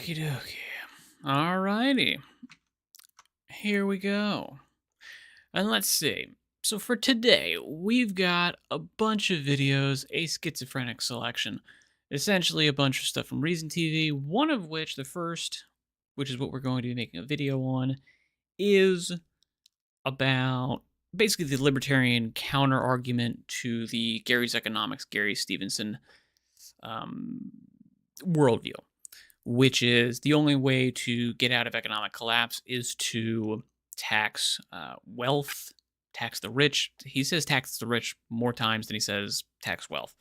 Okie dokie. Alrighty. Here we go. And let's see. So for today, we've got a bunch of videos, a schizophrenic selection. Essentially a bunch of stuff from Reason TV, one of which, the first, which is what we're going to be making a video on, is about basically the libertarian counter argument to the Gary's Economics, Gary Stevenson um, worldview, which is the only way to get out of economic collapse is to tax wealth, tax the rich. He says tax the rich more times than he says tax wealth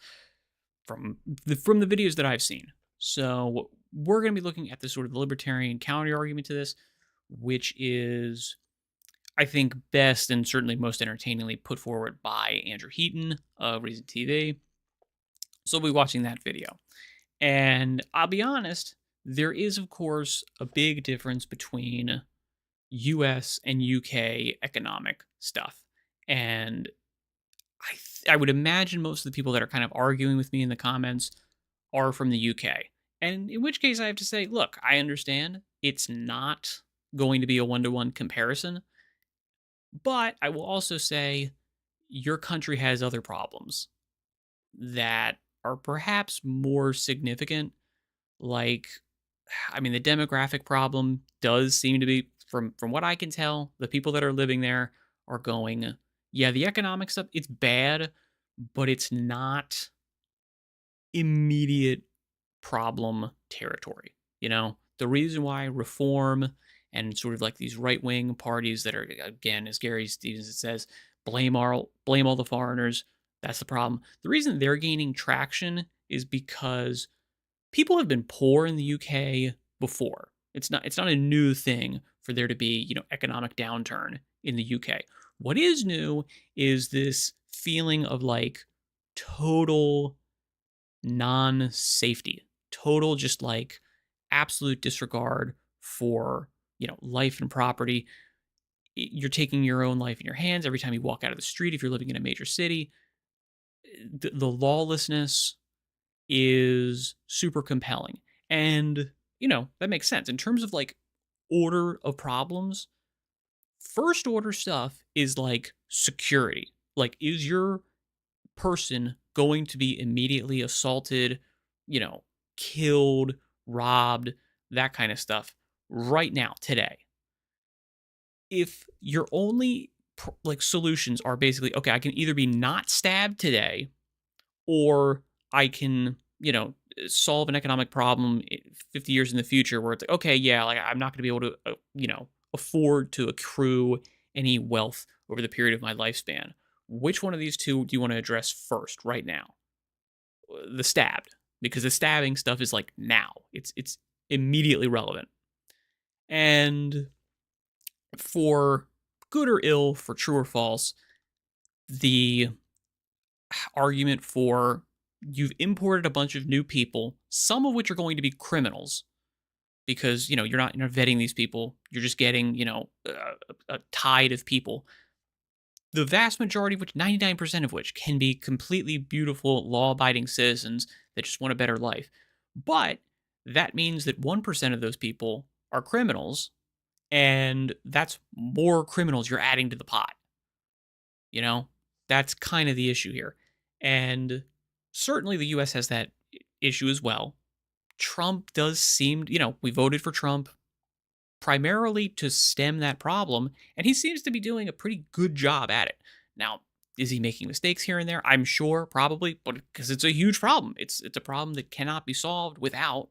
from the videos that I've seen. So we're going to be looking at the sort of libertarian counter argument to this, which is, I think, best and certainly most entertainingly put forward by Andrew Heaton of Reason TV. So we'll be watching that video. And I'll be honest, there is, of course, a big difference between US and UK economic stuff. And I would imagine most of the people that are kind of arguing with me in the comments are from the UK. And in which case I have to say, look, I understand it's not going to be a one-to-one comparison. But I will also say your country has other problems that are perhaps more significant. Like, I mean, the demographic problem does seem to be, from what I can tell, the people that are living there are going, yeah, the economic stuff, it's bad, but it's not immediate problem territory. You know, the reason why reform and sort of like these right-wing parties that are, again, as Gary Stevenson says, blame all the foreigners. That's the problem. The reason they're gaining traction is because people have been poor in the UK before. It's not a new thing for there to be, economic downturn in the UK. What is new is this feeling of like total non-safety, total just like absolute disregard for, life and property. You're taking your own life in your hands every time you walk out of the street if you're living in a major city. The lawlessness is super compelling. And, that makes sense. In terms of like order of problems, first order stuff is like security. Like, is your person going to be immediately assaulted, killed, robbed, that kind of stuff right now, today? If your only like solutions are basically, okay, I can either be not stabbed today or I can, solve an economic problem 50 years in the future where it's like, okay, yeah, like I'm not going to be able to, afford to accrue any wealth over the period of my lifespan. Which one of these two do you want to address first right now? The stabbed, because the stabbing stuff is like now. It's immediately relevant. And for good or ill, for true or false, the argument for you've imported a bunch of new people, some of which are going to be criminals, because you're not vetting these people. You're just getting a tide of people. The vast majority of which, 99% of which, can be completely beautiful, law-abiding citizens that just want a better life. But that means that 1% of those people are criminals, and that's more criminals you're adding to the pot. That's kind of the issue here. And certainly the US has that issue as well. Trump does seem, we voted for Trump primarily to stem that problem, and he seems to be doing a pretty good job at it. Now, is he making mistakes here and there? I'm sure, probably, but because it's a huge problem. It's a problem that cannot be solved without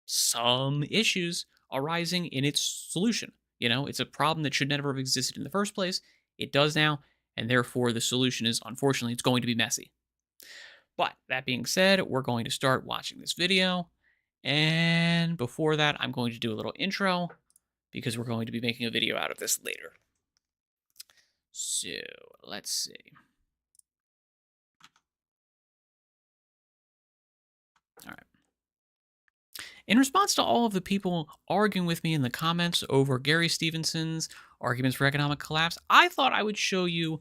some issues arising in its solution. It's a problem that should never have existed in the first place. It does now, and therefore the solution is, unfortunately, it's going to be messy. But that being said, we're going to start watching this video. And before that, I'm going to do a little intro because we're going to be making a video out of this later. So let's see. All right. In response to all of the people arguing with me in the comments over Gary Stevenson's arguments for economic collapse, I thought I would show you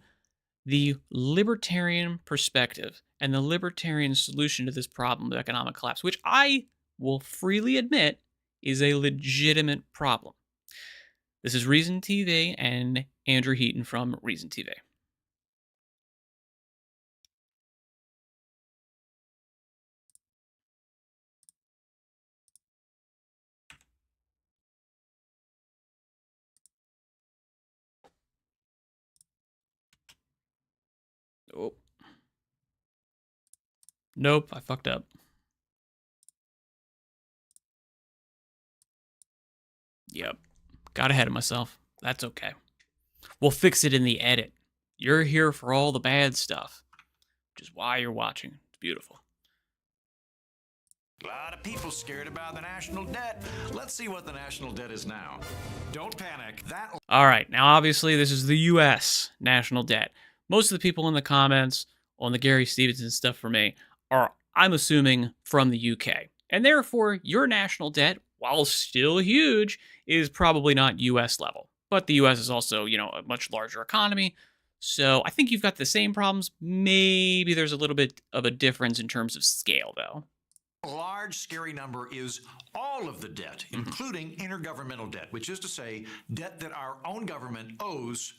the libertarian perspective and the libertarian solution to this problem of economic collapse, which I will freely admit is a legitimate problem. This is Reason TV and Andrew Heaton from Reason TV. Oh, nope, I fucked up. Yep, got ahead of myself. That's okay. We'll fix it in the edit. You're here for all the bad stuff, which is why you're watching. It's beautiful. A lot of people scared about the national debt. Let's see what the national debt is now. Don't panic. All right, now obviously this is the U.S. national debt. Most of the people in the comments on the Gary Stevenson stuff for me are, I'm assuming, from the UK. And therefore, your national debt, while still huge, is probably not U.S. level. But the U.S. is also, a much larger economy. So I think you've got the same problems. Maybe there's a little bit of a difference in terms of scale, though. A large, scary number is all of the debt, including intergovernmental debt, which is to say, debt that our own government owes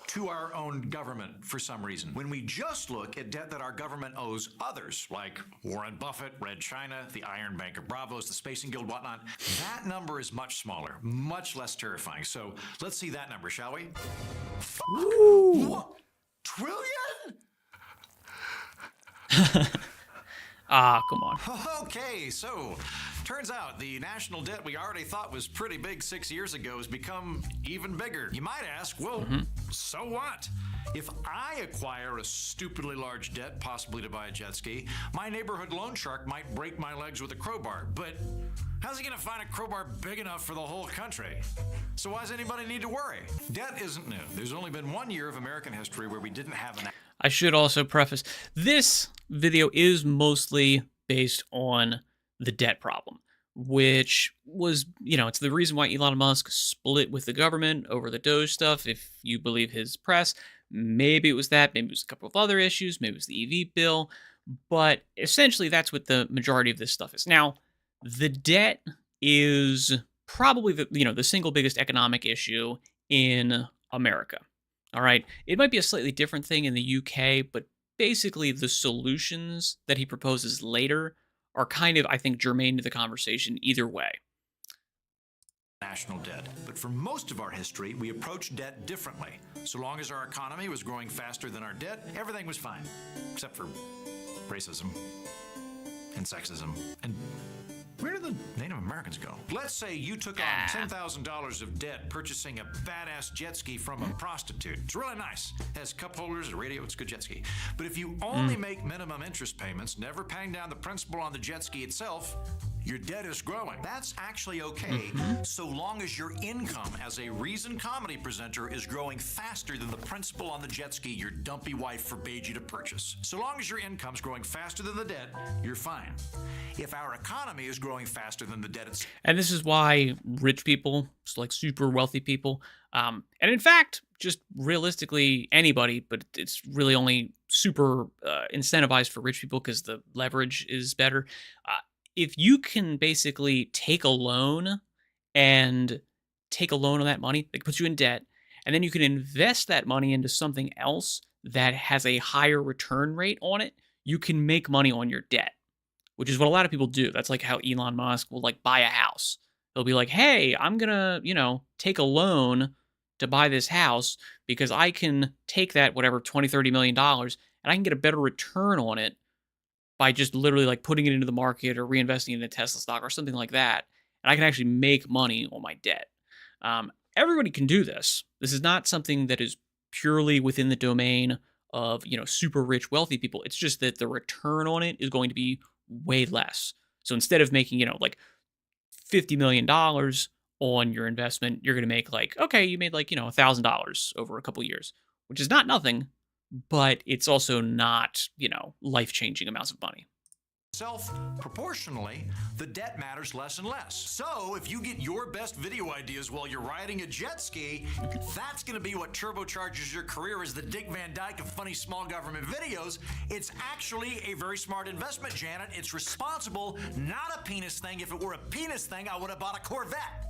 to our own government for some reason. When we just look at debt that our government owes others, like Warren Buffett, Red China, the Iron Bank of Bravos, the Spacing Guild, whatnot, that number is much smaller, much less terrifying. So let's see that number, shall we? Ooh. What? Trillion? Come on. Okay, so turns out the national debt we already thought was pretty big 6 years ago has become even bigger. You might ask, well, so what? If I acquire a stupidly large debt, possibly to buy a jet ski, my neighborhood loan shark might break my legs with a crowbar. But how's he going to find a crowbar big enough for the whole country? So why does anybody need to worry? Debt isn't new. There's only been 1 year of American history where we didn't have an... I should also preface, this video is mostly based on the debt problem, which was, it's the reason why Elon Musk split with the government over the Doge stuff, if you believe his press. Maybe it was that, maybe it was a couple of other issues, maybe it was the EV bill, but essentially that's what the majority of this stuff is. Now, the debt is probably the single biggest economic issue in America. All right. It might be a slightly different thing in the UK, but basically the solutions that he proposes later are kind of, I think, germane to the conversation either way. National debt. But for most of our history, we approached debt differently. So long as our economy was growing faster than our debt, everything was fine. Except for racism and sexism and... where did the Native Americans go? Let's say you took on $10,000 of debt purchasing a badass jet ski from a prostitute. It's really nice. It has cup holders, a radio, it's a good jet ski. But if you only make minimum interest payments, never paying down the principal on the jet ski itself, your debt is growing. That's actually okay, so long as your income as a Reason comedy presenter is growing faster than the principal on the jet ski your dumpy wife forbade you to purchase. So long as your income's growing faster than the debt, you're fine. If our economy is growing faster than the debt itself. And this is why rich people, like super wealthy people, and in fact, just realistically anybody, but it's really only super incentivized for rich people because the leverage is better. If you can basically take a loan and take a loan on that money, that puts you in debt, and then you can invest that money into something else that has a higher return rate on it, you can make money on your debt, which is what a lot of people do. That's like how Elon Musk will buy a house. He'll be like, hey, I'm going to, take a loan to buy this house because I can take that, whatever, $20, $30 million, and I can get a better return on it by just literally putting it into the market or reinvesting it in a Tesla stock or something like that. And I can actually make money on my debt. Everybody can do this. This is not something that is purely within the domain of, super rich, wealthy people. It's just that the return on it is going to be way less. So instead of making, $50 million on your investment, you're going to make you made $1,000 over a couple years, which is not nothing, but it's also not, life-changing amounts of money. Proportionally, the debt matters less and less. So, if you get your best video ideas while you're riding a jet ski, that's going to be what turbocharges your career as the Dick Van Dyke of funny small government videos. It's actually a very smart investment, Janet. It's responsible, not a penis thing. If it were a penis thing, I would have bought a Corvette.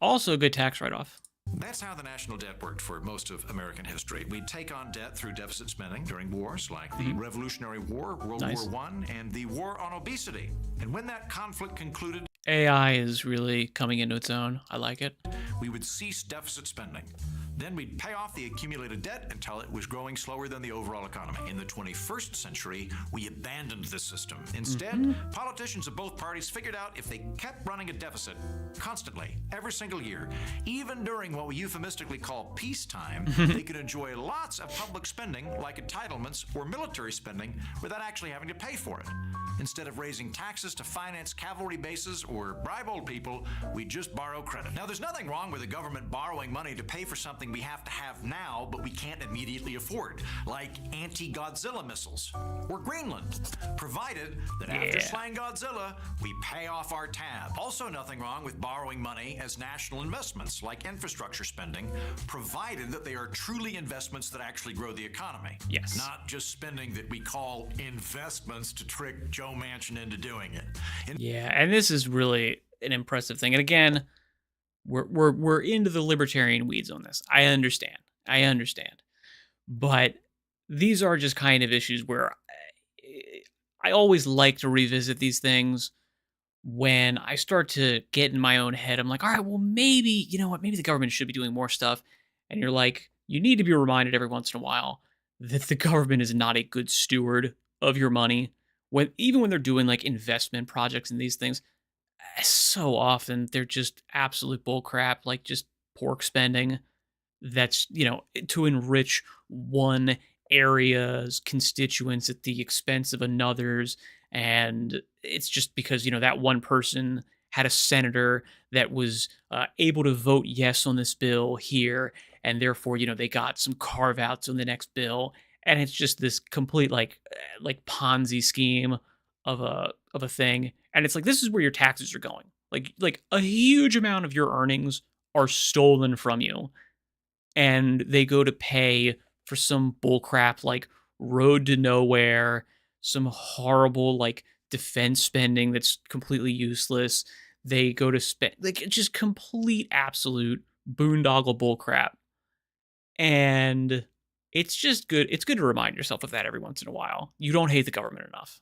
Also a good tax write-off. That's how the national debt worked for most of American history. We'd take on debt through deficit spending during wars like the Revolutionary War, World War I, and the War on Obesity. And when that conflict concluded, AI is really coming into its own. I like it. we would cease deficit spending. Then we'd pay off the accumulated debt until it was growing slower than the overall economy. In the 21st century, we abandoned this system. Instead, politicians of both parties figured out if they kept running a deficit constantly, every single year, even during what we euphemistically call peacetime, they could enjoy lots of public spending like entitlements or military spending without actually having to pay for it. Instead of raising taxes to finance cavalry bases or bribe old people, we just borrow credit. Now, there's nothing wrong with the government borrowing money to pay for something we have to have now, but we can't immediately afford, like anti-Godzilla missiles or Greenland, provided that after slaying Godzilla, we pay off our tab. Also, nothing wrong with borrowing money as national investments, like infrastructure spending, provided that they are truly investments that actually grow the economy. Yes. Not just spending that we call investments to trick Joe Manchin into doing it. Yeah, and this is really an impressive thing. And again, we're into the libertarian weeds on this. I understand. But these are just kind of issues where I always like to revisit these things when I start to get in my own head. I'm like, all right, well, maybe, you know what? Maybe the government should be doing more stuff. And you're like, you need to be reminded every once in a while that the government is not a good steward of your money. Even when they're doing like investment projects and these things, so often they're just absolute bull crap, like just pork spending that's, to enrich one area's constituents at the expense of another's. And it's just because, that one person had a senator that was able to vote yes on this bill here. And therefore, they got some carve outs on the next bill. And it's just this complete like Ponzi scheme of a thing. And it's like, this is where your taxes are going. Like a huge amount of your earnings are stolen from you, and they go to pay for some bullcrap like road to nowhere, some horrible like defense spending that's completely useless. They go to spend like just complete absolute boondoggle bullcrap. And it's just good. It's good to remind yourself of that every once in a while. You don't hate the government enough.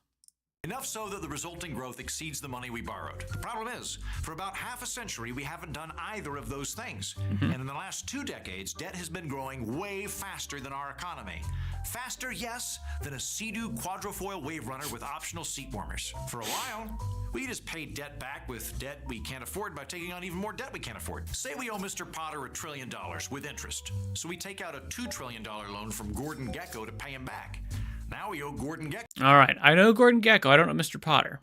Enough so that the resulting growth exceeds the money we borrowed. The problem is, for about half a century, we haven't done either of those things. And in the last 2 decades, debt has been growing way faster than our economy. Faster, yes, than a Sea-Doo quadrifoil wave runner with optional seat warmers. For a while, we just paid debt back with debt we can't afford by taking on even more debt we can't afford. Say we owe Mr. Potter $1 trillion with interest. So we take out a $2 trillion loan from Gordon Gekko to pay him back. Now we owe Gordon Gekko. All right. I know Gordon Gekko. I don't know Mr. Potter.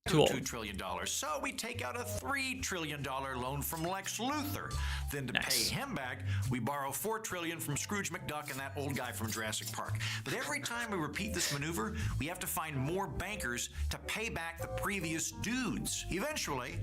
Too old. $2 trillion. So we take out a $3 trillion loan from Lex Luthor. Then to pay him back, we borrow $4 trillion from Scrooge McDuck and that old guy from Jurassic Park. But every time we repeat this maneuver, we have to find more bankers to pay back the previous dudes. Eventually,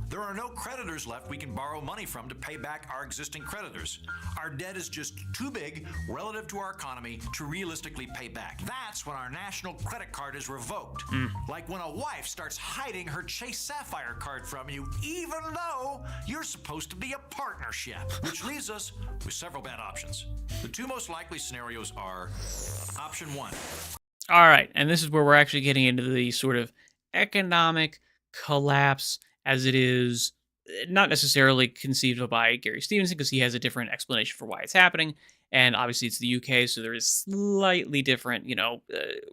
there are no creditors left we can borrow money from to pay back our existing creditors. Our debt is just too big relative to our economy to realistically pay back. That's when our national credit card is revoked. Like when a wife starts hiding her Chase Sapphire card from you, even though you're supposed to be a partnership. Which leaves us with several bad options. The 2 most likely scenarios are option 1. All right. And this is where we're actually getting into the sort of economic collapse as it is not necessarily conceived of by Gary Stevenson, because he has a different explanation for why it's happening. And obviously it's the UK, so there is slightly different,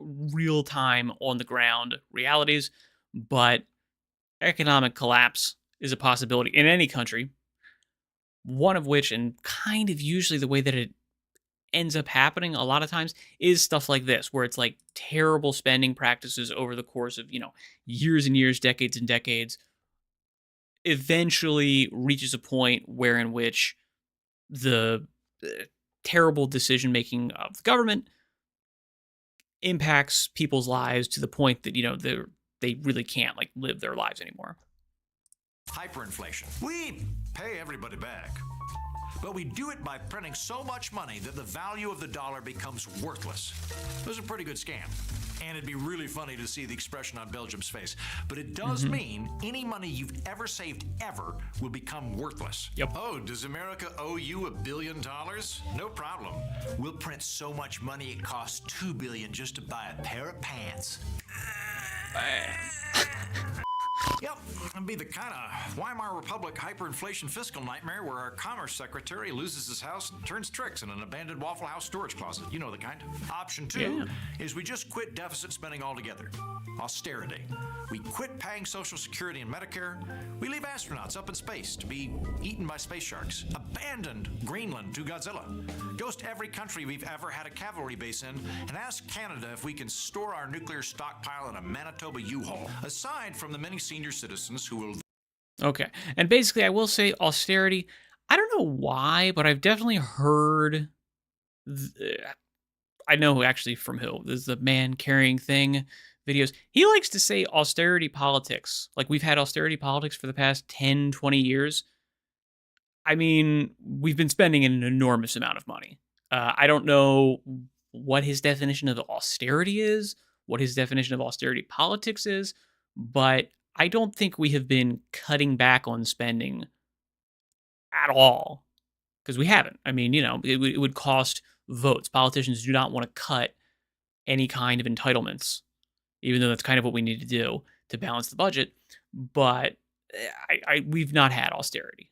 real-time, on-the-ground realities. But economic collapse is a possibility in any country, one of which, and kind of usually the way that it ends up happening a lot of times, is stuff like this, where it's like terrible spending practices over the course of, years and years, decades and decades, eventually reaches a point where in which the terrible decision making of the government impacts people's lives to the point that, they really can't like live their lives anymore. Hyperinflation. We pay everybody back. But we do it by printing so much money that the value of the dollar becomes worthless. It was a pretty good scam. And it'd be really funny to see the expression on Belgium's face. But it does mean any money you've ever saved ever will become worthless. Yep. Oh, does America owe you $1 billion? No problem. We'll print so much money it costs $2 billion just to buy a pair of pants. Yep, it'd be the kind of Weimar Republic hyperinflation fiscal nightmare where our commerce secretary loses his house and turns tricks in an abandoned Waffle House storage closet. You know the kind. Option two is we just quit deficit spending altogether. Austerity. We quit paying Social Security and Medicare. We leave astronauts up in space to be eaten by space sharks. Abandoned Greenland to Godzilla. Goes to every country we've ever had a cavalry base in and ask Canada if we can store our nuclear stockpile in a Manitoba U-Haul. Aside from the many senior citizens who will... Okay. And basically, I will say austerity. I don't know why, but I've definitely heard. I know actually from who. This is the man carrying thing videos. He likes to say austerity politics. Like we've had austerity politics for the past 10, 20 years. I mean, we've been spending an enormous amount of money. I don't know what his definition of austerity is, what his definition of austerity politics is, but I don't think we have been cutting back on spending at all because we haven't. I mean, it would cost votes. Politicians do not want to cut any kind of entitlements, even though that's kind of what we need to do to balance the budget. But we've not had austerity.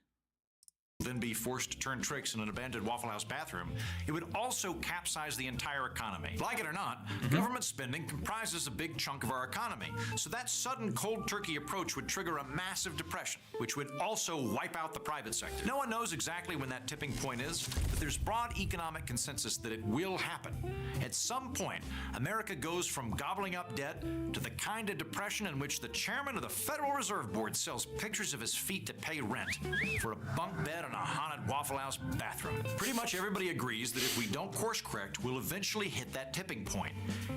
Then be forced to turn tricks in an abandoned Waffle House bathroom, it would also capsize the entire economy. Like it or not, government spending comprises a big chunk of our economy. So that sudden cold turkey approach would trigger a massive depression, which would also wipe out the private sector. No one knows exactly when that tipping point is, but there's broad economic consensus that it will happen. At some point, America goes from gobbling up debt to the kind of depression in which the chairman of the Federal Reserve Board sells pictures of his feet to pay rent for a bunk bed in a haunted Waffle House bathroom. Pretty much everybody agrees that if we don't course correct, we'll eventually hit that tipping point.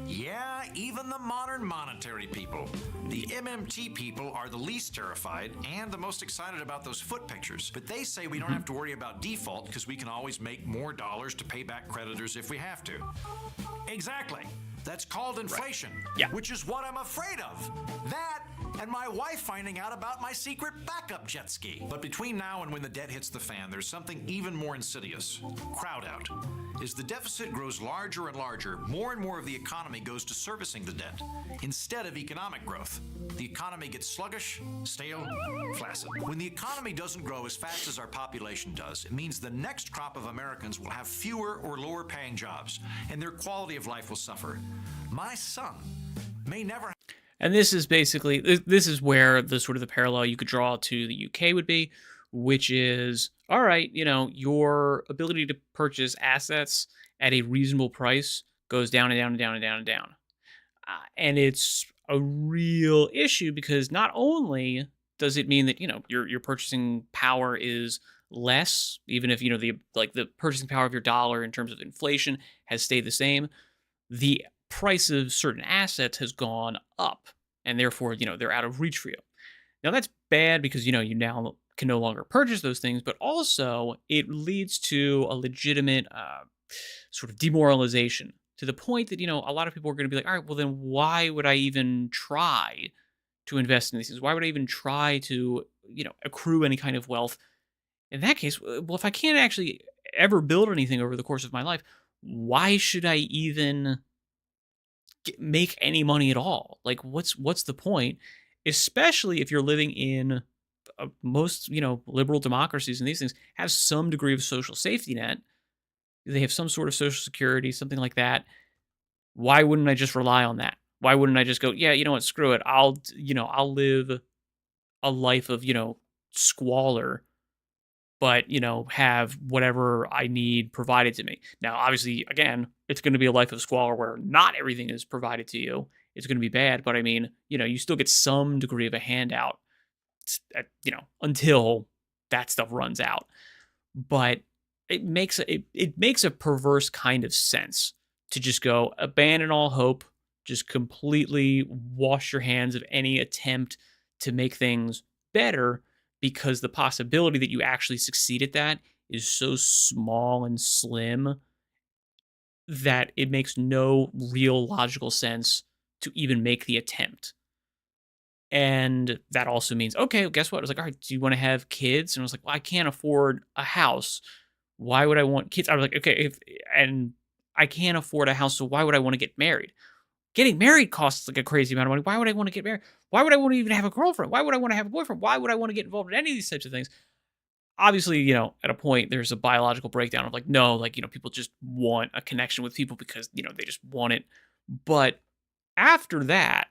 Yeah, even the modern monetary people. The MMT people are the least terrified and the most excited about those foot pictures. But they say we don't have to worry about default because we can always make more dollars to pay back creditors if we have to. Exactly. That's called inflation, which is what I'm afraid of. That and my wife finding out about my secret backup jet ski. But between now and when the debt hits the fan, there's something even more insidious. Crowd out. As the deficit grows larger and larger, more and more of the economy goes to servicing the debt instead of economic growth. The economy gets sluggish, stale, flaccid. When the economy doesn't grow as fast as our population does, it means the next crop of Americans will have fewer or lower paying jobs, and their quality of life will suffer. My son may never... And this is basically, this is where the sort of the parallel you could draw to the UK would be, which is, all right, your ability to purchase assets at a reasonable price goes down and down and down and down and down. And it's a real issue because not only does it mean that, your purchasing power is less, even if, the purchasing power of your dollar in terms of inflation has stayed the same, the price of certain assets has gone up, and therefore, they're out of reach for you. Now, that's bad because, you now can no longer purchase those things, but also it leads to a legitimate sort of demoralization to the point that, a lot of people are going to be like, all right, well, then why would I even try to invest in these things? Why would I even try to, accrue any kind of wealth? In that case, well, if I can't actually ever build anything over the course of my life, why should I even make any money at all? Like, what's the point? Especially if you're living in most, liberal democracies and these things have some degree of social safety net. They have some sort of social security, something like that. Why wouldn't I just rely on that? Why wouldn't I just go, yeah, you know what, screw it. I'll live a life of, squalor, but, have whatever I need provided to me. Now, obviously, again, it's going to be a life of squalor where not everything is provided to you. It's going to be bad, but I mean, you still get some degree of a handout, until that stuff runs out. But it makes a perverse kind of sense to just go abandon all hope, just completely wash your hands of any attempt to make things better, because the possibility that you actually succeed at that is so small and slim that it makes no real logical sense to even make the attempt. And that also means, okay, well, guess what? I was like, all right, do you want to have kids? And I was like, well, I can't afford a house. Why would I want kids? I was like, okay, and I can't afford a house, so why would I want to get married? Getting married costs like a crazy amount of money. Why would I want to get married? Why would I want to even have a girlfriend? Why would I want to have a boyfriend? Why would I want to get involved in any of these types of things? Obviously, at a point, there's a biological breakdown of like, no, like, people just want a connection with people because, they just want it. But after that,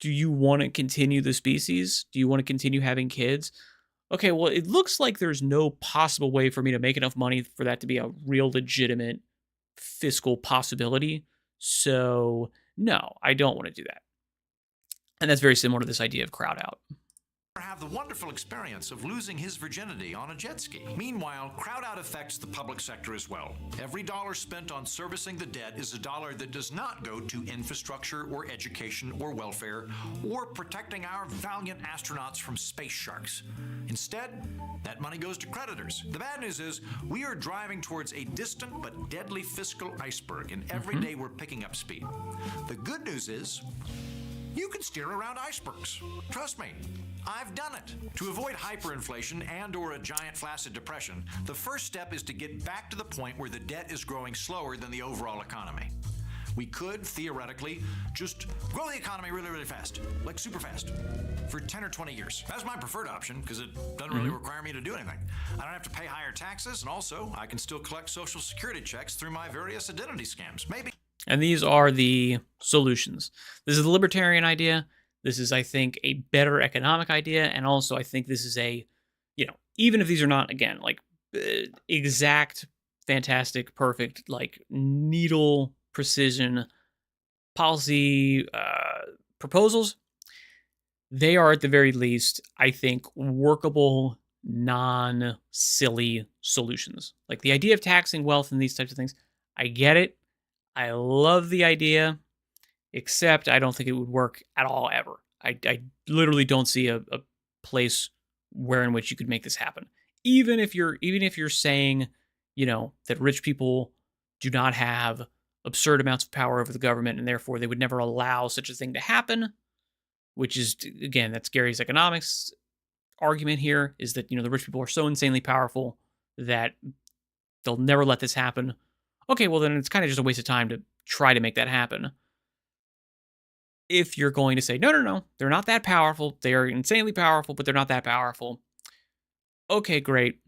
do you want to continue the species? Do you want to continue having kids? Okay, well, it looks like there's no possible way for me to make enough money for that to be a real legitimate fiscal possibility. So, no, I don't want to do that. And that's very similar to this idea of crowd out. Have the wonderful experience of losing his virginity on a jet ski. Meanwhile, crowd out affects the public sector as well. Every dollar spent on servicing the debt is a dollar that does not go to infrastructure or education or welfare or protecting our valiant astronauts from space sharks. Instead, that money goes to creditors. The bad news is we are driving towards a distant but deadly fiscal iceberg, and every day we're picking up speed. The good news is you can steer around icebergs. Trust me, I've done it. To avoid hyperinflation and or a giant flaccid depression, the first step is to get back to the point where the debt is growing slower than the overall economy. We could, theoretically, just grow the economy really, really fast, like super fast, for 10 or 20 years. That's my preferred option because it doesn't really require me to do anything. I don't have to pay higher taxes, and also I can still collect Social Security checks through my various identity scams. Maybe. And these are the solutions. This is the libertarian idea. This is, I think, a better economic idea. And also, I think this is even if these are not, again, like exact, fantastic, perfect, like needle precision policy proposals, they are at the very least, I think, workable, non-silly solutions. Like the idea of taxing wealth and these types of things, I get it. I love the idea, except I don't think it would work at all ever. I literally don't see a place where in which you could make this happen. Even if you're saying, that rich people do not have absurd amounts of power over the government and therefore they would never allow such a thing to happen, which is, again, that's Gary's economics argument here, is that, the rich people are so insanely powerful that they'll never let this happen. Okay, well, then it's kind of just a waste of time to try to make that happen. If you're going to say, no, they're not that powerful. They are insanely powerful, but they're not that powerful. Okay, great.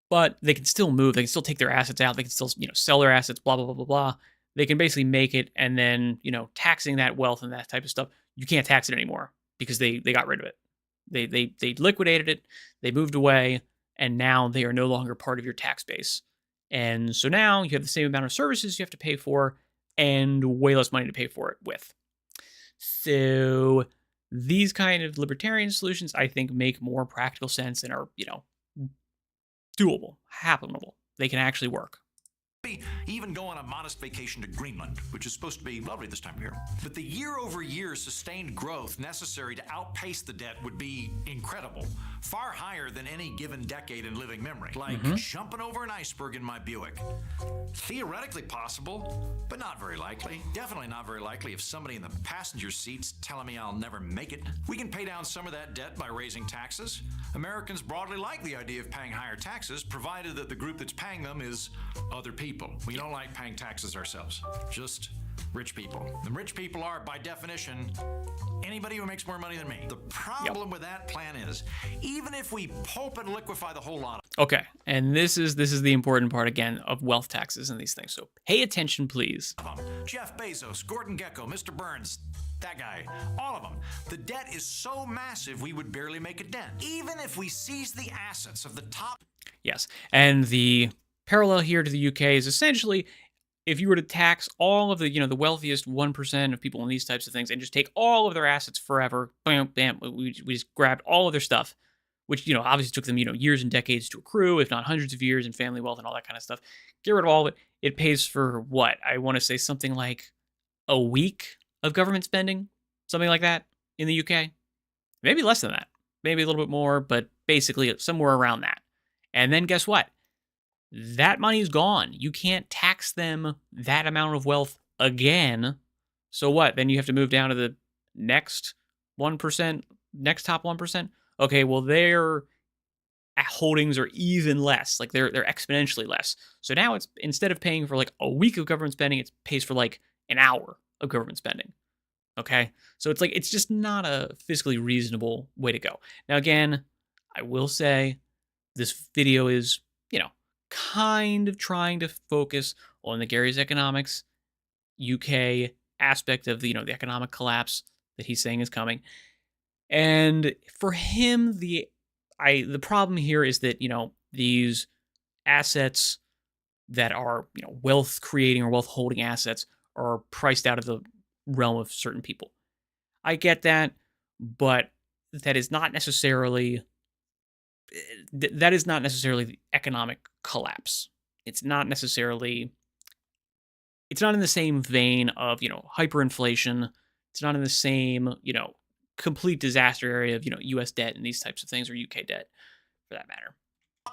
But they can still move. They can still take their assets out. They can still, sell their assets, blah, blah, blah, blah, blah. They can basically make it, and then, taxing that wealth and that type of stuff, you can't tax it anymore because they got rid of it. They liquidated it. They moved away, and now they are no longer part of your tax base. And so now you have the same amount of services you have to pay for and way less money to pay for it with. So these kind of libertarian solutions, I think, make more practical sense and are, doable, happenable. They can actually work. Even go on a modest vacation to Greenland, which is supposed to be lovely this time of year. But the year-over-year sustained growth necessary to outpace the debt would be incredible, far higher than any given decade in living memory. Like jumping over an iceberg in my Buick. Theoretically possible, but not very likely. Definitely not very likely if somebody in the passenger seat's telling me I'll never make it. We can pay down some of that debt by raising taxes. Americans broadly like the idea of paying higher taxes, provided that the group that's paying them is other people. We don't like paying taxes ourselves, just rich people. And rich people are, by definition, anybody who makes more money than me. The problem with that plan is, even if we pulp and liquefy the whole lot. Okay, and this is the important part again of wealth taxes and these things. So pay attention, please. Jeff Bezos, Gordon Gekko, Mr. Burns, that guy, all of them. The debt is so massive we would barely make a dent, even if we seize the assets of the top. Yes, and the parallel here to the UK is essentially, if you were to tax all of the, the wealthiest 1% of people in these types of things and just take all of their assets forever, bam, bam, we just grabbed all of their stuff, which, obviously took them, years and decades to accrue, if not hundreds of years, and family wealth and all that kind of stuff. Get rid of all of it. It pays for what? I want to say something like a week of government spending, something like that in the UK. Maybe less than that, maybe a little bit more, but basically somewhere around that. And then guess what? That money's gone. You can't tax them that amount of wealth again. So what? Then you have to move down to the next 1%, next top 1%. Okay, well, their holdings are even less. Like they're exponentially less. So now it's, instead of paying for like a week of government spending, it pays for like an hour of government spending. Okay? So it's like, it's just not a fiscally reasonable way to go. Now, again, I will say this video is, kind of trying to focus on the Gary's economics UK aspect of the, the economic collapse that he's saying is coming. And for him, the problem here is that, these assets that are, wealth creating or wealth holding assets are priced out of the realm of certain people. I get that, but that is not necessarily the economic collapse. It's not in the same vein of, hyperinflation. It's not in the same, complete disaster area of, US debt and these types of things, or UK debt for that matter.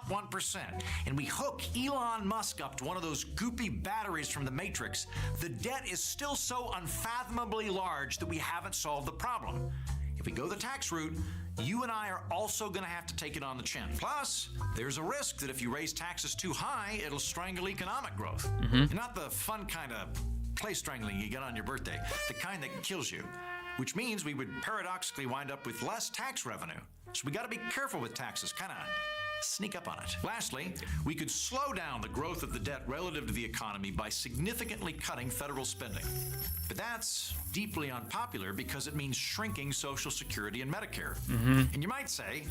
1%, and we hook Elon Musk up to one of those goopy batteries from the Matrix, the debt is still so unfathomably large that we haven't solved the problem. If we go the tax route, you and I are also going to have to take it on the chin. Plus, there's a risk that if you raise taxes too high, it'll strangle economic growth. And not the fun kind of play strangling you get on your birthday, the kind that kills you, which means we would paradoxically wind up with less tax revenue. So we got to be careful with taxes, kind of sneak up on it. Lastly, we could slow down the growth of the debt relative to the economy by significantly cutting federal spending. But that's deeply unpopular because it means shrinking Social Security and Medicare. And you might say,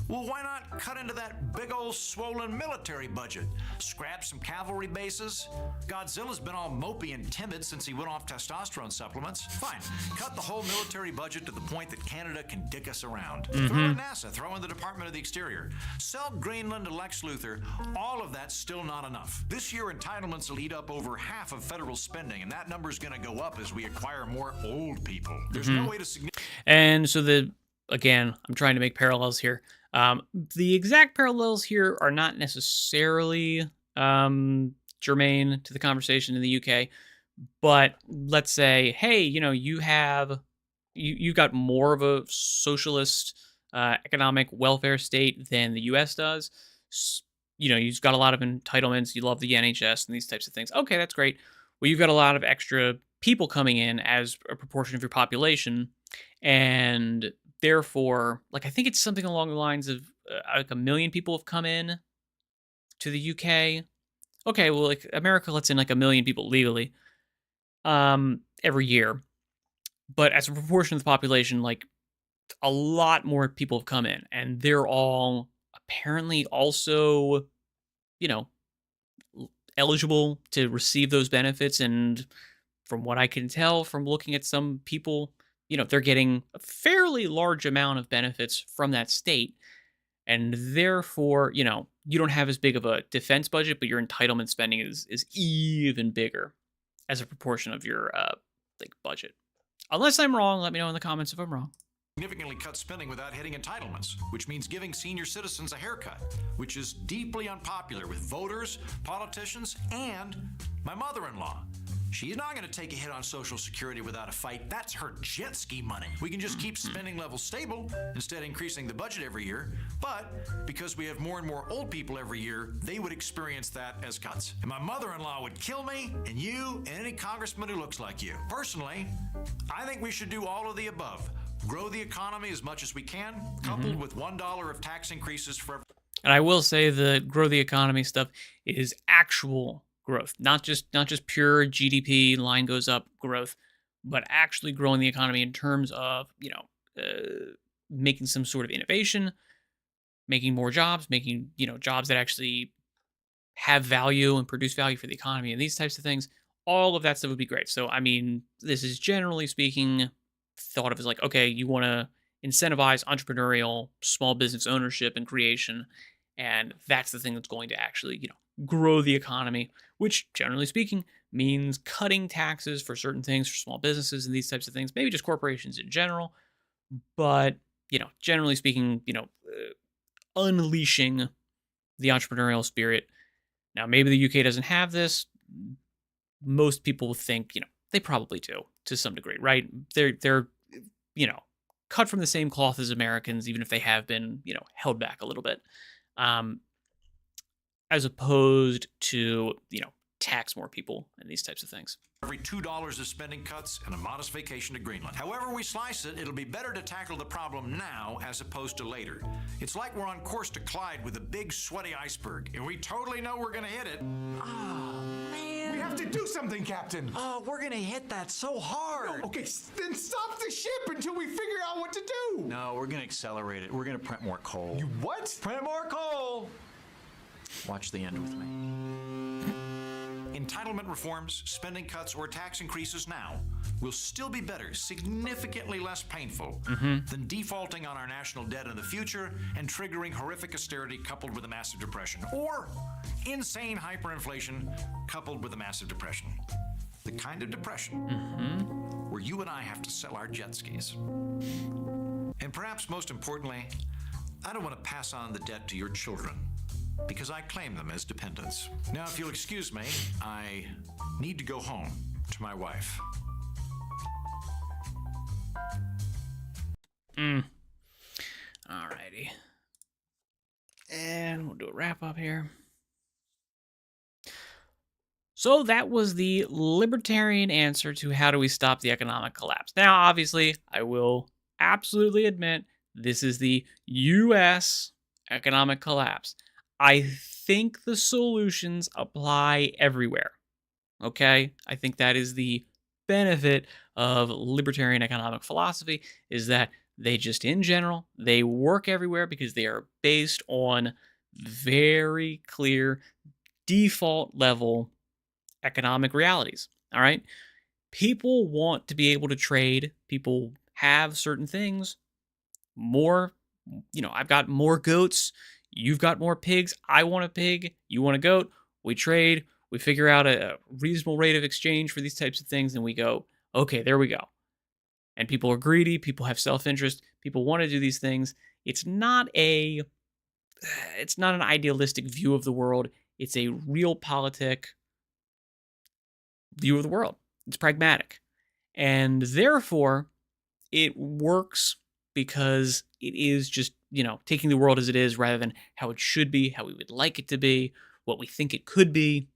well, why not cut into that big old swollen military budget? Scrap some cavalry bases? Godzilla's been all mopey and timid since he went off testosterone supplements. Fine, cut the whole military budget to the point that Canada can dick us around. Throw in NASA, throw in the Department of the Exterior. Sell Greenland to Lex Luthor. All of that's still not enough. This year, entitlements will eat up over half of federal spending, and that number's going to go up as we acquire more old people. There's no way to And so again, I'm trying to make parallels here. The exact parallels here are not necessarily germane to the conversation in the UK, but let's say, hey, you've got more of a socialist economic welfare state than the US does. You've got a lot of entitlements. You love the NHS and these types of things. Okay, that's great. Well, you've got a lot of extra people coming in as a proportion of your population, and therefore, like, I think it's something along the lines of like 1 million people have come in to the UK. Okay, well, like America lets in like 1 million people legally every year, but as a proportion of the population, like a lot more people have come in, and they're all apparently also, eligible to receive those benefits. And from what I can tell from looking at some people, they're getting a fairly large amount of benefits from that state. And therefore, you don't have as big of a defense budget, but your entitlement spending is even bigger as a proportion of your budget. Unless I'm wrong, let me know in the comments if I'm wrong. Significantly cut spending without hitting entitlements, which means giving senior citizens a haircut, which is deeply unpopular with voters, politicians, and my mother-in-law. She's not going to take a hit on Social Security without a fight. That's her jet ski money. We can just keep spending levels stable instead of increasing the budget every year. But because we have more and more old people every year, they would experience that as cuts. And my mother-in-law would kill me, and you, and any congressman who looks like you. Personally, I think we should do all of the above. Grow the economy as much as we can, coupled with $1 of tax increases for every. And I will say the grow the economy stuff is actual growth, not just pure GDP line goes up growth, but actually growing the economy in terms of making some sort of innovation, making more jobs, making jobs that actually have value and produce value for the economy and these types of things. All of that stuff would be great. So I mean, this is generally speaking thought of as like, okay, you want to incentivize entrepreneurial small business ownership and creation. And that's the thing that's going to actually, grow the economy, which generally speaking means cutting taxes for certain things for small businesses and these types of things, maybe just corporations in general. But, generally speaking, unleashing the entrepreneurial spirit. Now, maybe the UK doesn't have this. Most people think, they probably do to some degree, right? They're, you know, cut from the same cloth as Americans, even if they have been, held back a little bit, um, as opposed to, tax more people and these types of things. Every $2 of spending cuts and a modest vacation to Greenland. However we slice it, it'll be better to tackle the problem now as opposed to later. It's like we're on course to collide with a big sweaty iceberg, and we totally know we're gonna hit it. Oh, man. We have to do something, Captain. Oh, we're gonna hit that so hard. Okay, then stop the ship until we figure out what to do. No, we're gonna accelerate it. We're gonna print more coal. You what? Print more coal. Watch the end with me. Entitlement reforms, spending cuts, or tax increases now will still be better, significantly less painful than defaulting on our national debt in the future and triggering horrific austerity coupled with a massive depression, or insane hyperinflation coupled with a massive depression. The kind of depression where you and I have to sell our jet skis. And perhaps most importantly, I don't want to pass on the debt to your children, because I claim them as dependents. Now, if you'll excuse me, I need to go home to my wife. Alrighty. And we'll do a wrap up here. So that was the libertarian answer to how do we stop the economic collapse. Now, obviously, I will absolutely admit this is the US economic collapse. I think the solutions apply everywhere. Okay? I think that is the benefit of libertarian economic philosophy, is that they just, in general, they work everywhere because they are based on very clear default level economic realities. All right? People want to be able to trade. People have certain things. More, I've got more goats. You've got more pigs. I want a pig. You want a goat. We trade. We figure out a reasonable rate of exchange for these types of things. And we go, okay, there we go. And people are greedy. People have self-interest. People want to do these things. It's not an idealistic view of the world. It's a realpolitik view of the world. It's pragmatic. And therefore, it works because it is just, taking the world as it is rather than how it should be, how we would like it to be, what we think it could be.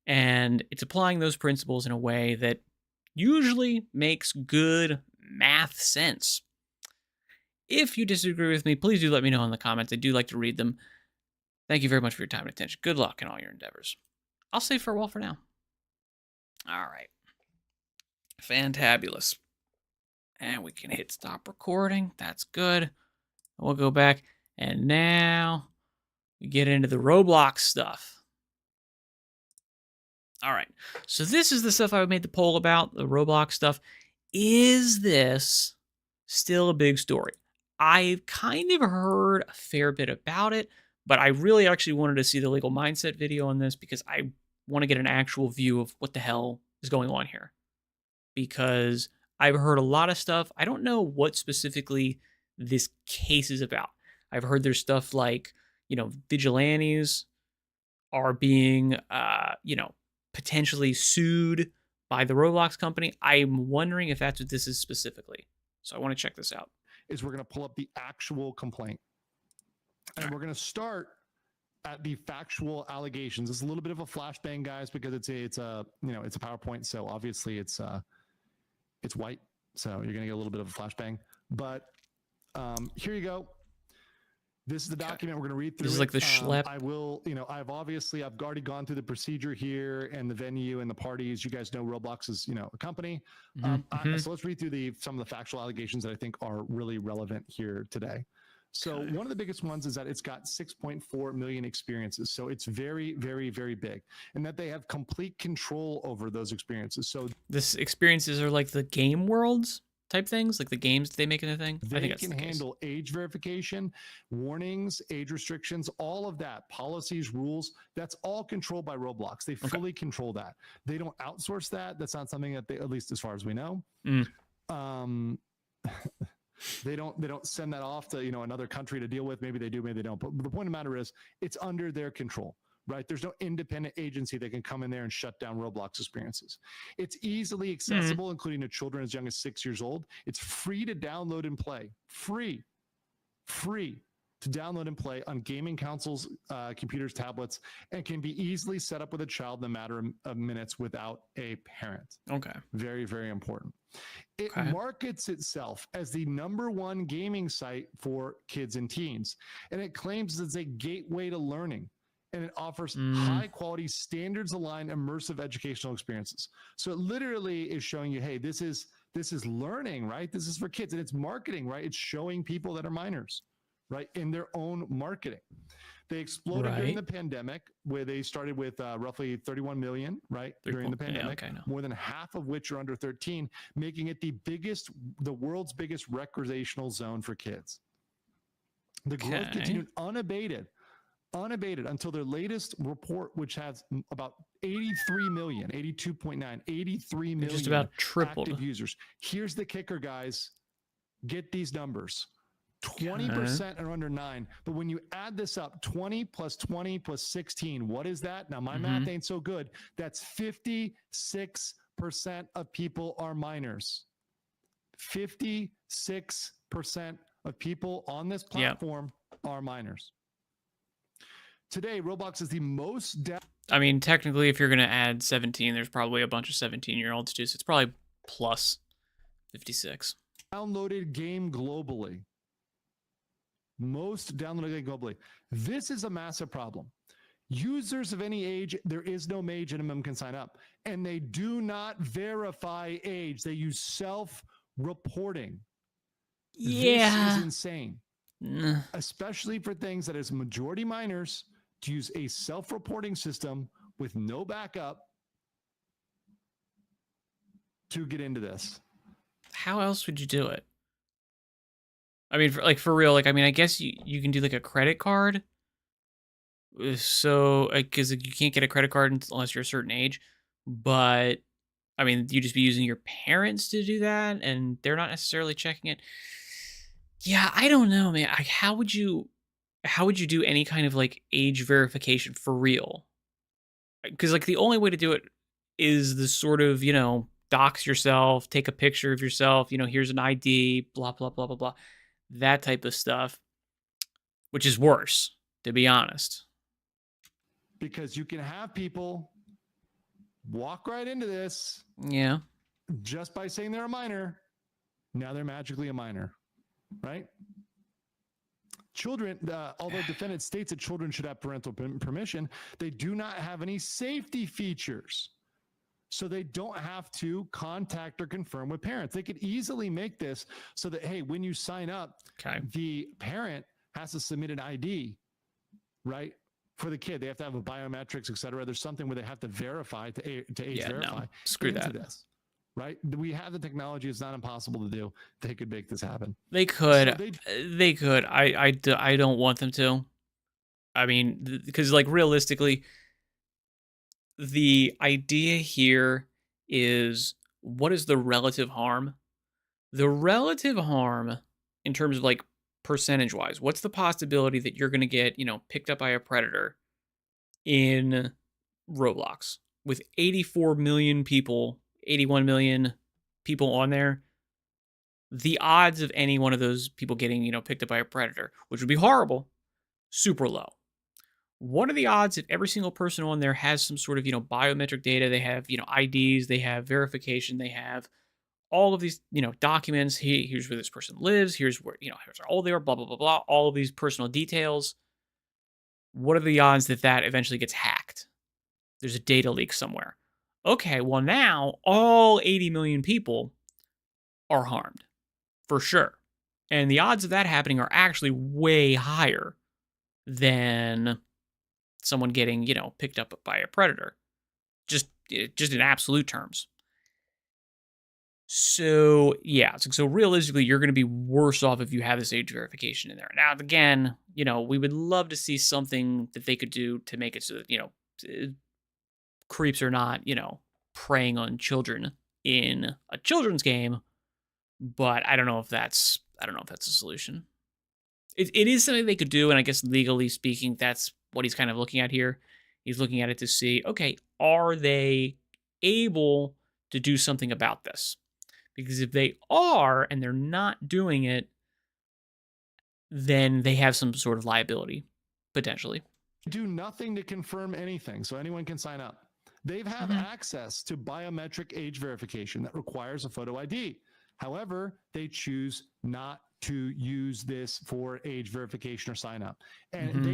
And it's applying those principles in a way that usually makes good math sense. If you disagree with me, please do let me know in the comments. I do like to read them. Thank you very much for your time and attention. Good luck in all your endeavors. I'll say farewell for now. All right. Fantabulous. And we can hit stop recording. That's good. We'll go back. And now we get into the Roblox stuff. All right. So this is the stuff I made the poll about, the Roblox stuff. Is this still a big story? I've kind of heard a fair bit about it, but I really actually wanted to see the legal mindset video on this because I want to get an actual view of what the hell is going on here. Because I've heard a lot of stuff. I don't know what specifically this case is about. I've heard there's stuff like, vigilantes are being, potentially sued by the Roblox company. I'm wondering if that's what this is specifically. So I want to check this out. Is we're going to pull up the actual complaint. And we're going to start at the factual allegations. It's a little bit of a flashbang, guys, because it's a PowerPoint. So obviously it's white. So you're going to get a little bit of a flashbang, but here you go. This is the document. We're going to read through. This is like the schlep. I will, I've already gone through the procedure here and the venue and the parties. You guys know Roblox is, a company. So let's read through some of the factual allegations that I think are really relevant here today. So one of the biggest ones is that it's got 6.4 million experiences. So it's very, very, very big, and that they have complete control over those experiences. So this experiences are like the game worlds. type things, like the games that they make in the thing? I They think that's can the case. handle age verification, warnings, age restrictions, all of that, policies, rules. That's all controlled by Roblox. They Okay. fully control that. They don't outsource that. That's not something that they, at least as far as we know. Mm. They don't send that off to another country to deal with. Maybe they do, maybe they don't. But the point of the matter is, it's under their control. Right? There's no independent agency that can come in there and shut down Roblox experiences. It's easily accessible, including to children as young as 6 years old. It's free to download and play. Free to download and play on gaming consoles, computers, tablets, and can be easily set up with a child in a matter of minutes without a parent. Okay. Very, very important. It Okay. markets itself as the #1 gaming site for kids and teens, and it claims it's a gateway to learning. And it offers high quality, standards aligned, immersive educational experiences. So it literally is showing you, hey, this is learning, right? This is for kids, and it's marketing, right? It's showing people that are minors, right, in their own marketing. They exploded during the pandemic, where they started with roughly 31 million, right, during the pandemic, more than half of which are under 13, making it the world's biggest recreational zone for kids. The growth continued unabated until their latest report, which has about 83 million, 82.9, 83 million just about tripled active users. Here's the kicker, guys. Get these numbers. 20% are under 9. But when you add this up, 20 plus 20 plus 16, what is that? Now, my math ain't so good. That's 56% of people are minors. 56% of people on this platform are minors. Today, Roblox is the most I mean, technically, if you're going to add 17, there's probably a bunch of 17-year-olds too, so it's probably plus 56. Downloaded game globally. Most downloaded game globally. This is a massive problem. Users of any age, there is no age minimum can sign up, and they do not verify age. They use self-reporting. This is insane, especially for things that is majority minors. To use a self-reporting system with no backup to get into this. How else would you do it? I mean, for real, I mean, I guess you can do like a credit card. So, because you can't get a credit card unless you're a certain age. But, I mean, you just be using your parents to do that, and they're not necessarily checking it. Yeah, I don't know, man. How would you do any kind of like age verification for real? Because like the only way to do it is the sort of, dox yourself, take a picture of yourself, here's an ID, blah, blah, blah, blah, blah. That type of stuff, which is worse, to be honest. Because you can have people walk right into this. Yeah. Just by saying they're a minor. Now they're magically a minor, right? Children, although defendant states that children should have parental permission, they do not have any safety features. So they don't have to contact or confirm with parents. They could easily make this so that, hey, when you sign up, the parent has to submit an ID, right? For the kid, they have to have a biometrics, et cetera. There's something where they have to verify to age verify. No, screw that. This. Right? We have the technology. It's not impossible to do. They could make this happen. They could. So they could. I don't want them to. I mean, because like realistically, the idea here is what is the relative harm? The relative harm in terms of like percentage wise, what's the possibility that you're going to get, picked up by a predator in Roblox with 84 million people, 81 million people on there? The odds of any one of those people getting, picked up by a predator, which would be horrible, super low. What are the odds if every single person on there has some sort of, biometric data? They have, IDs, they have verification, they have all of these, documents. Here's where this person lives. Here's where, here's how old they are, blah, blah, blah, blah. All of these personal details. What are the odds that that eventually gets hacked? There's a data leak somewhere. Okay, well now all 80 million people are harmed for sure. And the odds of that happening are actually way higher than someone getting, picked up by a predator. Just in absolute terms. So yeah, so realistically, you're going to be worse off if you have this age verification in there. Now, again, we would love to see something that they could do to make it so that creeps are not preying on children in a children's game. But I don't know if that's a solution. It is something they could do, and I guess legally speaking, that's what he's kind of looking at here. He's looking at it to see, okay, are they able to do something about this? Because if they are and they're not doing it, then they have some sort of liability, potentially. Do nothing to confirm anything, so anyone can sign up. They've had access to biometric age verification that requires a photo ID. However, they choose not to use this for age verification or sign up. And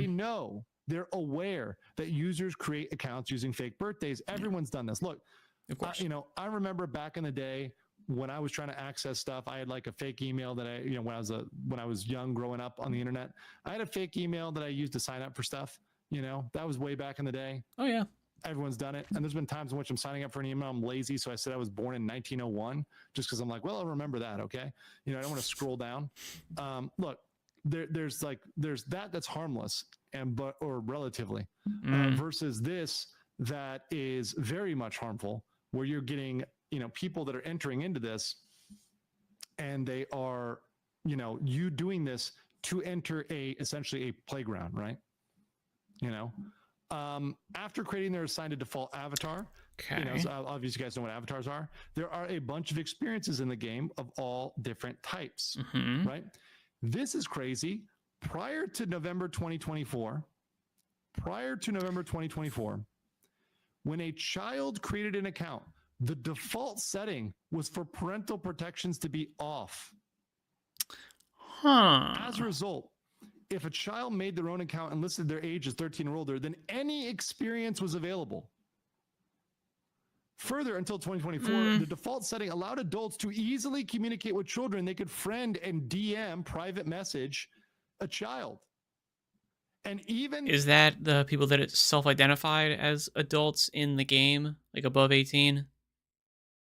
they're aware that users create accounts using fake birthdays. Everyone's done this. Look, Of course. I remember back in the day when I was trying to access stuff, I had like a fake email that when I was young growing up on the internet, I had a fake email that I used to sign up for stuff. That was way back in the day. Oh yeah. Everyone's done it. And there's been times in which I'm signing up for an email. I'm lazy. So I said I was born in 1901 just because I'm like, well, I'll remember that. Okay. I don't want to scroll down. Look, there's that's harmless or relatively versus this that is very much harmful where you're getting, people that are entering into this and they are, you doing this to enter essentially a playground, right? After creating their assigned default avatar, so obviously you guys know what avatars are. There are a bunch of experiences in the game of all different types, right? This is crazy. Prior to November 2024, when a child created an account, the default setting was for parental protections to be off. As a result, if a child made their own account and listed their age as 13 or older, then any experience was available. Further, until 2024, the default setting allowed adults to easily communicate with children. They could friend and DM private message a child. And even is that the people that self-identified as adults in the game, like above 18?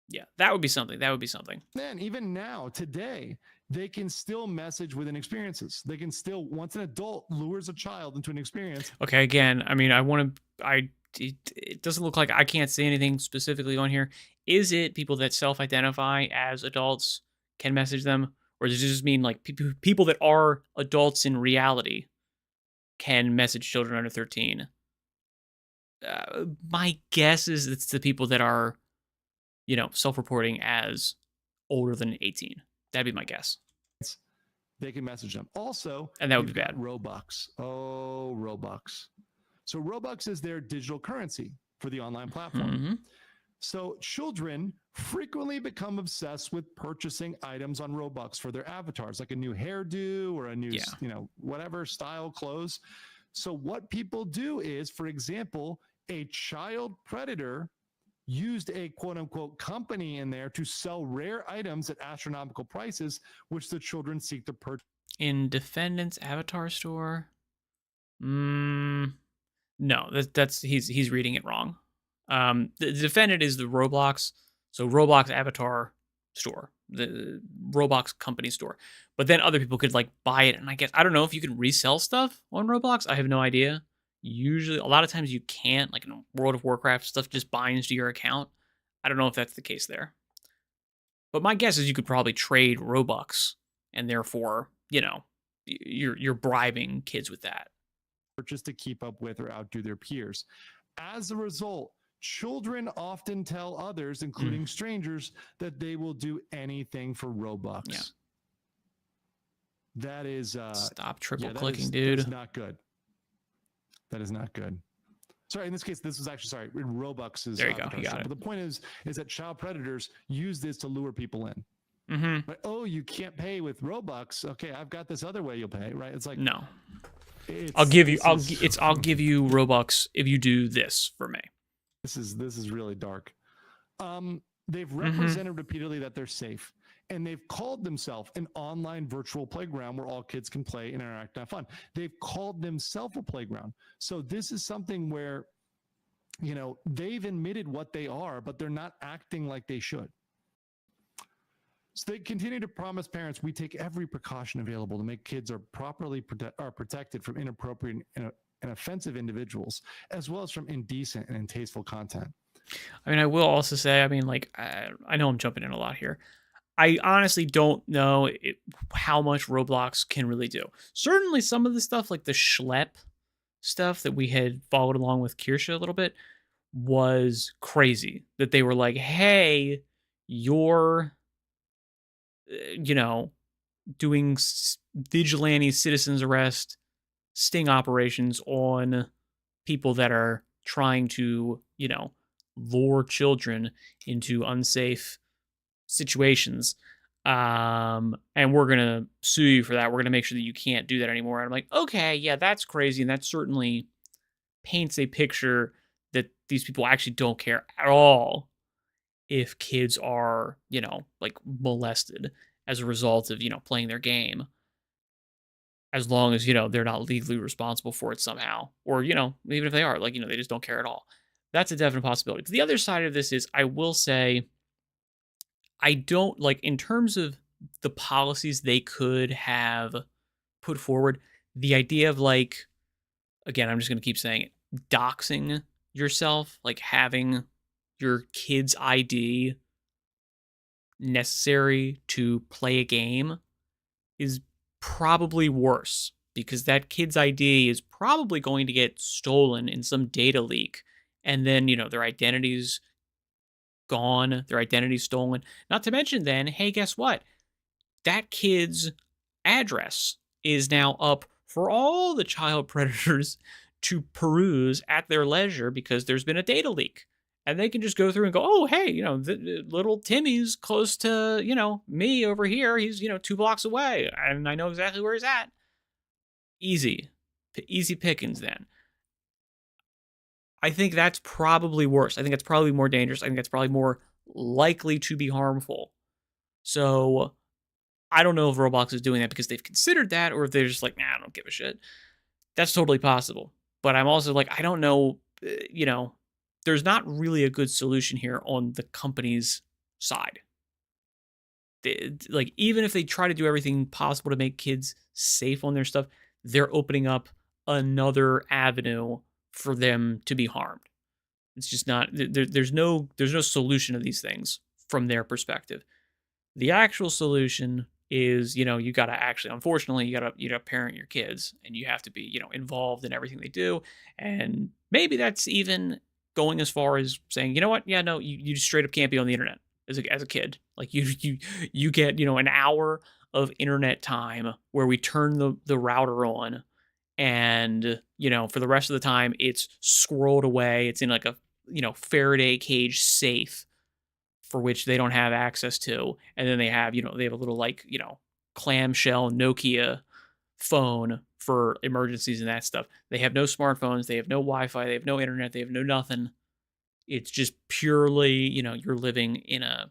Yeah, that would be something. Then, even now, today, they can still message within experiences. They can still, once an adult lures a child into an experience. Okay, again, I mean, it doesn't look like I can't see anything specifically on here. Is it people that self-identify as adults can message them? Or does it just mean like people that are adults in reality can message children under 13? My guess is it's the people that are, self-reporting as older than 18. That'd be my guess. They can message them. Also, and that would be bad. Robux. Oh, Robux. So Robux is their digital currency for the online platform. So children frequently become obsessed with purchasing items on Robux for their avatars, like a new hairdo or a new, whatever style clothes. So what people do is, for example, a child predator used a quote unquote company in there to sell rare items at astronomical prices, which the children seek to purchase. In defendant's avatar store? No, that's he's reading it wrong. The defendant is the Roblox, so Roblox avatar store, the Roblox company store. But then other people could like buy it, and I don't know if you can resell stuff on Roblox. I have no idea. Usually, a lot of times you can't. Like in World of Warcraft, stuff just binds to your account. I don't know if that's the case there. But my guess is you could probably trade Robux, and therefore, you're bribing kids with that. Just to keep up with or outdo their peers. As a result, children often tell others, including strangers, that they will do anything for Robux. Yeah. That is stop triple clicking, dude. That's not good. That is not good. Sorry, in this case, this was actually Robux is. There you go. You got it. But the point is that child predators use this to lure people in. Right? Oh, you can't pay with Robux. Okay, I've got this other way you'll pay. Right? It's like no. I'll give you Robux if you do this for me. This is really dark. They've represented repeatedly that they're safe, and they've called themselves an online virtual playground where all kids can play, interact, and have fun. They've called themselves a playground. So this is something where, they've admitted what they are, but they're not acting like they should. So they continue to promise parents, we take every precaution available to make kids are properly protected from inappropriate and offensive individuals, as well as from indecent and untasteful content. I mean, I will also say, I mean, like, I know I'm jumping in a lot here. I honestly don't know how much Roblox can really do. Certainly, some of the stuff, like the schlep stuff that we had followed along with Kirsche a little bit, was crazy. That they were like, hey, you're, you know, doing vigilante citizens arrest sting operations on people that are trying to, lure children into unsafe situations. And we're going to sue you for that. We're going to make sure that you can't do that anymore. And I'm like, okay, yeah, that's crazy. And that certainly paints a picture that these people actually don't care at all if kids are, like molested as a result of, playing their game. As long as, they're not legally responsible for it somehow. Or, even if they are, like, they just don't care at all. That's a definite possibility. But the other side of this is, I will say, I don't, like, in terms of the policies they could have put forward, the idea of, like, again, I'm just going to keep saying it, doxing yourself, like having your kid's ID necessary to play a game is probably worse, because that kid's ID is probably going to get stolen in some data leak. And then, their identity's gone, their identity's stolen. Not to mention then, hey, guess what? That kid's address is now up for all the child predators to peruse at their leisure because there's been a data leak. And they can just go through and go, oh, hey, little Timmy's close to, me over here. He's, 2 blocks away. And I know exactly where he's at. Easy. Easy pickings then. I think that's probably worse. I think that's probably more dangerous. I think that's probably more likely to be harmful. So I don't know if Roblox is doing that because they've considered that, or if they're just like, nah, I don't give a shit. That's totally possible. But I'm also like, I don't know, there's not really a good solution here on the company's side. Like, even if they try to do everything possible to make kids safe on their stuff, they're opening up another avenue for them to be harmed. It's just not, there's no solution to these things from their perspective. The actual solution is, you got to actually, unfortunately, you got to parent your kids, and you have to be, involved in everything they do. And maybe that's even going as far as saying, you know what? Yeah, no, you just straight up can't be on the internet as a kid. Like you get, an hour of internet time where we turn the router on, and, for the rest of the time it's squirreled away. It's in like a, Faraday cage safe for which they don't have access to. And then they have, they have a little, like, clamshell Nokia phone for emergencies and that stuff. They have no smartphones. They have no Wi-Fi. They have no internet. They have no nothing. It's just purely, you're living in a,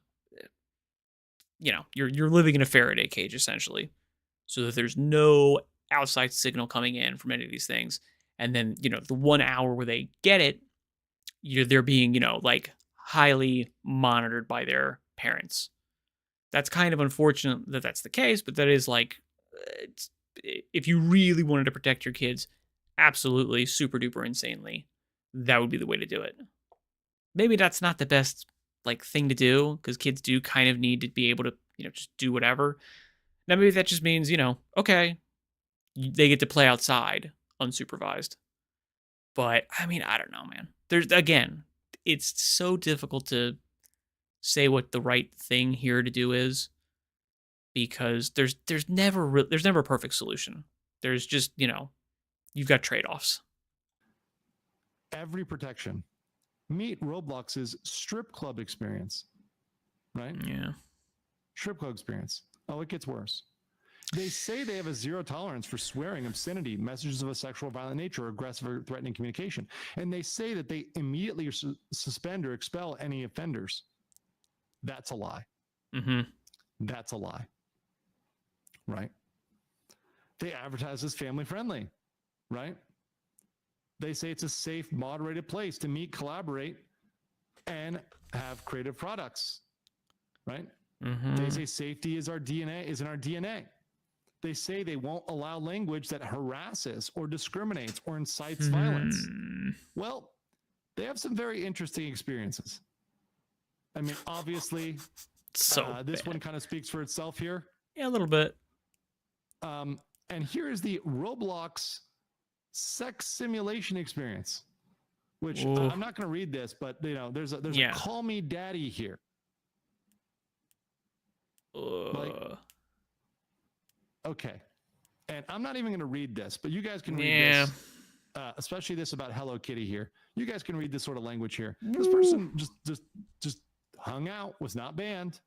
you're living in a Faraday cage essentially, so that there's no outside signal coming in from any of these things. And then, the 1 hour where they get it, they're being, like, highly monitored by their parents. That's kind of unfortunate that that's the case, but that is like, if you really wanted to protect your kids, absolutely, super duper insanely, that would be the way to do it. Maybe that's not the best, like, thing to do, because kids do kind of need to be able to, just do whatever. Now, maybe that just means, okay, they get to play outside unsupervised. But, I mean, I don't know, man. Again, it's so difficult to say what the right thing here to do is, because there's never a perfect solution. There's just, you've got trade-offs. Every protection. Meet Roblox's strip club experience, right? Yeah. Strip club experience. Oh, it gets worse. They say they have a zero tolerance for swearing, obscenity, messages of a sexual violent nature, or aggressive or threatening communication. And they say that they immediately suspend or expel any offenders. That's a lie. Mm-hmm. That's a lie. Right? They advertise as family friendly. Right? They say it's a safe, moderated place to meet, collaborate, and have creative products. Right? They say safety is our DNA, is in our DNA. They say they won't allow language that harasses or discriminates or incites violence. Well, they have some very interesting experiences. I mean, obviously, this one kind of speaks for itself here. Yeah, a little bit. And here is the Roblox sex simulation experience, which I'm not going to read this, but there's a call me daddy here. Okay. And I'm not even going to read this, but you guys can read this, especially this about Hello Kitty here. You guys can read this sort of language here. This person just hung out, was not banned,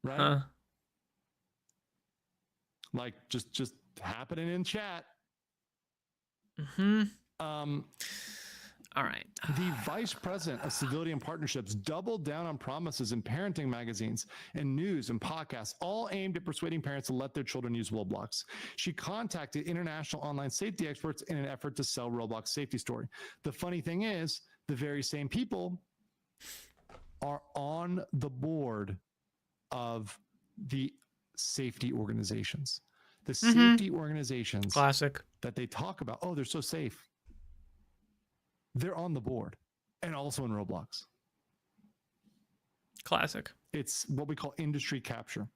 right? Huh. Like just happening in chat. All right. The vice president of civilian partnerships doubled down on promises in parenting magazines and news and podcasts, all aimed at persuading parents to let their children use Roblox. She contacted international online safety experts in an effort to sell Roblox safety story. The funny thing is, the very same people are on the board of the safety organizations. The safety organizations Classic. that they talk about, oh, they're so safe. They're on the board and also in Roblox. Classic. It's what we call industry capture.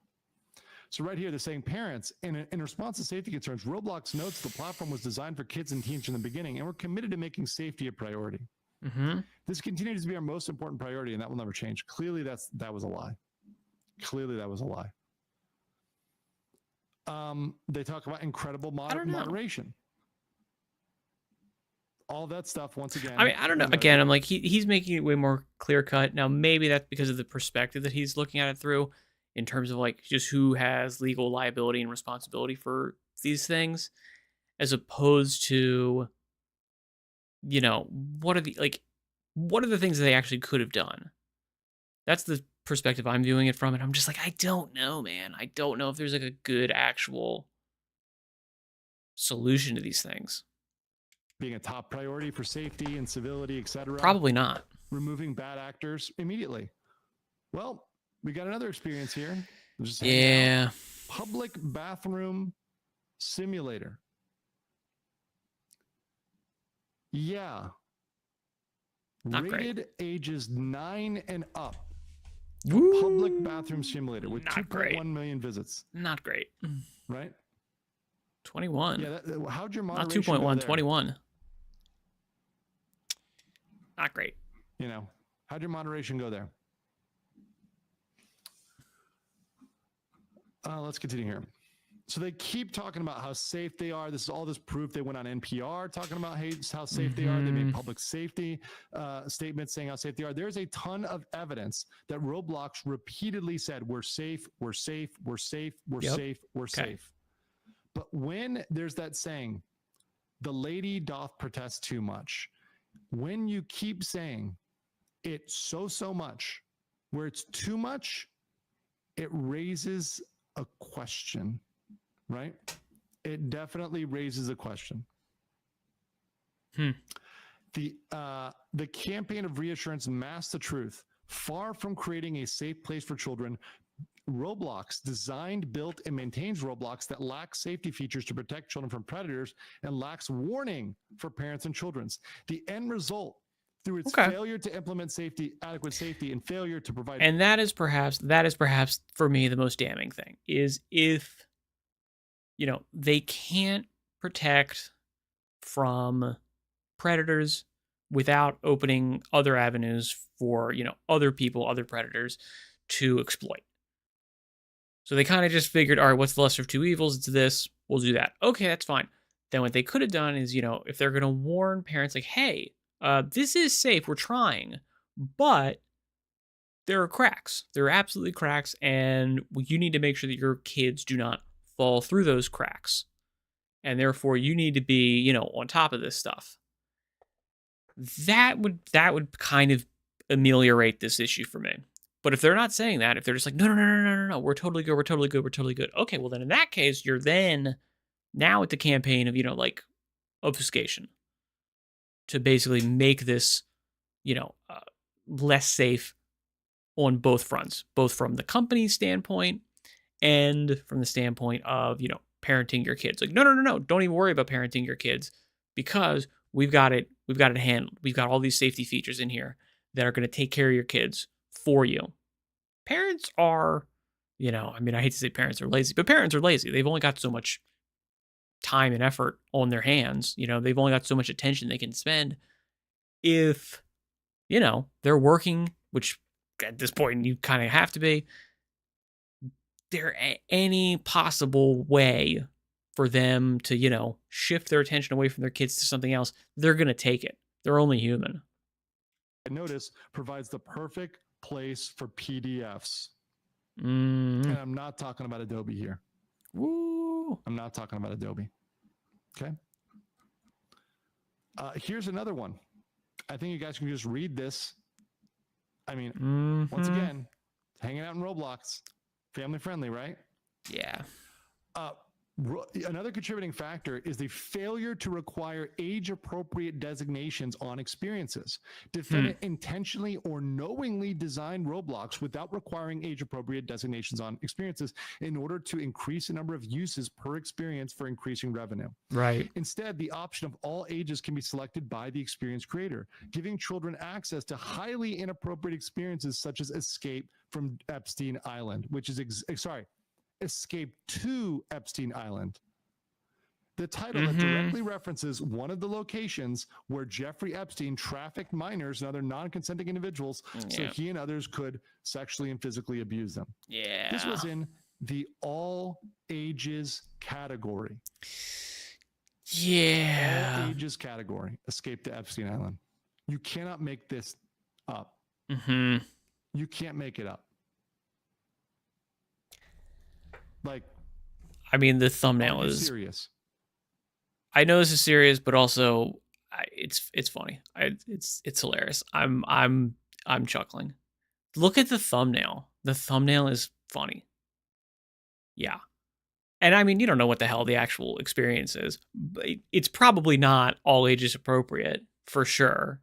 So right here, they're saying parents, in response to safety concerns, Roblox notes the platform was designed for kids and teens from the beginning, and we're committed to making safety a priority. This continues to be our most important priority, and that will never change. Clearly, that was a lie. Clearly, that was a lie. They talk about incredible moderation. All that stuff, once again. I mean, I don't know. Again, I'm like, he's making it way more clear cut. Now, maybe that's because of the perspective that he's looking at it through, in terms of like just who has legal liability and responsibility for these things, as opposed to, what are the things that they actually could have done? That's the perspective I'm viewing it from, and I'm just like, I don't know, man. I don't know if there's like a good actual solution to these things. Being a top priority for safety and civility, etc. Probably not. Removing bad actors immediately. Well, we got another experience here. Public bathroom simulator. Yeah. Not Rated great. ages 9 and up. Woo. Public bathroom simulator with Not 2.1 million visits. Not great. Right? 21. Yeah. How'd your Not moderation 2.1, go there? 21. Not great. How'd your moderation go there? Let's continue here. So they keep talking about how safe they are. This is all this proof. They went on NPR talking about how safe they are. They made public safety statements saying how safe they are. There's a ton of evidence that Roblox repeatedly said, we're safe, we're safe, we're safe, we're safe, we're safe. But when there's that saying, the lady doth protest too much, when you keep saying it so much, where it's too much, it raises a question, right? It definitely raises a question. The campaign of reassurance masks the truth. Far from creating a safe place for children, Roblox designed, built, and maintains Roblox that lacks safety features to protect children from predators and lacks warning for parents and children. The end result, through its failure to implement adequate safety, and failure to provide. And that is perhaps for me the most damning thing, is if they can't protect from predators without opening other avenues for other people, other predators to exploit. So they kind of just figured, all right, what's the lesser of two evils? It's this. We'll do that. Okay, that's fine. Then what they could have done is, if they're going to warn parents like, hey, this is safe, we're trying, but there are cracks. There are absolutely cracks, and you need to make sure that your kids do not fall through those cracks. And therefore, you need to be, on top of this stuff. That would kind of ameliorate this issue for me. But if they're not saying that, if they're just like, no, we're totally good, we're totally good, we're totally good. Okay, well then in that case, you're then now at the campaign of, obfuscation to basically make this, less safe on both fronts, both from the company's standpoint and from the standpoint of, parenting your kids. Like, no, no, no, no, don't even worry about parenting your kids because we've got it handled. We've got all these safety features in here that are going to take care of your kids for you. Parents are, I hate to say parents are lazy, but parents are lazy. They've only got so much time and effort on their hands. They've only got so much attention they can spend. If, they're working, which at this point you kind of have to be, there any possible way for them to, shift their attention away from their kids to something else, they're going to take it. They're only human. Notice provides the perfect place for PDFs. Mm. And I'm not talking about Adobe here. Woo. I'm not talking about Adobe. Okay. Here's another one. I think you guys can just read this. I mean, once again, hanging out in Roblox, family friendly, right? Yeah. Another contributing factor is the failure to require age-appropriate designations on experiences. Defendant intentionally or knowingly designed Roblox without requiring age-appropriate designations on experiences in order to increase the number of uses per experience for increasing revenue. Right. Instead, the option of all ages can be selected by the experience creator, giving children access to highly inappropriate experiences such as Escape from Epstein Island, which is, Escape to Epstein Island. The title that directly references one of the locations where Jeffrey Epstein trafficked minors and other non-consenting individuals so he and others could sexually and physically abuse them. Yeah. This was in the all ages category. Yeah. All ages category. Escape to Epstein Island. You cannot make this up. You can't make it up. Like, I mean, the thumbnail is serious. I know this is serious, but also it's funny. It's hilarious. I'm chuckling. Look at the thumbnail. The thumbnail is funny. Yeah. And I mean, you don't know what the hell the actual experience is. But it's probably not all ages appropriate for sure.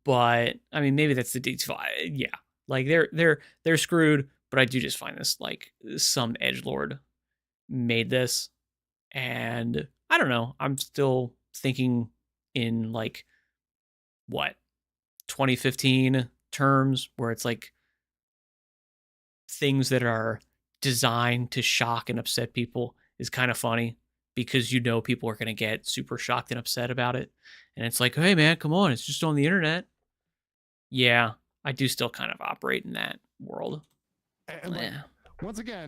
But I mean, maybe that's the detail. Yeah. Like they're screwed. But I do just find this like some edgelord made this, and I don't know. I'm still thinking in like what 2015 terms, where it's like things that are designed to shock and upset people is kind of funny because people are going to get super shocked and upset about it, and it's like, hey man, come on, it's just on the internet. Yeah, I do still kind of operate in that world. And once again,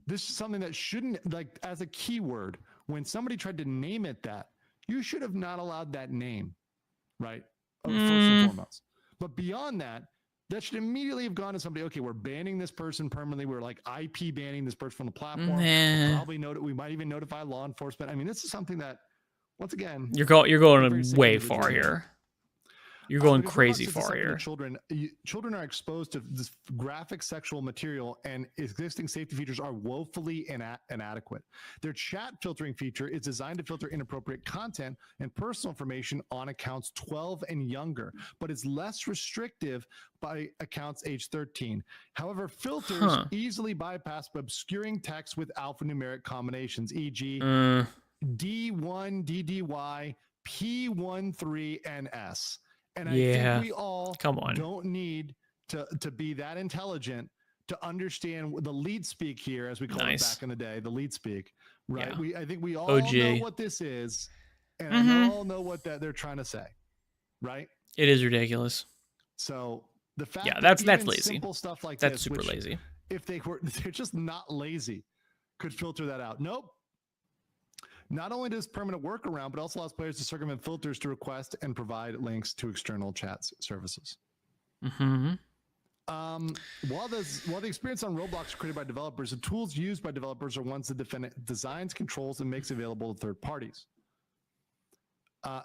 this is something that shouldn't, like, as a keyword, when somebody tried to name it that, you should have not allowed that name, right? First and foremost. But beyond that, that should immediately have gone to somebody, okay, we're banning this person permanently. We're like IP banning this person from the platform. We'll probably we might even notify law enforcement. I mean, this is something that, once again, you're going way far here. You're going crazy far here. Children are exposed to this graphic sexual material, and existing safety features are woefully inadequate. Their chat filtering feature is designed to filter inappropriate content and personal information on accounts 12 and younger, but is less restrictive by accounts age 13. However, filters easily bypass obscuring text with alphanumeric combinations, e.g. D1, DDY, P13, and S. And I think we all don't need to be that intelligent to understand the lead speak here, as we called it back in the day, the lead speak, right? I think we all know what this is, and we all know what they're trying to say, right? It is ridiculous. So the fact that's lazy. Simple stuff like that's this, super lazy. If they're just not lazy, could filter that out. Nope. Not only does permanent workaround, but also allows players to circumvent filters to request and provide links to external chat services. While the experience on Roblox is created by developers, the tools used by developers are ones the defendant designs, controls, and makes available to third parties.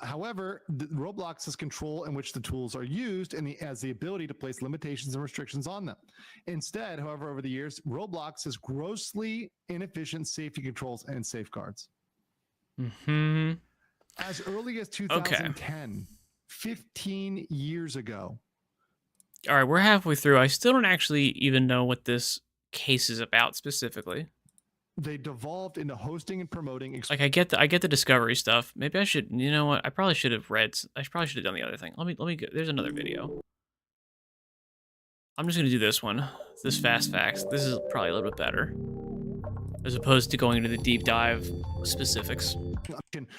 However, Roblox has control in which the tools are used and has the ability to place limitations and restrictions on them. Instead, however, over the years, Roblox has grossly inefficient safety controls and safeguards. As early as 2010, 15 years ago, All right, we're halfway through. I still don't actually even know what this case is about specifically. They devolved into hosting and promoting. Like I get the discovery stuff. Maybe I should. You know what? I probably should have read. I probably should have done the other thing. Let me go. There's another video. I'm just gonna do this one. This fast facts. This is probably a little bit better, as opposed to going into the deep dive specifics.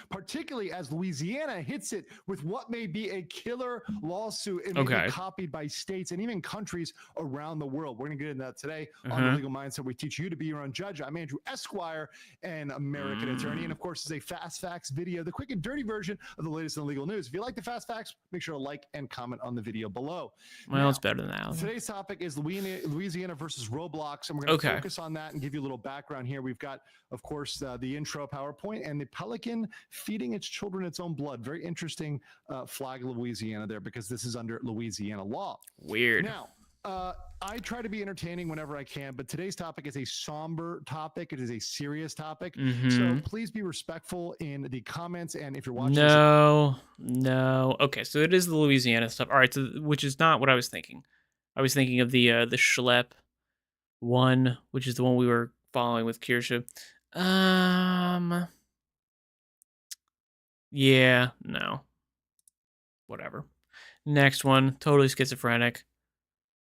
Particularly as Louisiana hits it with what may be a killer lawsuit and may be copied by states and even countries around the world. We're going to get into that today on The Legal Mindset. We teach you to be your own judge. I'm Andrew Esquire, an American attorney. And of course, is a Fast Facts video, the quick and dirty version of the latest in legal news. If you like the Fast Facts, make sure to like and comment on the video below. Well, now, it's better than that. Today's topic is Louisiana versus Roblox, and we're going to focus on that and give you a little background here. We've got, of course, the intro PowerPoint and the pelican feeding its children its own blood. Very interesting flag of Louisiana there, because this is under Louisiana law. Weird. Now, I try to be entertaining whenever I can, but today's topic is a somber topic. It is a serious topic. So please be respectful in the comments. And if you're watching No. Okay, so it is the Louisiana stuff. All right, so, which is not what I was thinking. I was thinking of the Schlep one, which is the one we were following with Kirsha. Yeah, no. Whatever. Next one, totally schizophrenic.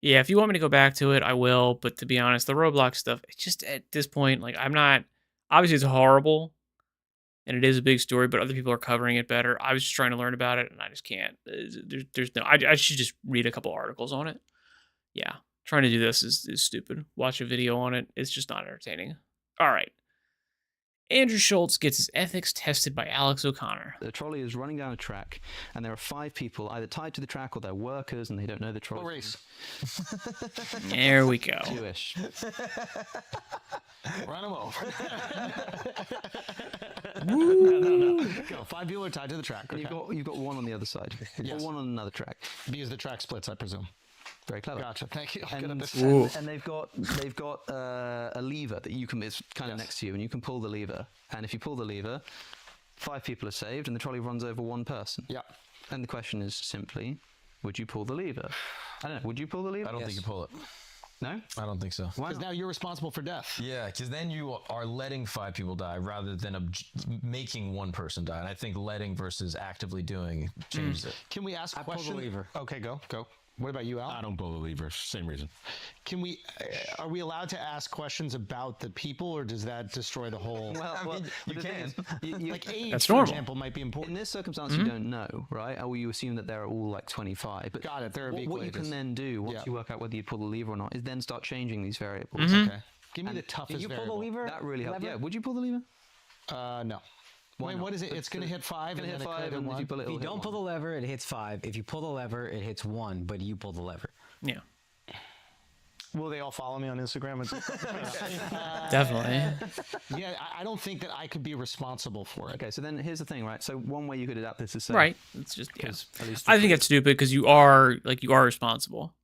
Yeah, if you want me to go back to it, I will. But to be honest, the Roblox stuff, it's just at this point, like, I'm not. Obviously, it's horrible, and it is a big story, but other people are covering it better. I was just trying to learn about it, and I just can't. There's no. I should just read a couple articles on it. Yeah, trying to do this is stupid. Watch a video on it. It's just not entertaining. All right. Andrew Schultz gets his ethics tested by Alex O'Connor. The trolley is running down a track, and there are 5 people either tied to the track or they're workers, and they don't know the trolley. Race. There we go. Jewish. Run them over. No. Go. 5 people are tied to the track. And you've got one on the other side, or one on another track. Because the track splits, I presume. Very clever. Gotcha. Thank you. And they've got a lever that you can. It's kind of next to you, and you can pull the lever. And if you pull the lever, 5 people are saved, and the trolley runs over 1 person. Yeah. And the question is simply, would you pull the lever? I don't know. Would you pull the lever? I don't think you pull it. No? I don't think so. Because now you're responsible for death. Yeah, because then you are letting 5 people die rather than making 1 person die. And I think letting versus actively doing changes it. Can we ask questions? Pull the lever. Okay, go. What about you, Al? I don't pull the lever. Same reason. Can we? Are we allowed to ask questions about the people, or does that destroy the whole? Well, you can. Like age, That's for normal. example, might be important. In this circumstance, you don't know, right? Or you assume that they're all like 25. But Got it. There are what you can then do once you work out whether you pull the lever or not is then start changing these variables. Okay. Give me the toughest You pull variable. the lever? That really helps. Lever? Yeah. Would you pull the lever? No. Wait, what is it? It's going to hit 5 Gonna and hit then 5, it and if you pull it, If you don't pull the lever, it hits 5. If you pull the lever, it hits 1, but you pull the lever. Yeah, Will they all follow me on Instagram? definitely. Yeah, I don't think that I could be responsible for it. Okay, so then here's the thing, right? So one way you could adapt this is say, Right. It's just yeah. at least I think that's stupid because you are responsible.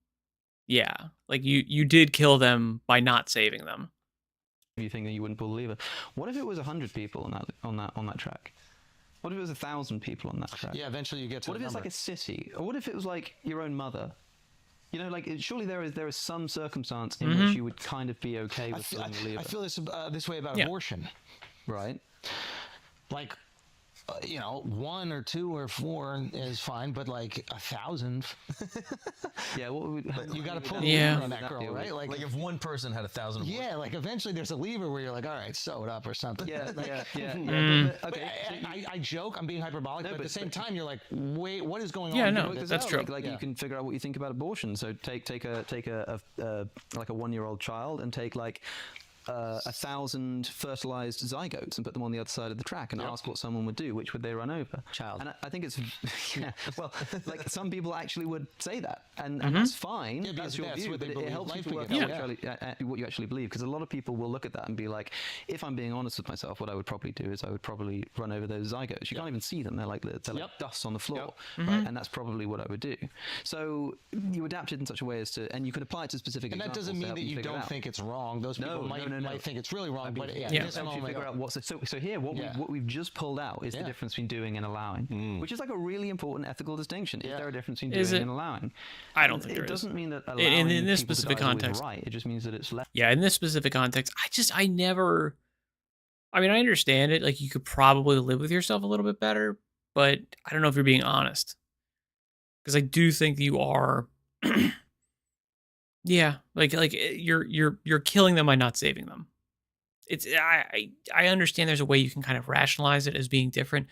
Yeah, like you did kill them by not saving them. you think that you wouldn't pull the lever. What if it was 100 people on that track? What if it was 1,000 people on that track? Yeah, eventually you get to What the if it's number. like a city? Or what if it was like your own mother? You know, like surely there is some circumstance in which you would kind of be okay with pulling the lever, I feel this way about Yeah. abortion. right? Like, 1 or 2 or 4 is fine, but like 1,000, Yeah, what would you got to pull Yeah. the lever on that girl, right? Like if one person had 1,000 abortions. Yeah, like eventually there's a lever where you're like, all right, sew it up or something. Yeah, Like, Okay. I joke, I'm being hyperbolic, but at the same time, you're like, wait, what is going Yeah, on? no, here? Because that's true. Like you can figure out what you think about abortion. So take a like a 1-year-old child and take like 1,000 fertilized zygotes and put them on the other side of the track and ask what someone would do. Which would they run over? Child. And I think it's well, like some people actually would say that, and that's fine. Yeah, because that's your that's view, what they but it believe helps life people work begins. out what you actually believe. Because a lot of people will look at that and be like, if I'm being honest with myself, what I would probably do is I would probably run over those zygotes. You can't even see them; they're like dust on the floor, right? And that's probably what I would do. So you adapt it in such a way as to, and you can apply it to specific. And that examples doesn't to mean help that you figure it don't out. think it's wrong. Those people might might think it's really wrong, but at Yeah. this Helps you moment, figure out what's so here what we've just pulled out is the difference between doing and allowing, which is like a really important ethical distinction. Is there a difference between Is doing it? and allowing? I don't think there It is. doesn't mean that allowing In this people to specific die is always context. right. It just means that it's less. Yeah, in this specific context, I never. I mean, I understand it. Like, you could probably live with yourself a little bit better, but I don't know if you're being honest, because I do think that you are. Yeah, like you're killing them by not saving them. It's I understand there's a way you can kind of rationalize it as being different,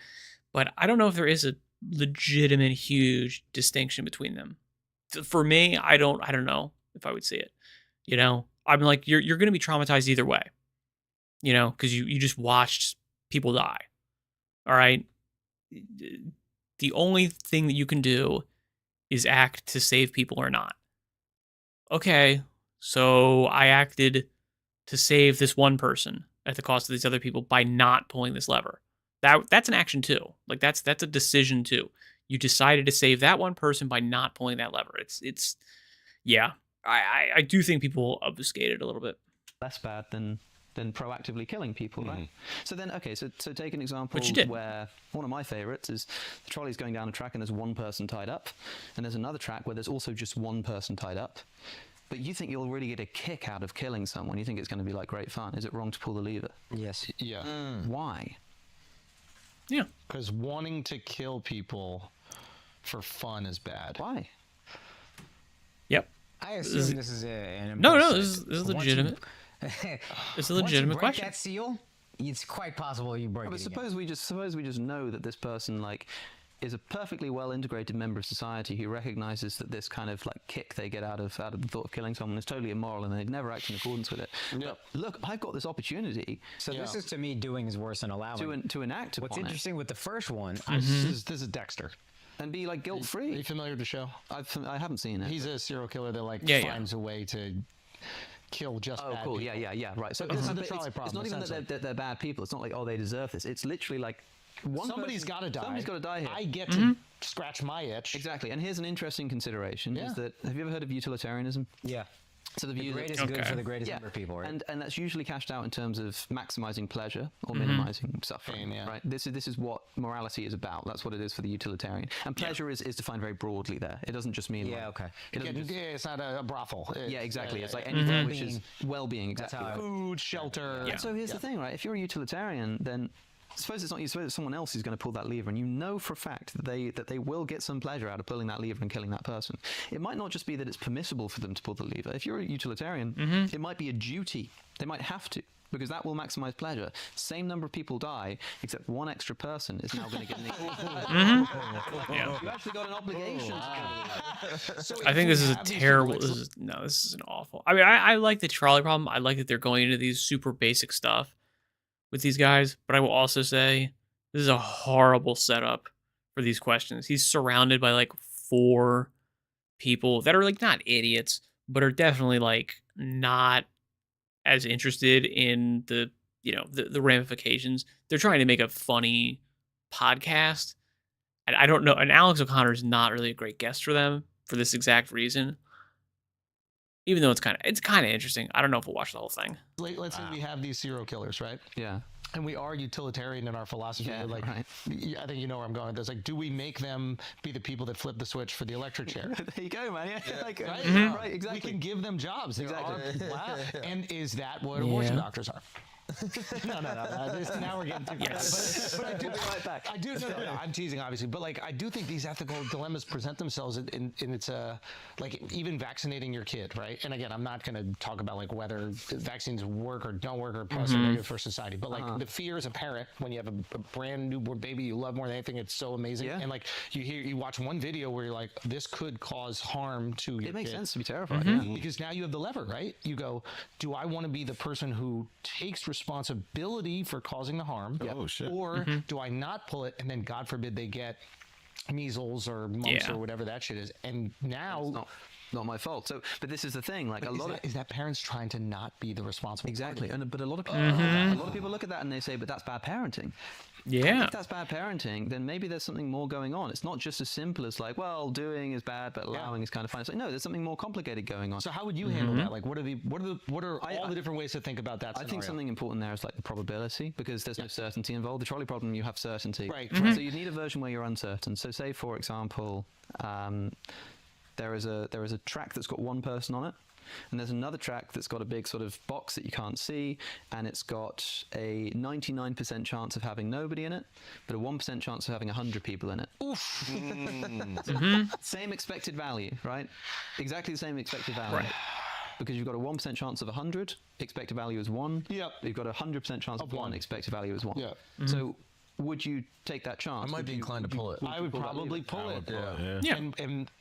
but I don't know if there is a legitimate huge distinction between them. For me, I don't know if I would see it. You know, I'm like, you're going to be traumatized either way. You know, because you just watched people die. All right. The only thing that you can do is act to save people or not. Okay, so I acted to save this one person at the cost of these other people by not pulling this lever. That's an action too. Like that's a decision too. You decided to save that one person by not pulling that lever. It's yeah. I do think people obfuscate it a little bit. Less bad than proactively killing people, right? So then, okay, so take an example But you did. where one of my favorites is the trolley's going down a track and there's one person tied up, and there's another track where there's also just one person tied up. But you think you'll really get a kick out of killing someone. You think it's going to be like great fun. Is it wrong to pull the lever? Yes. yeah, Why? Yeah. because wanting to kill people for fun is bad. Why? Yep. I assume this is an No, impulse this side. is Once you- legitimate. It's a once you legitimate break question. that seal, it's quite possible you break But it again. suppose we just know that this person like is a perfectly well integrated member of society who recognizes that this kind of like kick they get out of the thought of killing someone is totally immoral and they'd never act in accordance with it. But look, I've got this opportunity So this is, to me, doing is worse than allowing. to enact What's upon it interesting with the first one, This is Dexter. and be like guilt Are free. you familiar with the show? I haven't seen it. He's a serial killer that like Yeah, yeah. finds a way to kill just Oh, bad cool. people. Yeah. Right. So This is it's, the it's, trolley it's problem, not even essentially. that they're bad people. It's not like, oh, they deserve this. It's literally like Somebody's got to die. Somebody's got to die here. I get to scratch my itch. Exactly. And here's an interesting consideration: Yeah. is that have you ever heard of utilitarianism? yeah, So the the view that greatest good Okay. for the greatest yeah, number of people, right? and that's usually cashed out in terms of maximizing pleasure or minimizing suffering. Pain, yeah. Right. This is what morality is about. That's what it is for the utilitarian. And pleasure is defined very broadly there. It doesn't just mean Yeah, like, okay. It doesn't just, It's not a brothel. yeah, exactly. It's like anything which is well-being. That's Exactly. how I- right. food, shelter. Yeah. So here's the thing, right? If you're a utilitarian, then suppose it's not you. Suppose it's someone else who's going to pull that lever, and you know for a fact that they will get some pleasure out of pulling that lever and killing that person. It might not just be that it's permissible for them to pull the lever. If you're a utilitarian, it might be a duty. They might have to. Because that will maximize pleasure. Same number of people die, except one extra person is now going to get an equal. Yeah. You actually got an obligation. I think this is a terrible. This is an awful. I mean, I like the trolley problem. I like that they're going into these super basic stuff with these guys, but I will also say this is a horrible setup for these questions. He's surrounded by like 4 people that are like not idiots, but are definitely like not as interested in the the ramifications. They're trying to make a funny podcast, and I don't know. And Alex O'Connor is not really a great guest for them for this exact reason. Even though it's kind of interesting. I don't know if we'll watch the whole thing. Let's say we have these serial killers, right? Yeah. And we are utilitarian in our philosophy. Yeah, like, right. I think you know where I'm going with this. Like, do we make them be the people that flip the switch for the electric chair? There you go, man. Yeah. Like, Right? right, exactly. We can give them jobs. There Exactly. are, wow. And is that what abortion doctors are? No. Now we're getting too Yes. But I do. We'll be right back. I do. No. I'm teasing, obviously, but like I do think these ethical dilemmas present themselves in it's like even vaccinating your kid, right? And again, I'm not going to talk about like whether vaccines work or don't work or positive or negative for society, but like the fear as a parent when you have a brand newborn baby you love more than anything, it's so amazing. Yeah. And like you watch one video where you're like, this could cause harm to your It makes kid. sense to be terrified. Yeah. Because now you have the lever, right? You go, do I want to be the person who takes responsibility for causing the harm? Oh, shit. Or do I not pull it and then, God forbid, they get measles or mumps Yeah. or whatever that shit is? And now not my fault. So, but this is the thing. Like Is that parents trying to not be the responsible? exactly, but a lot of people look at that and they say, but that's bad parenting. Yeah. If that's bad parenting, then maybe there's something more going on. It's not just as simple as like, well, doing is bad, but allowing is kind of fine. It's like, no, there's something more complicated going on. So how would you handle that? Like, what are all the different ways to think about that I scenario? think something important there is like the probability, because there's no certainty involved. The trolley problem, you have certainty. Right. So you need a version where you're uncertain. So say, for example, there is a track that's got one person on it, and there's another track that's got a big sort of box that you can't see, and it's got a 99% chance of having nobody in it, but a 1% chance of having 100 people in it. Oof. Same expected value, right? Exactly the same expected value. Right. Because you've got a 1% chance of 100, expected value is 1. Yep. You've got a 100% chance of 1, expected value is 1. Yeah. So would you take that chance? I might be inclined to pull it. I would probably pull it. Yeah. And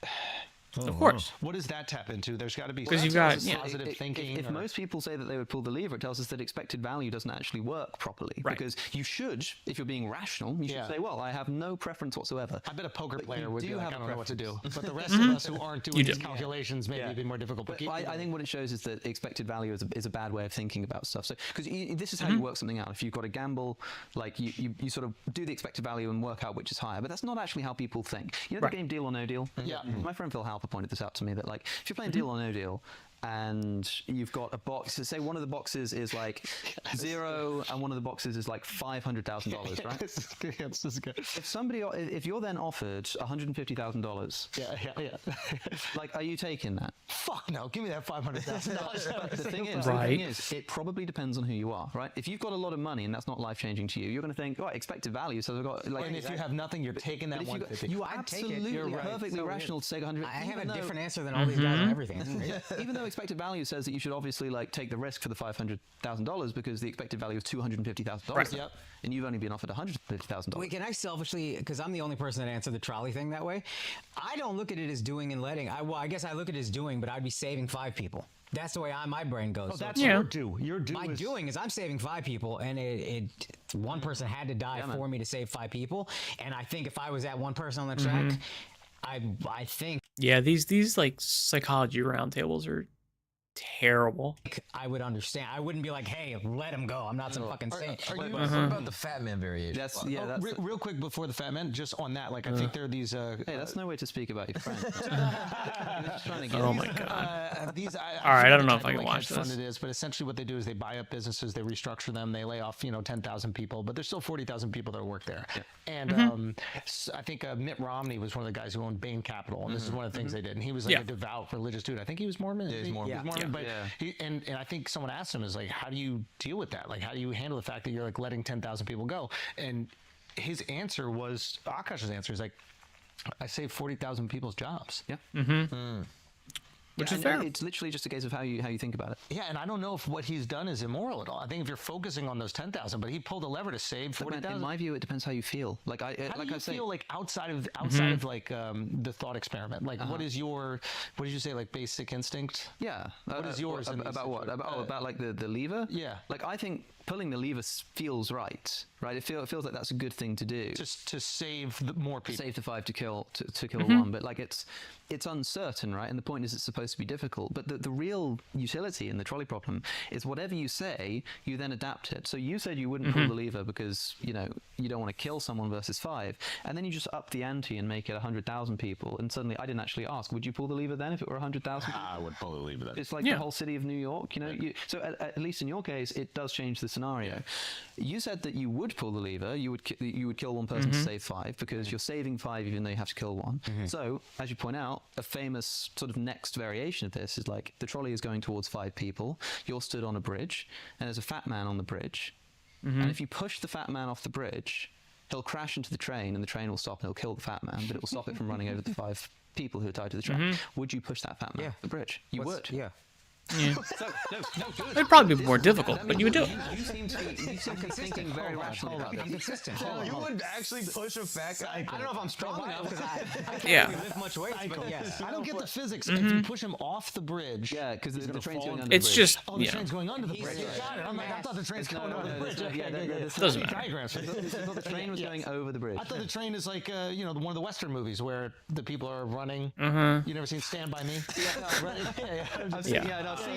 Of course. what does that tap into? There's got to be 'Cause you've some got- yeah. positive thinking. If most people say that they would pull the lever, it tells us that expected value doesn't actually work properly. Right. Because you should, if you're being rational, you should Yeah. say, well, I have no preference whatsoever. I bet a poker But player you would do be like, have I a don't know what to do. preference. But the rest of us who aren't doing You these do. calculations maybe it'd be more difficult. But I think what it shows is that expected value is a bad way of thinking about stuff. So, because this is how you work something out. If you've got a gamble, like you sort of do the expected value and work out which is higher. But that's not actually how people think. You know Right. the game Deal or No Deal? Yeah. My friend Phil Halper pointed this out to me, that like if you're playing Deal or No Deal, and you've got a box, so say one of the boxes is like 0 and one of the boxes is like $500,000, right? This is good. This is good. If you're then offered $150,000, Yeah. like, are you taking that? Fuck no. Give me that $500,000. The thing is, Right. it probably depends on who you are, right? If you've got a lot of money and that's not life changing to you, you're going to think, right, expected value. So I've got like. And if you have nothing, you're taking that But if you, 150. you are I'd take it. absolutely You're right. perfectly So rational to take 100. I have a even though- different answer than all these guys on everything. That's great. Even though expected value says that you should obviously like take the risk for the $500,000 because the expected value is $250,000, Right. Yep. and you've only been offered $150,000. Wait, can I selfishly, because I'm the only person that answered the trolley thing that way, I don't look at it as doing and letting. I guess I look at it as doing, but I'd be saving 5 people. That's the way my brain goes. Oh, So that's Yeah. your do. Your do my is doing is I'm saving 5 people, and one person had to die for me to save 5 people. And I think if I was that one person on the track, I think Yeah, these like psychology roundtables are terrible. I would understand. I wouldn't be like, hey, let him go. I'm not some fucking saint. What about the Fat Man variation? That's real quick before the Fat Man, just on that, like I think there are these. hey, that's no way to speak about your friend. You're just trying to get Oh my god. These. All right, I don't know if I forget can what watch hedge fund this. It is, but essentially what they do is they buy up businesses, they restructure them, they lay off 10,000 people, but there's still 40,000 people that work there. And I think Mitt Romney was one of the guys who owned Bain Capital, and this is one of the things they did. And he was like Yeah. a devout religious dude. I think he was Mormon. Yeah, he's Mormon. He was Mormon, but Yeah. and I think someone asked him is like, how do you deal with that? Like, how do you handle the fact that you're like letting 10,000 people go? And his answer was, Akash's answer is like, I saved 40,000 people's jobs. Yeah. Which Yeah, is and fair. It's literally just a case of how you think about it. Yeah, and I don't know if what he's done is immoral at all. I think if you're focusing on those 10,000, but he pulled a lever to save But man, 40,000. in my view, it depends how you feel. Like How like do I you say, feel like outside of like the thought experiment? Like, what is your, what did you say, like basic instinct? yeah. What is yours in these about what? situations? About like the lever? Yeah. Like I think pulling the lever feels right. It feels like that's a good thing to do. Just to save more people. Save the 5 to kill one, but like it's uncertain, right? And the point is it's supposed to be difficult. But the real utility in the trolley problem is whatever you say, you then adapt it. So you said you wouldn't pull the lever because you don't want to kill someone versus 5, and then you just up the ante and make it 100,000 people. And suddenly, I didn't actually ask, would you pull the lever then if it were 100,000? I would probably leave it. It's like Yeah. the whole city of New York, so at least in your case, it does change the scenario. You said that you would pull the lever, you would kill one person to save 5 because you're saving 5 even though you have to kill one. So, as you point out, a famous sort of next variation of this is like the trolley is going towards 5 people, you're stood on a bridge, and there's a fat man on the bridge, and if you push the fat man off the bridge, he'll crash into the train, and the train will stop and he'll kill the fat man, but it will stop it from running over the 5 people who are tied to the track. Would you push that fat man Yeah. off the bridge? You would. Yeah. Yeah. So, no, good. It'd probably be more difficult, but you would do it. You seem to be thinking very rationally about I'm this. consistent. You would actually push a fat guy. I don't know if I'm strong enough because I can't Yeah. really lift much weight, but yes. I don't get the physics. If you push him off the bridge, Yeah, because the gonna train's fall going into under It's the bridge. just, oh, the yeah. train's going under the He's bridge. just Got it. I'm like, I thought the train's going over the bridge. Doesn't matter. Diagrams. I thought the train was going over the bridge. I thought the train is like one of the Western movies where the people are running. Mm-hmm. You never seen Stand by Me? Yeah. I've seen it. I've seen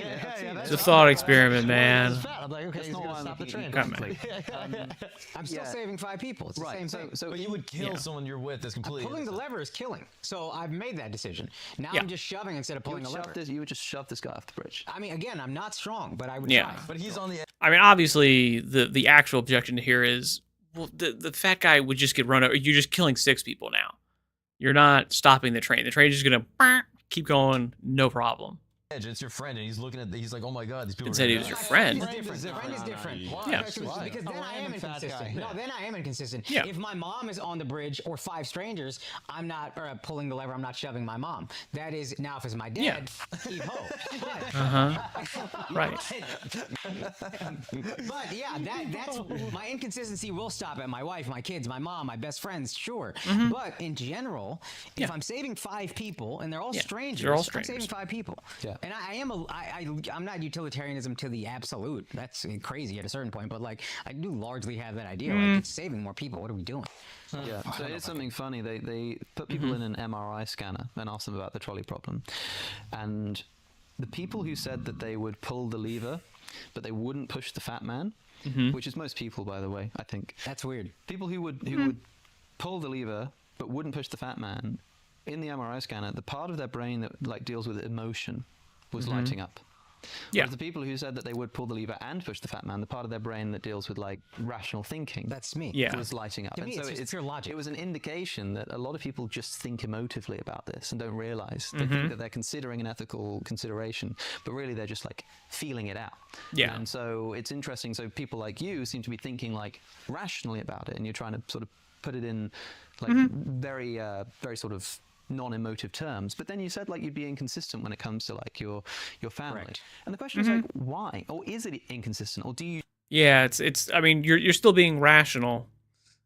it. It's a thought experiment, man. I'm like, okay, he's not gonna why I'm stop the looking train. at Come on. I'm still Yeah. saving 5 people. It's the same thing. So But you would kill someone you're with. That's completely Pulling the innocent. lever is killing. So I've made that decision. Now Yeah. I'm just shoving instead of pulling a lever. you would just shove this guy off the bridge. I mean, again, I'm not strong, but I would Yeah. try. But he's on the edge. I mean, obviously, the actual objection here is, well, the fat guy would just get run over. You're just killing 6 people now. You're not stopping the train. The train's just gonna keep going, no problem. It's your friend, and he's looking at. He's like, "Oh my god, these people." Didn't are say he gonna was your die." friend. Friend is different. Friend is different. Yeah. Because then I am random fat inconsistent. guy. No, then I am inconsistent. Yeah. If my mom is on the bridge or 5 strangers, I'm not pulling the lever. I'm not shoving my mom. That is now if it's my dad, heave ho. Right. But yeah, that's my inconsistency will stop at my wife, my kids, my mom, my best friends, sure. But in general, if Yeah. I'm saving 5 people and they're all Yeah, strangers, they're all I'm strangers. saving 5 people. Yeah. And I'm not utilitarianism to the absolute. That's crazy at a certain point. But like I do largely have that idea. Like it's saving more people. What are we doing? Yeah, so it's something funny. They put people in an MRI scanner and asked them about the trolley problem. And the people who said that they would pull the lever, but they wouldn't push the fat man, which is most people, by the way, I think. That's weird. People who would pull the lever but wouldn't push the fat man, in the MRI scanner, the part of their brain that like deals with emotion was lighting up. Yeah. Whereas the people who said that they would pull the lever and push the fat man, the part of their brain that deals with like rational thinking, That's me. Yeah. was lighting up. To me, it's just pure logic. It was an indication that a lot of people just think emotively about this and don't realize. They think that they're considering an ethical consideration, but really they're just like feeling it out. Yeah. And so it's interesting. So people like you seem to be thinking like rationally about it, and you're trying to sort of put it in like very sort of non-emotive terms, but then you said like you'd be inconsistent when it comes to like your family. Correct. And the question is like, why? Or is it inconsistent? Or do you Yeah, it's. I mean, you're still being rational.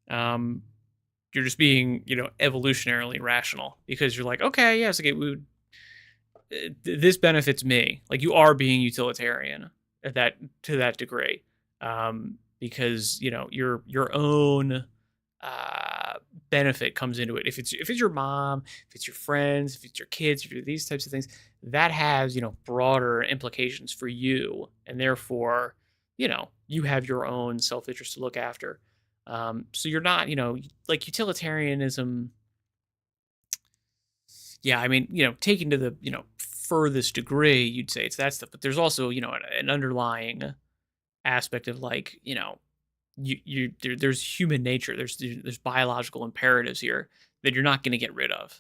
You're just being, evolutionarily rational because you're like, okay, yes, okay, this benefits me. Like you are being utilitarian to that degree, because your own benefit comes into it. If it's your mom, if it's your friends, if it's your kids, if you're these types of things, that has broader implications for you, and therefore you have your own self-interest to look after. So you're not like utilitarianism. Yeah, I mean taken to the furthest degree, you'd say it's that stuff, but there's also an underlying aspect of like there's human nature, there's biological imperatives here that you're not going to get rid of.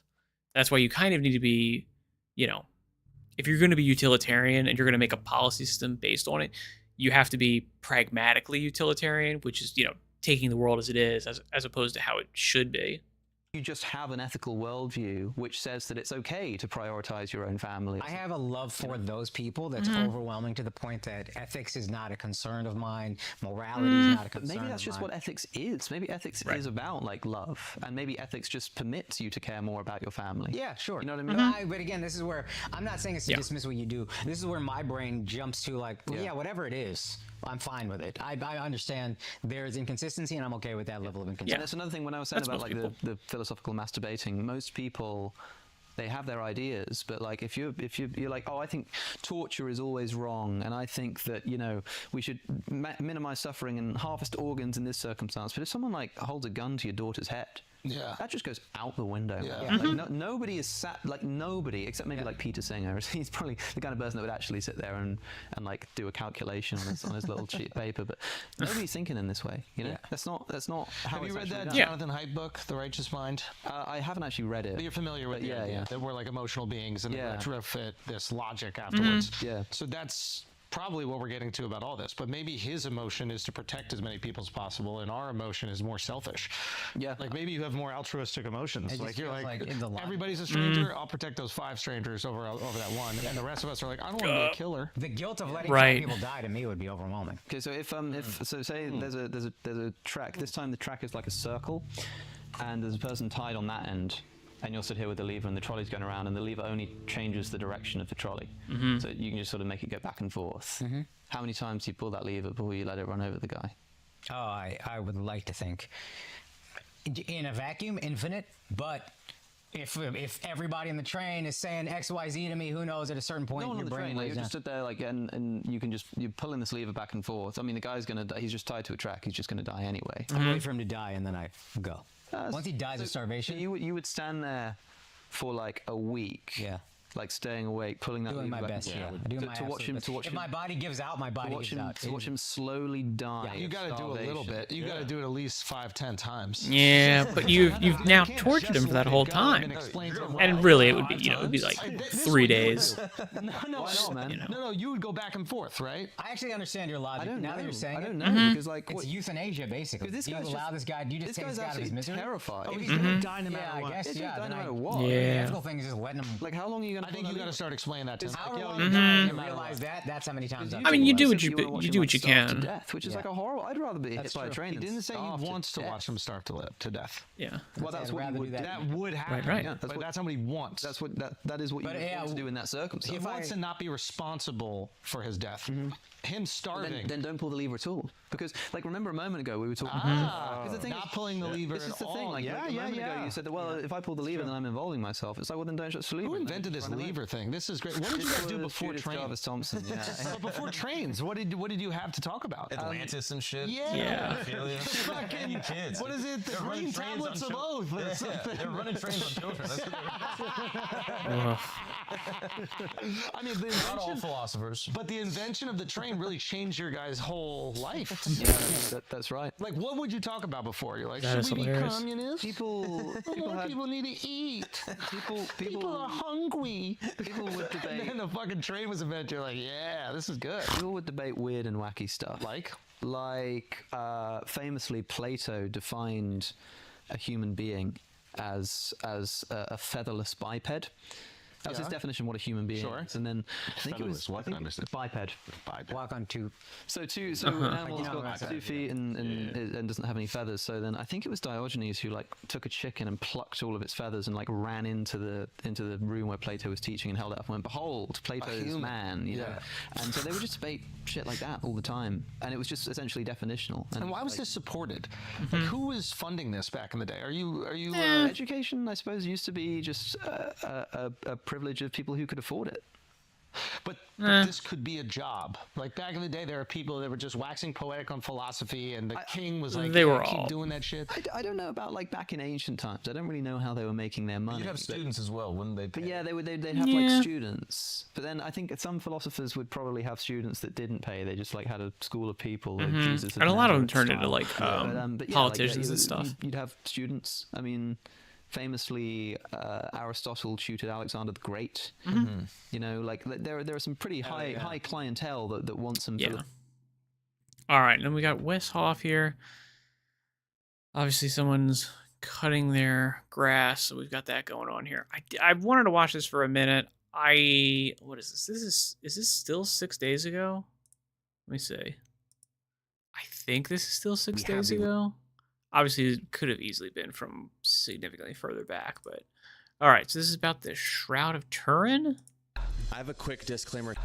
That's why you kind of need to be, if you're going to be utilitarian and you're going to make a policy system based on it, you have to be pragmatically utilitarian, which is taking the world as it is, as opposed to how it should be. you just have an ethical worldview which says that it's okay to prioritize your own family. I have a love for those people that's overwhelming to the point that ethics is not a concern of mine, morality is not a But concern maybe that's of just mine. what ethics is. Maybe ethics is about like love, and maybe ethics just permits you to care more about your family. Yeah, sure. You know what I mean? But again, this is where I'm not saying it's to dismiss what you do. This is where my brain jumps to like, well, yeah, whatever it is, I'm fine with it. I understand there's inconsistency, and I'm okay with that level of And inconsistency. that's another thing when I was saying That's about most like the philosophical masturbating. Most people, they have their ideas, but like if you're like, oh, I think torture is always wrong, and I think that we should minimize suffering and harvest organs in this circumstance. But if someone like holds a gun to your daughter's head, that just goes out the window. Yeah. Like, nobody is nobody except maybe like Peter Singer. He's probably the kind of person that would actually sit there and like do a calculation on his little sheet of paper. But nobody's thinking in this way. That's not how. Have you read that done. Jonathan Haidt book, The Righteous Mind? I haven't actually read it. But you're familiar with the yeah, idea yeah. that we're like emotional beings and Yeah. retrofit this logic afterwards. Yeah. So that's probably what we're getting to about all this. But maybe his emotion is to protect as many people as possible, and our emotion is more selfish. Yeah. Like maybe you have more altruistic emotions. just Like you're feels like, like in the logic. everybody's a stranger. I'll protect those 5 strangers over that one, and the rest of us are like, I don't want to be a killer. The guilt of letting Right. people die to me would be overwhelming. Okay, so if so say there's a track. This time the track is like a circle, and there's a person tied on that end, and you'll sit here with the lever, and the trolley's going around, and the lever only changes the direction of the trolley, so you can just sort of make it go back and forth. How many times do you pull that lever before you let it run over the guy? Oh, I would like to think in a vacuum, infinite, but. If everybody in the train is saying X, Y, Z to me, who knows? At a certain point, No one your on the brain train, like, lays you down. just sit there, like, and you can just, you're pulling this lever back and forth. I mean, the guy's gonna die. He's just tied to a track. He's just gonna die anyway. I wait for him to die, and then I go. Once he dies of starvation, You would stand there for like a week. Yeah. Like staying awake, pulling that doing lever my back best. and Yeah, forth. doing To- my to watch absolute him, best. to watch If him, my body gives out, my body gives out. to watch him slowly die. You of got to do a little starvation. bit. You got to do it at least 5-10 times. Yeah, but you've now can't tortured him just for that let whole it go and time. explain to him And why. really, it would be it would be like This 3 one you would days. do. No, Why not, man? You know. no, you would go back and forth, right? I actually understand your logic. I don't now know. that you're saying I don't it, know because like it's what, euthanasia basically. this Do you guy's allow just- this guy? Do you just this take guy's this guy out of his absolutely misery? terrified. Oh, he's Yeah, gonna die no Yeah, matter I what. guess. he's Yeah, gonna die no then matter what. The Yeah. ethical thing is just letting him. Like how long are you gonna? I think you got to start explaining that to him. However Like, yo, long you're you dying die, no matter realize what. that's how many times. I mean, you do what said you wanna watch you him, do like, what you starve to can. death, which is like a horrible. I'd rather be hit by a train. He than didn't say starve he wants to death. watch him starve to death. Yeah. Well, that's I'd what rather you do would that. do. That would happen. right. Yeah, But that's not what he wants. That is what you But, would yeah, want to do in that circumstance. He if wants I- to not be responsible for his death. Him starving. Then don't pull the lever at all. Because, like, remember a moment ago we were talking. Ah, 'cause the thing not is- pulling the lever This at is the all. thing. Like, yeah, a moment ago you said that. Well, if I pull the lever, then I'm involving myself. It's like, well, then don't just lever. Who Then invented just this run away. lever thing? This is great. What did you guys do before Judith trains? Jarvis Thompson. Yeah. But before trains, what did you have to talk about? Atlantis and shit. Yeah. Yeah. Pedophilia. Fucking You kids. What is it? The They're running green trains tablets on of chil- oath or Yeah, something. they're running trains on children. That's what Ugh. I mean, the not all invention, philosophers. but the invention of the train really changed your guys' whole life. That's right. Like, what would you talk about before? You're like, That is should we be hilarious. communists? People More had people need to eat. people People are hungry. people would And debate. then the fucking train was invented. You're like, yeah, this is good. People would debate weird and wacky stuff. Like famously, Plato defined a human being as a featherless biped. That was his Yeah. definition of what a human being Sure. is. And then I think it was Featherless, what? I understood. biped. Walk on two. So an animal's You know got what I 2 feet and doesn't have any feathers. So then I think it was Diogenes who like took a chicken and plucked all of its feathers and like ran into the room where Plato was teaching and held it up and went, "Behold, Plato's human." man." You know? Yeah. And so they would just debate shit like that all the time, and it was just essentially definitional. And why was like, this supported? Like, who was funding this back in the day? Are you? education? I suppose used to be just a privilege of people who could afford it. But this could be a job. Like back in the day, there were people that were just waxing poetic on philosophy, and the king was like, They "Yeah, were keep all- doing that shit." I don't know about like back in ancient times. I don't really know how they were making their money. You'd have but- students as well, wouldn't they? But yeah, they'd have Yeah. like students. But then I think some philosophers would probably have students that didn't pay. They just like had a school of people. Like Jesus And a lot of them Nazareth turned into style. like But yeah, politicians you- and stuff. You'd have students. I mean, famously, Aristotle tutored Alexander the Great. You know, like there are some pretty high clientele that wants some. Yeah. All right, and then we got Wes Hoff here. Obviously, someone's cutting their grass, so we've got that going on here. I wanted to watch this for a minute. What is this? Is this still 6 days ago? Let me see. I think this is still 6 days ago. Obviously, it could have easily been from significantly further back, but all right. So this is about the Shroud of Turin. I have a quick disclaimer.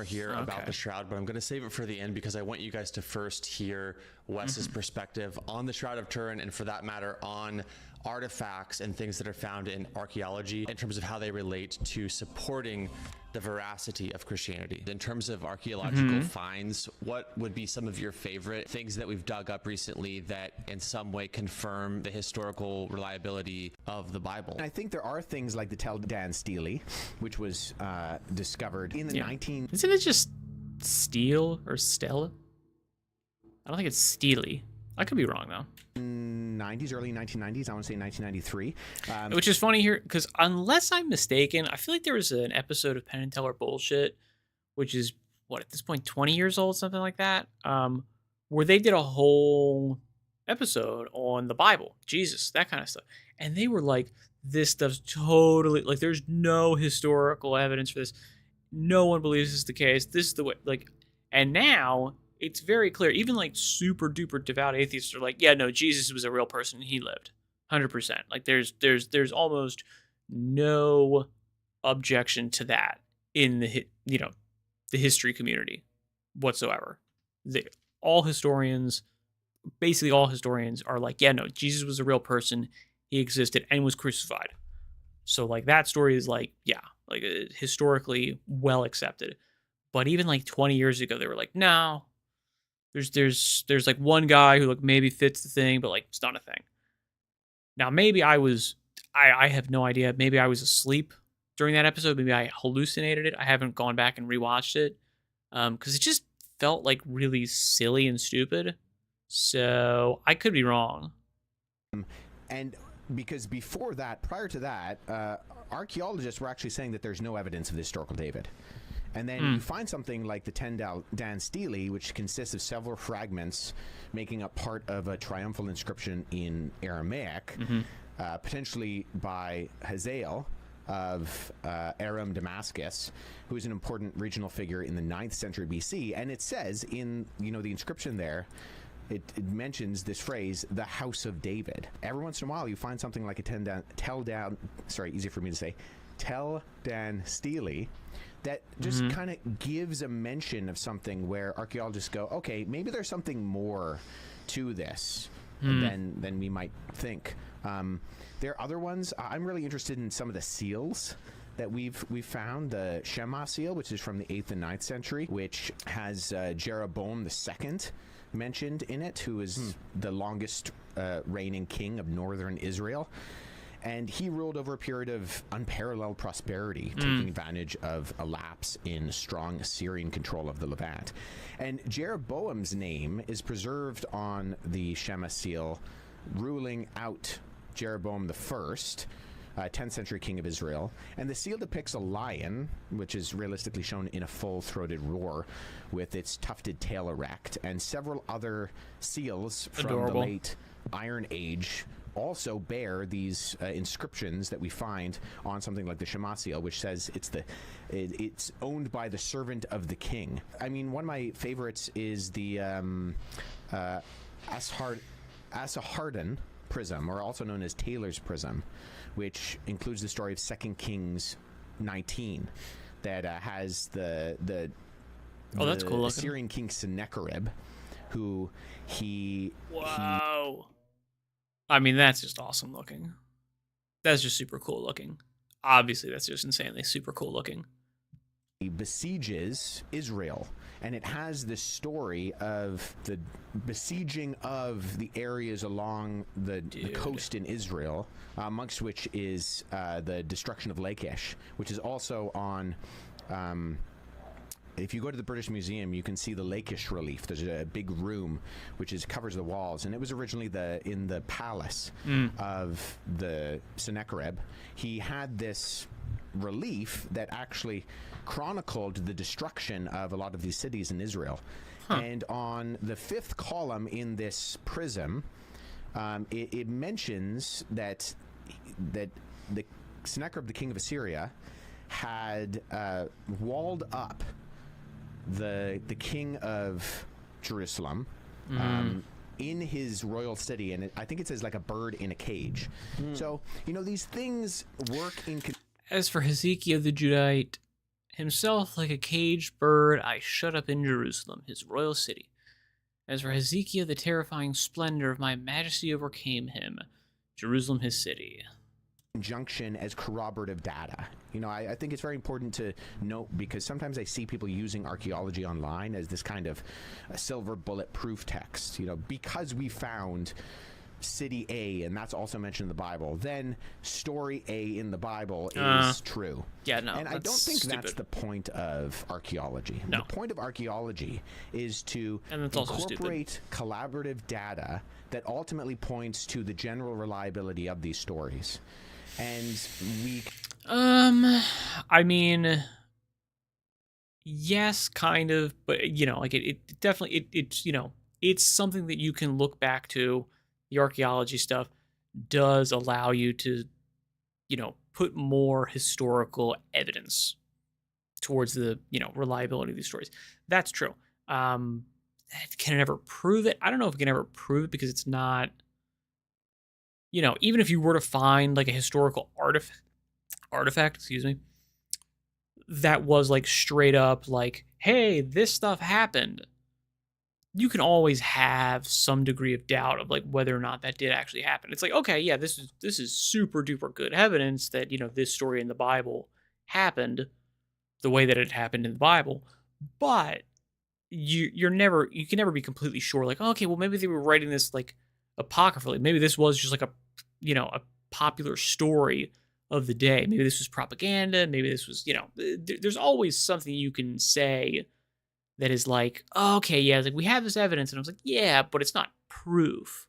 Here about Okay. the Shroud, but I'm going to save it for the end because I want you guys to first hear Wes's perspective on the Shroud of Turin, and for that matter, on artifacts and things that are found in archaeology in terms of how they relate to supporting the veracity of Christianity. In terms of archaeological finds, what would be some of your favorite things that we've dug up recently that in some way confirm the historical reliability of the Bible? I think there are things like the Tel Dan Stele, which was discovered in the Yeah. 19 Isn't it just steel or stella? I don't think it's steely. I could be wrong though. 90s, early 1990s. I want to say 1993. Which is funny here because unless I'm mistaken, I feel like there was an episode of Penn and Teller Bullshit, which is what, at this point, 20 years old, something like that, where they did a whole episode on the Bible, Jesus, that kind of stuff. And they were like, this stuff's totally, like, there's no historical evidence for this. No one believes this is the case. This is the way, like, and now it's very clear. Even like super duper devout atheists are like, yeah, no, Jesus was a real person. He lived 100%. Like there's almost no objection to that in the, the history community whatsoever. All historians, basically all historians are like, yeah, no, Jesus was a real person. He existed and was crucified. So like that story is like, yeah, like historically well accepted. But even like 20 years ago, they were like, no, there's like one guy who like maybe fits the thing, but like it's not a thing. Now maybe I have no idea. Maybe I was asleep during that episode. Maybe I hallucinated it. I haven't gone back and rewatched it because it just felt like really silly and stupid. So I could be wrong. And because before that, prior to that, archaeologists were actually saying that there's no evidence of the historical David. And then you find something like the Ten Dan Stele, which consists of several fragments making up part of a triumphal inscription in Aramaic, potentially by Hazael of Aram, Damascus, who is an important regional figure in the 9th century BC. And it says in, the inscription there, it mentions this phrase, the House of David. Every once in a while, you find something like a Tel Dan Stele that just kind of gives a mention of something where archaeologists go, okay, maybe there's something more to this than we might think. There are other ones. I'm really interested in some of the seals that we've found. The Shema seal, which is from the 8th and 9th century, which has Jeroboam II mentioned in it, who is the longest reigning king of northern Israel. And he ruled over a period of unparalleled prosperity, taking advantage of a lapse in strong Assyrian control of the Levant. And Jeroboam's name is preserved on the Shema seal, ruling out Jeroboam the First, 10th century king of Israel. And the seal depicts a lion, which is realistically shown in a full-throated roar with its tufted tail erect, and several other seals from the late Iron Age also bear these inscriptions that we find on something like the Shema seal, which says it's owned by the servant of the king. I mean, one of my favorites is the Asahardin prism, or also known as Taylor's prism, which includes the story of 2 Kings 19 that has the that's cool looking. Assyrian king Sennacherib, who Wow. I mean, that's just awesome looking. That's just super cool looking. Obviously, that's just insanely super cool looking. He besieges Israel, and it has this story of the besieging of the areas along the coast in Israel, amongst which is the destruction of Lachish, which is also on... if you go to the British Museum, you can see the Lachish relief. There's a big room which covers the walls, and it was originally in the palace of the Sennacherib. He had this relief that actually chronicled the destruction of a lot of these cities in Israel. And on the 5th column in this prism, it mentions that the Sennacherib, the king of Assyria, had walled up the king of Jerusalem in his royal city, and I think it says like a bird in a cage. So these things work in. As for Hezekiah the Judite, himself like a caged bird, I shut up in Jerusalem, his royal city. As for Hezekiah, the terrifying splendor of my majesty overcame him, Jerusalem his city. Conjunction as corroborative data. I think it's very important to note, because sometimes I see people using archaeology online as this kind of a silver bullet proof text. Because we found city A, and that's also mentioned in the Bible, then story A in the Bible is true. Yeah, no, and I don't think stupid. that's the point of archaeology. No. The point of archaeology is to incorporate collaborative data that ultimately points to the general reliability of these stories. And we... I mean, yes, kind of, but like it definitely it's it's something that you can look back to. The archaeology stuff does allow you to put more historical evidence towards the reliability of these stories. That's true. Um, can it ever prove it? I don't know if it can ever prove it because it's not. Even if you were to find like a historical artifact, excuse me, that was like straight up like, hey, this stuff happened. You can always have some degree of doubt of like whether or not that did actually happen. It's like, okay, yeah, this is super duper good evidence that this story in the Bible happened the way that it happened in the Bible, but you can never be completely sure. Like, okay, well maybe they were writing this like apocryphally. Maybe this was just like a popular story of the day. Maybe this was propaganda. Maybe this was there's always something you can say that is like, oh, okay, yeah, like we have this evidence, and I was like, yeah, but it's not proof.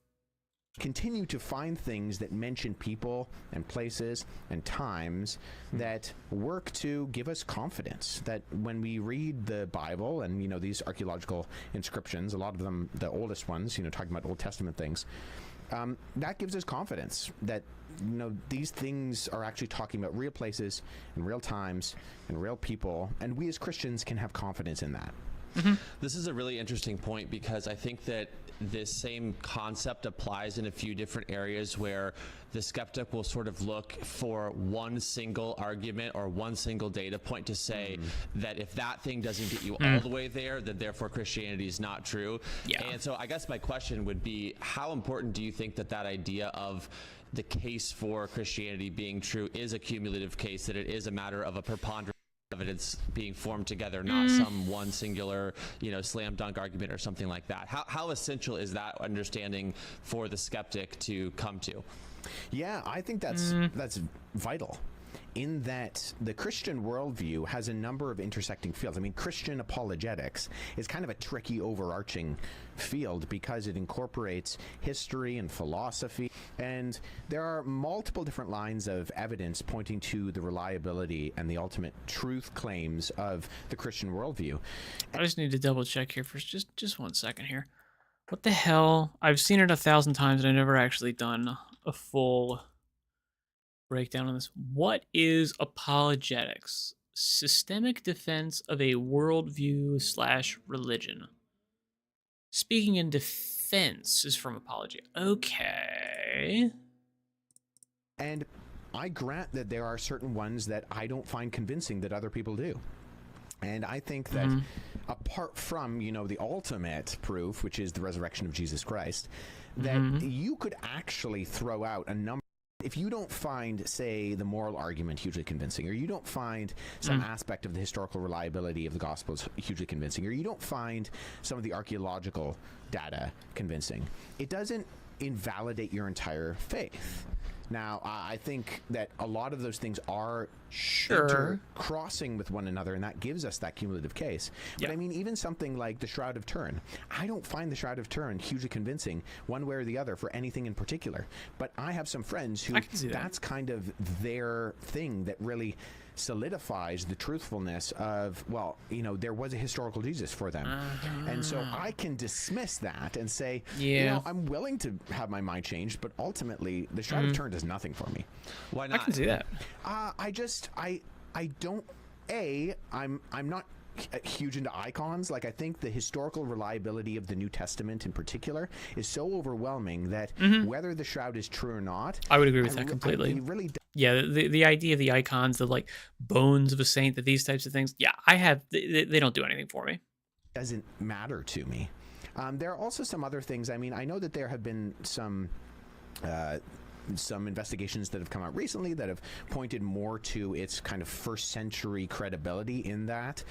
Continue to find things that mention people and places and times that work to give us confidence that when we read the Bible and these archaeological inscriptions, a lot of them the oldest ones, talking about Old Testament things, that gives us confidence that these things are actually talking about real places and real times and real people, and we as Christians can have confidence in that. This is a really interesting point because I think that this same concept applies in a few different areas where the skeptic will sort of look for one single argument or one single data point to say that if that thing doesn't get you all the way there, then therefore Christianity is not true. Yeah. And so I guess my question would be, how important do you think that idea of the case for Christianity being true is a cumulative case, that it is a matter of a preponderance evidence being formed together, not some one singular, slam dunk argument or something like that? How essential is that understanding for the skeptic to come to? Yeah, I think that's vital, in that the Christian worldview has a number of intersecting fields. I mean, Christian apologetics is kind of a tricky overarching field because it incorporates history and philosophy, and there are multiple different lines of evidence pointing to the reliability and the ultimate truth claims of the Christian worldview. I just need to double check here for just 1 second here. What the hell? I've seen it 1,000 times and I've never actually done a full breakdown on this. What is apologetics? Systemic defense of a worldview / religion. Speaking in defense is from apology. Okay. And I grant that there are certain ones that I don't find convincing that other people do. And I think that apart from, the ultimate proof, which is the resurrection of Jesus Christ, that you could actually throw out a number. If you don't find, say, the moral argument hugely convincing, or you don't find some aspect of the historical reliability of the Gospels hugely convincing, or you don't find some of the archaeological data convincing, it doesn't invalidate your entire faith. Now, I think that a lot of those things are crossing with one another, and that gives us that cumulative case. But I mean, even something like the Shroud of Turin, I don't find the Shroud of Turin hugely convincing one way or the other for anything in particular. But I have some friends who that's kind of their thing that really solidifies the truthfulness of, there was a historical Jesus for them. And so I can dismiss that and say, I'm willing to have my mind changed, but ultimately the Shroud of Turin does nothing for me. Why not? I can see that. I don't, I'm not huge into icons. Like, I think the historical reliability of the New Testament in particular is so overwhelming that whether the Shroud is true or not, I would agree with that completely. The idea of the icons, the like bones of a saint, that these types of things, they don't do anything for me. Doesn't matter to me. There are also some other things. I mean, I know that there have been some investigations that have come out recently that have pointed more to its kind of first century credibility in that.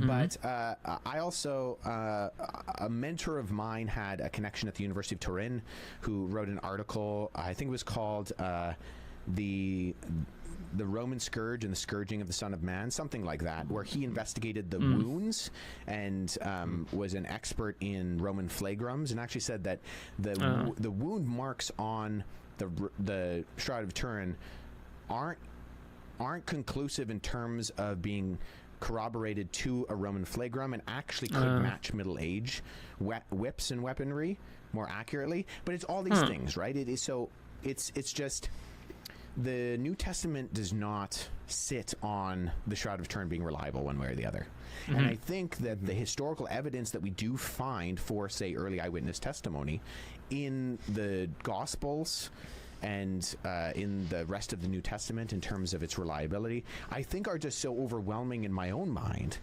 But I also, a mentor of mine had a connection at the University of Turin who wrote an article, I think it was called the Roman Scourge and the Scourging of the Son of Man, something like that, where he investigated the wounds and was an expert in Roman flagrums, and actually said that the wound marks on the Shroud of Turin aren't conclusive in terms of being corroborated to a Roman flagrum and actually could match Middle Age whips and weaponry more accurately. But it's all these things, right? It is so. It's just the New Testament does not sit on the Shroud of Turin being reliable one way or the other. And I think that the historical evidence that we do find for, say, early eyewitness testimony in the Gospels and in the rest of the New Testament in terms of its reliability, I think are just so overwhelming in my own mind,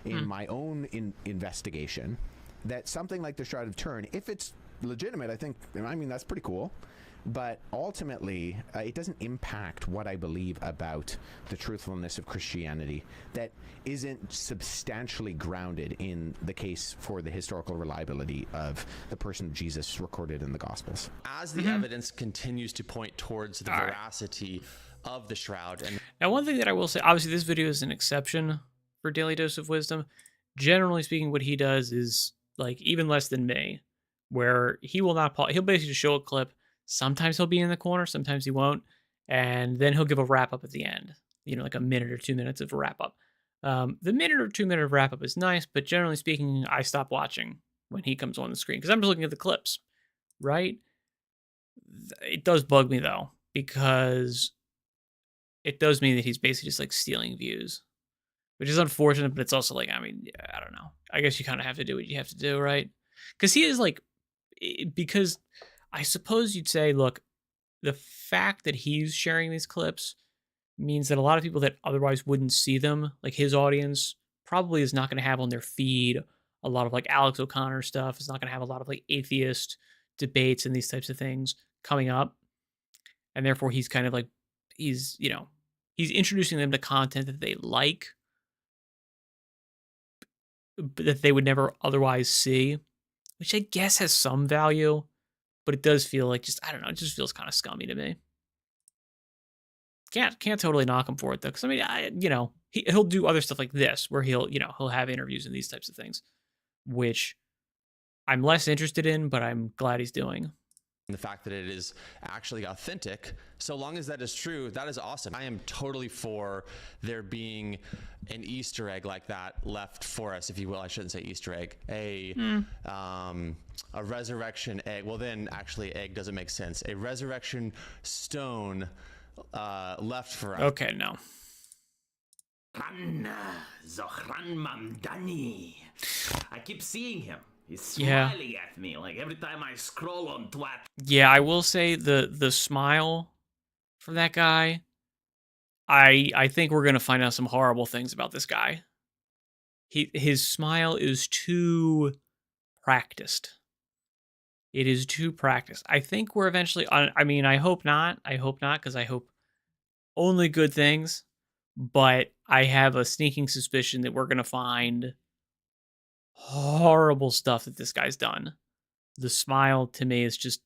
in my own investigation, that something like the Shroud of Turin, if it's legitimate, I mean, that's pretty cool. But ultimately, it doesn't impact what I believe about the truthfulness of Christianity that isn't substantially grounded in the case for the historical reliability of the person of Jesus recorded in the Gospels. As the evidence continues to point towards the veracity of the shroud. And Now, one thing that I will say, obviously, this video is an exception for Daily Dose of Wisdom. Generally speaking, what he does is like even less than me, where he will not, he'll basically just show a clip. Sometimes he'll be in the corner, sometimes he won't. And then he'll give a wrap up at the end, like a minute or 2 minutes of a wrap up. The minute or 2 minute wrap up is nice, but generally speaking, I stop watching when he comes on the screen because I'm just looking at the clips, right? It does bug me though, because it does mean that he's basically just like stealing views, which is unfortunate, but it's also like, I mean, I don't know. I guess you kind of have to do what you have to do, right? Because he is like, because I suppose you'd say, look, the fact that he's sharing these clips means that a lot of people that otherwise wouldn't see them, like his audience, probably is not going to have on their feed a lot of like Alex O'Connor stuff. It's not going to have a lot of like atheist debates and these types of things coming up. And therefore he's kind of like, he's introducing them to content that they like, but that they would never otherwise see, which I guess has some value. But it does feel like I don't know, it just feels kind of scummy to me. Can't totally knock him for it though, because I mean, he'll do other stuff like this, where he'll have interviews and these types of things, which I'm less interested in, but I'm glad he's doing. the fact that it is actually authentic, so long as that is true, that is awesome. I am totally for there being an Easter egg like that left for us, if you will. I shouldn't say Easter egg, a resurrection egg. Well, then actually egg doesn't make sense. A resurrection stone left for us. Okay, no. I keep seeing him. He's smiling at me like every time I scroll on Twat. Yeah, I will say the smile from that guy, I think we're gonna find out some horrible things about this guy. His smile is too practiced. It is too practiced. I think we're eventually I mean, I hope not. I hope not, because I hope only good things. But I have a sneaking suspicion that we're gonna find horrible stuff that this guy's done. The smile to me is just,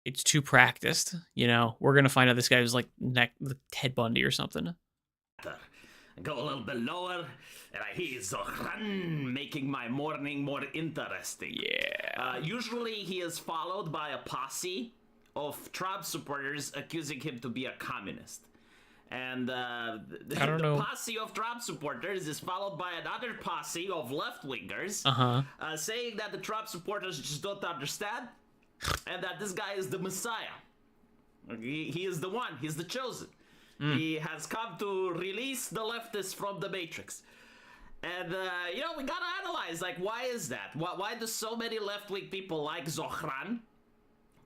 it's too practiced. We're gonna find out this guy was like Ted Bundy or something. I go a little bit lower, and I hear Zohran making my morning more interesting. Yeah. Usually he is followed by a posse of Trump supporters accusing him to be a communist. And I don't know. Posse of Trump supporters is followed by another posse of left-wingers saying that the Trump supporters just don't understand and that this guy is the Messiah. He is the one. He's the chosen. He has come to release the leftists from the Matrix. And, we gotta analyze, like, why is that? Why do so many left-wing people like Zohran?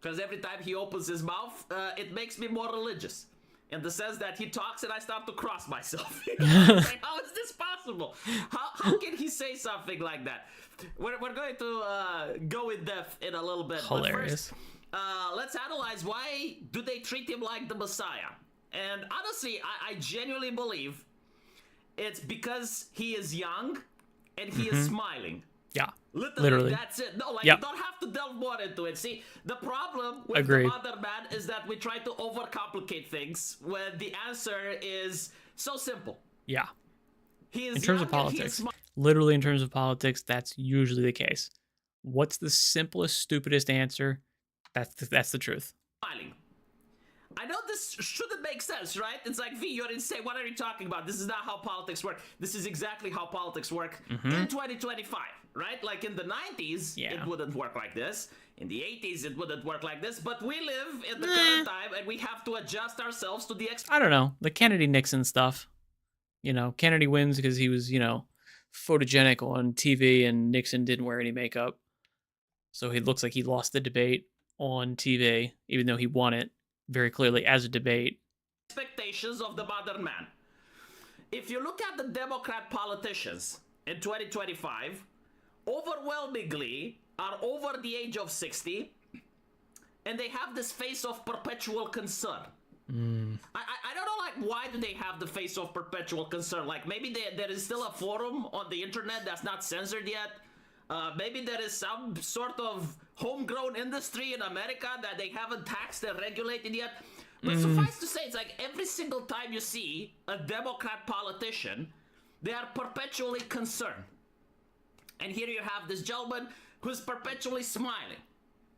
Because every time he opens his mouth, it makes me more religious. In the sense that he talks and I start to cross myself. Like, how is this possible? How can he say something like that? We're going to go in depth in a little bit. Hilarious. But first, let's analyze why do they treat him like the Messiah? And honestly, I genuinely believe it's because he is young and he is smiling. Yeah. Literally. That's it. No, you don't have to delve more into it. See, the problem with the other man is that we try to overcomplicate things when the answer is so simple. Yeah. He is in terms of politics, literally in terms of politics, that's usually the case. What's the simplest, stupidest answer? That's the truth. Smiling. I know this shouldn't make sense, right? It's like, V, you're insane. What are you talking about? This is not how politics work. This is exactly how politics work in 2025, right? Like in the 90s, it wouldn't work like this. In the 80s, it wouldn't work like this. But we live in the current time, and we have to adjust ourselves to the I don't know. The Kennedy-Nixon stuff. You know, Kennedy wins because he was, you know, photogenic on TV, and Nixon didn't wear any makeup. So he looks like he lost the debate on TV, even though he won it very clearly as a debate. Expectations of the modern man. If you look at the Democrat politicians in 2025, overwhelmingly are over the age of 60, and they have this face of perpetual concern. I don't know, like, why do they have the face of perpetual concern? Like, maybe there is still a forum on the internet that's not censored yet. Maybe there is some sort of homegrown industry in America that they haven't taxed and regulated yet. But suffice to say, it's like every single time you see a Democrat politician, they are perpetually concerned. And here you have this gentleman who's perpetually smiling,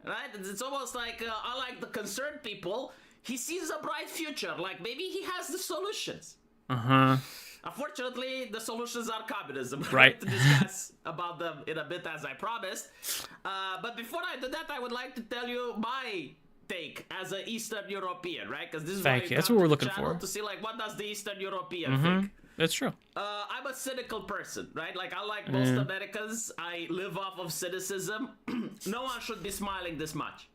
right? It's almost like, unlike the concerned people, he sees a bright future. Like, maybe he has the solutions. Unfortunately, the solutions are communism. Right. To discuss about them in a bit, as I promised. But before I do that, I would like to tell you my take as an Eastern European, right? Because this is Thank you. That's what we're looking for. To see, like, what does the Eastern European think? That's true. I'm a cynical person, right? Like, unlike most Americans, I live off of cynicism. No one should be smiling this much.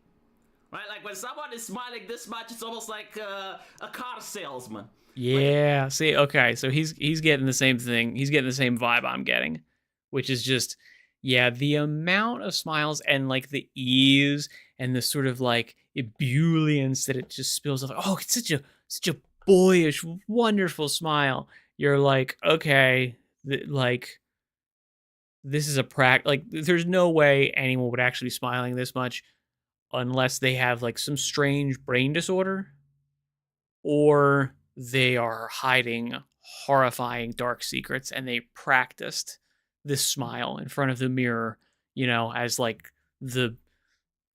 Right? Like, when someone is smiling this much, it's almost like a car salesman. Yeah. See, okay. So he's getting the same thing. He's getting the same vibe I'm getting, which is just, yeah, the amount of smiles and like the ease and the sort of like ebullience that it just spills off. Oh, it's such a boyish, wonderful smile. You're like, okay, like this is like there's no way anyone would actually be smiling this much unless they have like some strange brain disorder or they are hiding horrifying dark secrets and they practiced this smile in front of the mirror, you know, as like the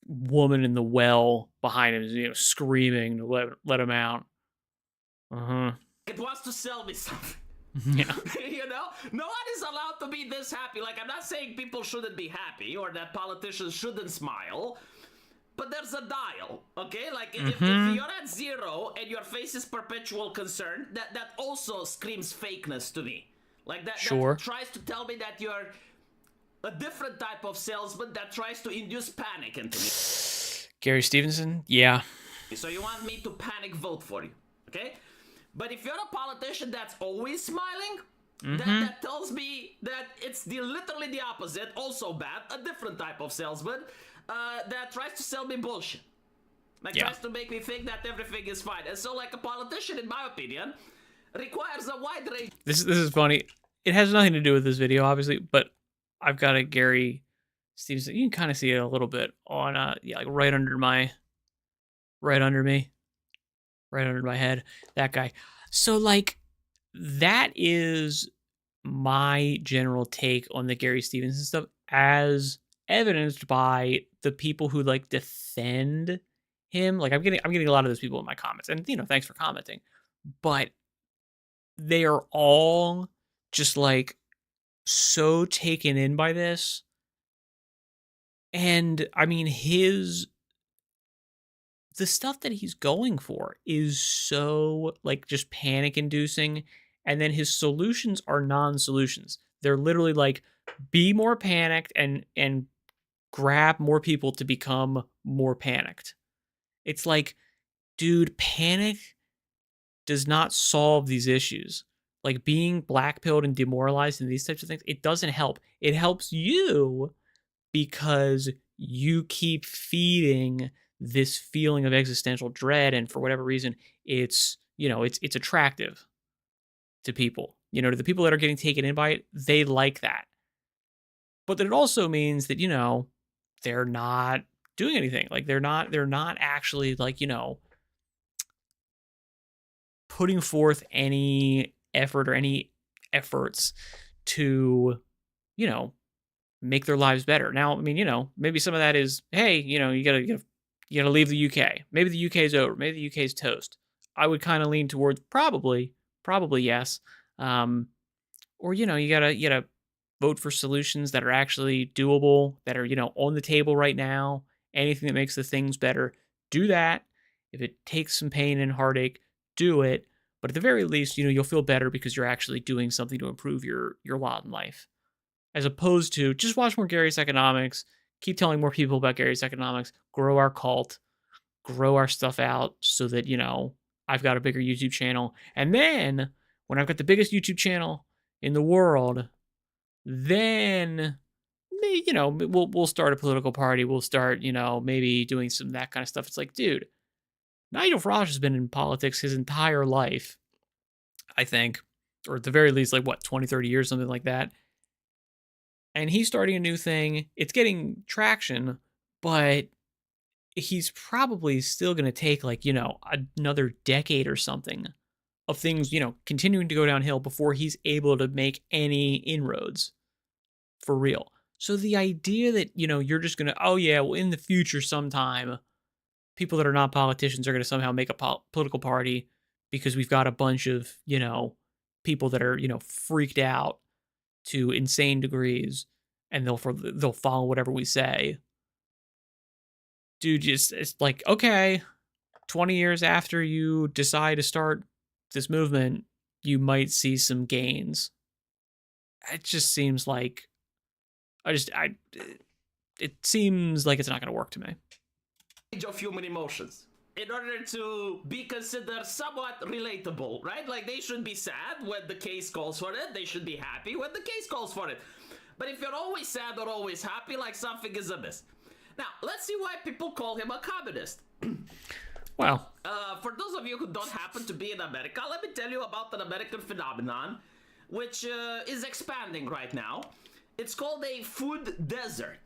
woman in the well behind him is, you know, screaming to let him out. It wants to sell me something. Yeah. You know, no one is allowed to be this happy. Like, I'm not saying people shouldn't be happy or that politicians shouldn't smile, but there's a dial, okay? Like, if you're at 0 and your face is perpetual concern, that also screams fakeness to me. Like, that tries to tell me that you're a different type of salesman that tries to induce panic into me. Gary Stevenson? Yeah. So you want me to panic vote for you, okay? But if you're a politician that's always smiling, that tells me that it's literally the opposite, also bad, a different type of salesman that tries to sell me bullshit. Like, tries to make me think that everything is fine. And so, like, a politician, in my opinion, requires a wide range. This is funny. It has nothing to do with this video, obviously, but I've got a Gary Stevenson. You can kind of see it a little bit on, like right under me, right under my head, that guy. So, like, that is my general take on the Gary Stevenson stuff, as evidenced by the people who like defend him. Like, I'm getting a lot of those people in my comments, and you know, thanks for commenting, but they are all just like so taken in by this. And I mean, the stuff that he's going for is so like just panic inducing. And then his solutions are non-solutions. They're literally like, be more panicked and grab more people to become more panicked. It's like, dude, panic does not solve these issues. Like, being blackpilled and demoralized and these types of things, it doesn't help. It helps you because you keep feeding this feeling of existential dread, and for whatever reason, it's, you know, it's attractive to people. You know, to the people that are getting taken in by it, they like that. But then it also means that, you know, they're not doing anything. Like, they're not actually, like, you know, putting forth any effort or any efforts to, you know, make their lives better. Now, I mean, you know, maybe some of that is, hey, you know, you gotta You got to leave the UK. Maybe the UK is over. Maybe the UK is toast. I would kind of lean towards probably yes. Or you gotta vote for solutions that are actually doable, that are on the table right now. Anything that makes the things better, do that. If it takes some pain and heartache, do it. But at the very least, you'll feel better because you're actually doing something to improve your lot in life, as opposed to just watch more Gary's Economics, keep telling more people about Gary's Economics, grow our cult, grow our stuff out so that, I've got a bigger YouTube channel. And then when I've got the biggest YouTube channel in the world, then we'll start a political party. We'll start, maybe doing some that kind of stuff. It's like, dude, Nigel Farage has been in politics his entire life, I think, or at the very least, like 20, 30 years, something like that. And he's starting a new thing. It's getting traction, but he's probably still going to take another decade or something of things, continuing to go downhill before he's able to make any inroads for real. So the idea that, you're just going to, oh yeah, well in the future sometime, people that are not politicians are going to somehow make a political party because we've got a bunch of, people that are, freaked out to insane degrees and they'll follow whatever we say. Dude, it's like, okay, 20 years after you decide to start this movement, you might see some gains. It just seems like, it seems like it's not going to work to me. Of human emotions in order to be considered somewhat relatable, right? Like, they should be sad when the case calls for it. They should be happy when the case calls for it. But if you're always sad or always happy, like, something is amiss. Now, let's see why people call him a communist. Well, for those of you who don't happen to be in America, let me tell you about an American phenomenon which is expanding right now. It's called a food desert.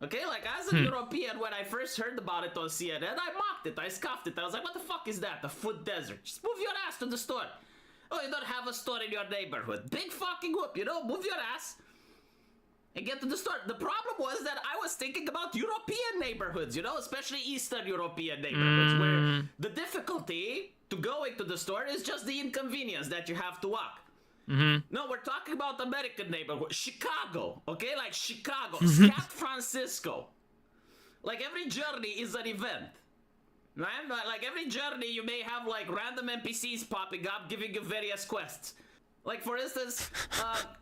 Okay, like, as a European, when I first heard about it on CNN, I mocked it, I scoffed it. I was like, what the fuck is that? A food desert? Just move your ass to the store. Oh, you don't have a store in your neighborhood. Big fucking whoop, move your ass and get to the store. The problem was that I was thinking about European neighborhoods, especially Eastern European neighborhoods, where the difficulty to going to the store is just the inconvenience that you have to walk. No, we're talking about American neighborhood. Chicago, okay? Like Chicago, San Francisco. Like, every journey is an event, right? Like, every journey you may have, like, random NPCs popping up, giving you various quests. Like, for instance,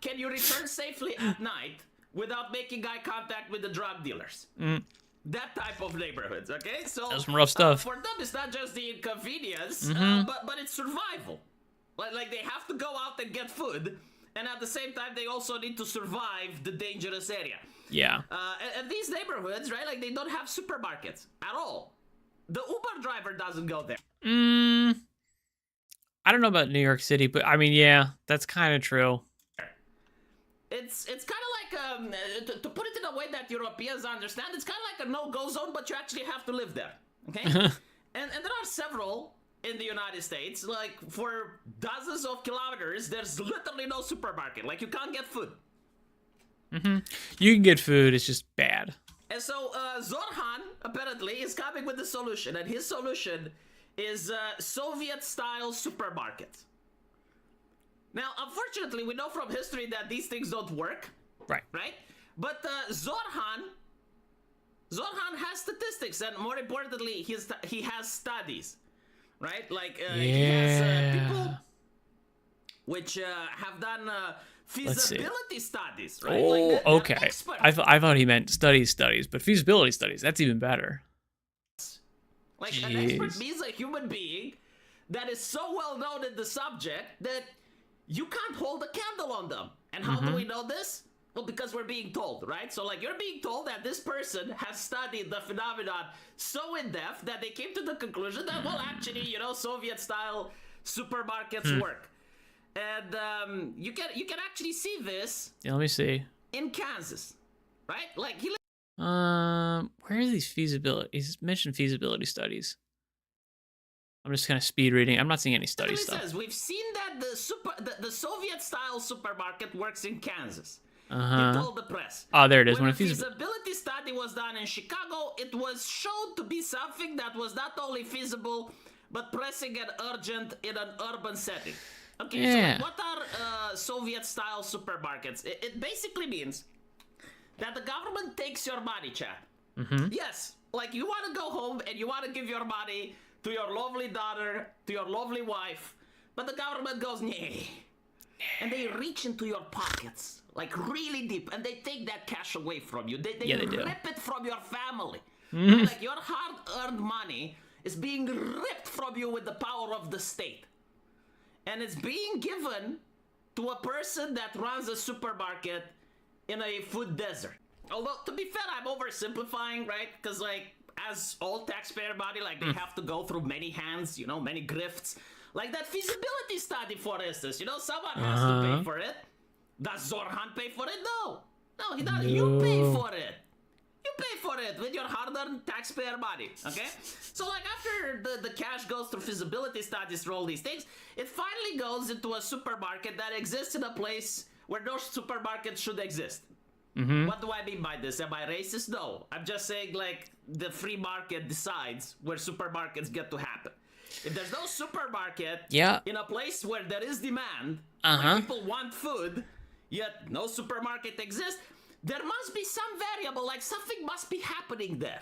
can you return safely at night without making eye contact with the drug dealers? That type of neighborhoods, okay? So that's some rough stuff. For them, it's not just the inconvenience, but it's survival. Like, they have to go out and get food, and at the same time, they also need to survive the dangerous area. Yeah. And these neighborhoods, right, like, they don't have supermarkets at all. The Uber driver doesn't go there. I don't know about New York City, but I mean, yeah, that's kind of true. It's kind of like, to put it in a way that Europeans understand, it's kind of like a no-go zone, but you actually have to live there, okay? and there are several in the United States, like, for dozens of kilometers, there's literally no supermarket. Like, you can't get food. You can get food, it's just bad. And so, Zorhan, apparently, is coming with a solution, and his solution is Soviet-style supermarkets. Now, unfortunately, we know from history that these things don't work. Right? But Zorhan has statistics, and more importantly, he has studies. Right? Like, he has people which have done feasibility studies, right? Oh, like okay. I thought he meant studies, but feasibility studies, that's even better. Like, an expert means a human being that is so well known in the subject that you can't hold a candle on them. And how do we know this? Well, because we're being told, right? So, like, you're being told that this person has studied the phenomenon so in depth that they came to the conclusion that, well, actually, Soviet-style supermarkets work. And you can actually see this. Yeah, let me see. In Kansas, right? Like, where are these feasibility? He's mentioned feasibility studies. I'm just kind of speed reading. I'm not seeing any study stuff. Says, we've seen that the Soviet-style supermarket works in Kansas. He told the press. Oh, there it is. When When a a feasibility. feasibility study was done in Chicago, it was shown to be something that was not only feasible, but pressing and urgent in an urban setting. Okay, Yeah. so what are Soviet-style supermarkets? It basically means that the government takes your money, Chad. Yes, like you want to go home and you want to give your money to your lovely daughter, to your lovely wife, but the government goes, nah. And they reach into your pockets, like really deep, and they take that cash away from you. They Yeah, they do. rip it from your family. Like your hard-earned money is being ripped from you with the power of the state. And it's being given to a person that runs a supermarket in a food desert. Although, to be fair, I'm oversimplifying, right? Because, like, as all taxpayer money, like, they have to go through many hands, you know, many grifts. Like that feasibility study, for instance, you know, someone has to pay for it. Does Zorhan pay for it? No. No, he doesn't. You pay for it. You pay for it with your hard-earned taxpayer money, okay? So, like, after the cash goes through feasibility studies for all these things, it finally goes into a supermarket that exists in a place where no supermarkets should exist. What do I mean by this? Am I racist? No. I'm just saying, like, the free market decides where supermarkets get to happen. If there's no supermarket in a place where there is demand, like people want food, yet no supermarket exists, there must be some variable, like something must be happening there.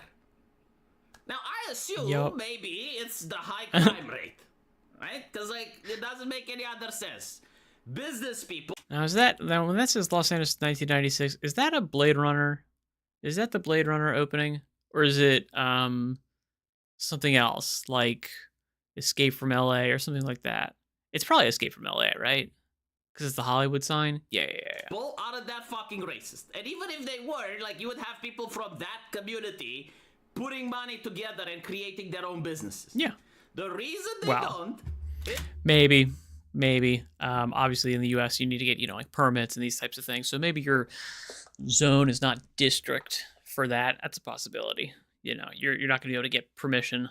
Now, I assume maybe it's the high crime rate, right? Because, like, it doesn't make any other sense. Business people. Now, when that says Los Angeles 1996, is that a Blade Runner? Is that the Blade Runner opening? Or is it something else, like Escape from LA or something like that? It's probably Escape from LA, right? Because it's the Hollywood sign? Yeah. People aren't that fucking racist. And even if they were, like, you would have people from that community putting money together and creating their own businesses. Yeah. The reason they don't... Maybe. Obviously, in the U.S., you need to get, like permits and these types of things. So maybe your zone is not district for that. That's a possibility. You're not going to be able to get permission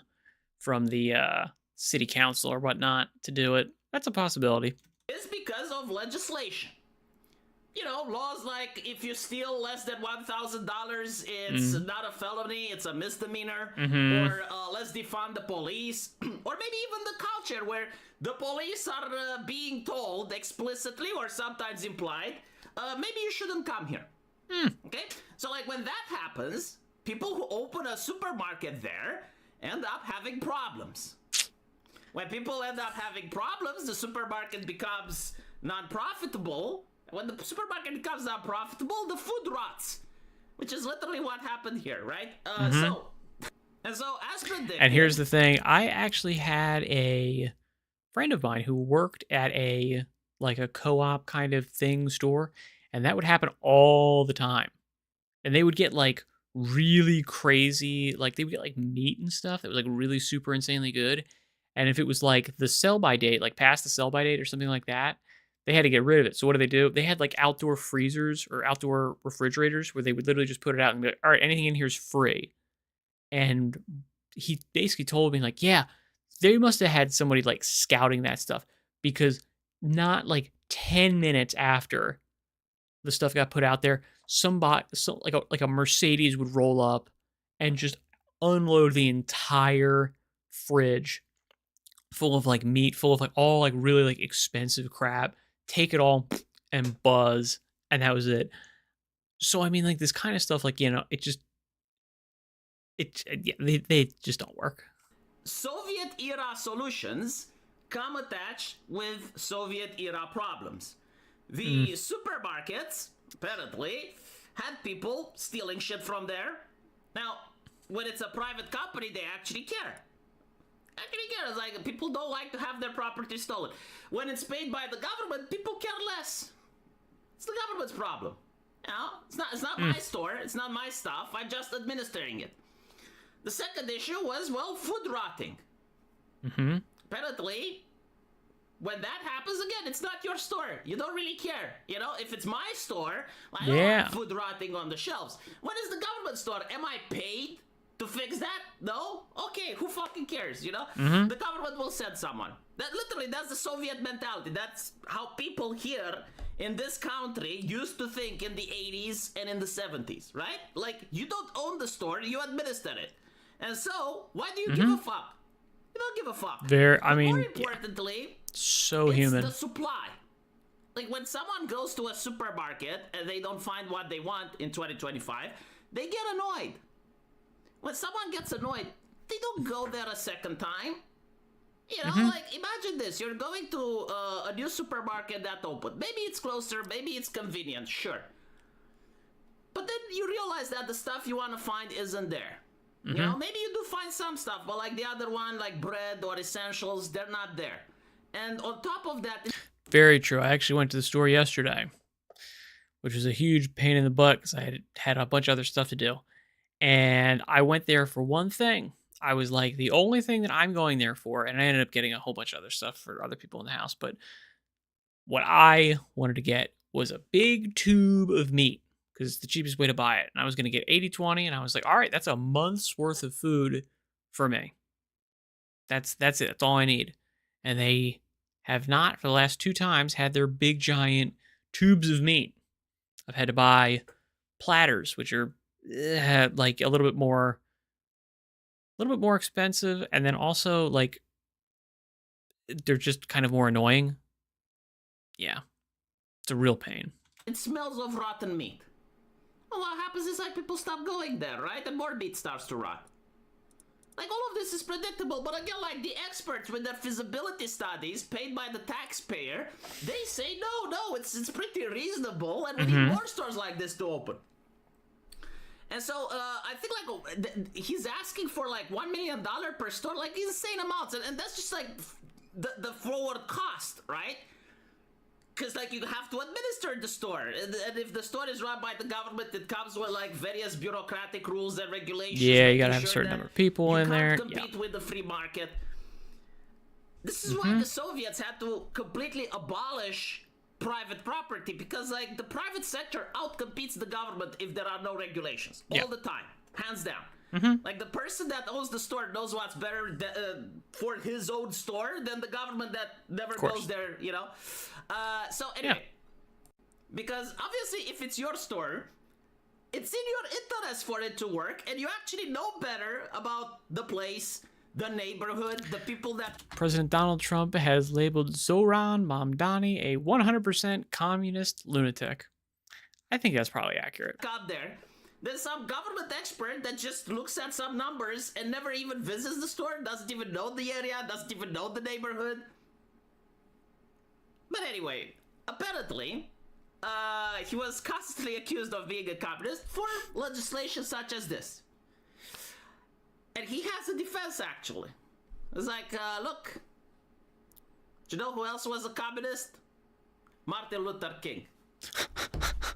from the city council or whatnot to do it. That's a possibility. It's because of legislation. Laws like if you steal less than $1,000, it's not a felony, it's a misdemeanor. Or let's defund the police. Or maybe even the culture where the police are being told explicitly or sometimes implied, maybe you shouldn't come here. Okay? So, like, when that happens, people who open a supermarket there end up having problems. When people end up having problems, the supermarket becomes non-profitable. When the supermarket becomes non-profitable, the food rots, which is literally what happened here, right? So as predicted... And here's the thing. I actually had a friend of mine who worked at a co-op kind of thing store, and that would happen all the time. And they would get, like, really crazy, like, they would get, like, meat and stuff that was, like, really super insanely good. And if it was, like, the sell-by date, like, past the sell-by date or something like that, they had to get rid of it. So what do? They had, like, outdoor freezers or outdoor refrigerators where they would literally just put it out and be like, all right, anything in here is free. And he basically told me, like, yeah, they must have had somebody, like, scouting that stuff, because not, like, 10 minutes after the stuff got put out there, like a Mercedes would roll up and just unload the entire fridge full of, like, meat, full of, like, all, like, really, like, expensive crap, take it all and buzz, and that was it. So, I mean, like, this kind of stuff, like, they just don't work. Soviet-era solutions come attached with Soviet-era problems. The supermarkets, apparently, had people stealing shit from there. Now, when it's a private company, they actually care. It's like, people don't like to have their property stolen. When it's paid by the government, people care less. It's the government's problem. It's not my store. It's not my stuff. I'm just administering it. The second issue was, food rotting. Apparently, when that happens, again, it's not your store. You don't really care. If it's my store, I don't want food rotting on the shelves. When is the government store? Am I paid to fix that? No? Okay, who fucking cares, The government will send someone. That's the Soviet mentality. That's how people here in this country used to think in the 80s and in the 70s, right? Like, you don't own the store, you administer it. And so, why do you give a fuck? You don't give a fuck. More importantly, so it's human. the supply. Like, when someone goes to a supermarket and they don't find what they want in 2025, they get annoyed. When someone gets annoyed, they don't go there a second time. You know, like, imagine this. You're going to a new supermarket that opened. Maybe it's closer, maybe it's convenient, sure. But then you realize that the stuff you want to find isn't there. You know, maybe you do find some stuff, but like the other one, like bread or essentials, they're not there. And on top of that... Very true. I actually went to the store yesterday, which was a huge pain in the butt because I had a bunch of other stuff to do. And I went there for one thing. I was like, the only thing that I'm going there for, and I ended up getting a whole bunch of other stuff for other people in the house, but what I wanted to get was a big tube of meat because it's the cheapest way to buy it. And I was going to get 80/20, and I was like, all right, that's a month's worth of food for me. That's it. That's all I need. And they have not, for the last 2 times, had their big, giant tubes of meat. I've had to buy platters, which are like a little bit more expensive, and then also like they're just kind of more annoying. Yeah, it's a real pain. It smells of rotten meat. Well, what happens is like people stop going there, right? And more meat starts to rot. Like, all of this is predictable, but again, like, the experts with their feasibility studies paid by the taxpayer, they say, no, it's pretty reasonable, and we need more stores like this to open. And so, I think, like, he's asking for, like, $1 million per store, like, insane amounts, and that's just, like, the forward cost, right? Because, like, you have to administer the store, and if the store is run by the government, it comes with, like, various bureaucratic rules and regulations. Yeah, you gotta have a certain number of people in there. You can't compete with the free market. This is why the Soviets had to completely abolish private property, because, like, the private sector outcompetes the government if there are no regulations all the time, hands down. Like, the person that owns the store knows what's better for his own store than the government that never goes there, you know? So anyway, because obviously if it's your store, it's in your interest for it to work, and you actually know better about the place, the neighborhood, the people that... President Donald Trump has labeled Zoran Mamdani a 100% communist lunatic. I think that's probably accurate. ...got there. There's some government expert that just looks at some numbers and never even visits the store, doesn't even know the area, doesn't even know the neighborhood. But anyway, apparently, he was constantly accused of being a communist for legislation such as this. And he has a defense, actually. It's like, look, do you know who else was a communist? Martin Luther King.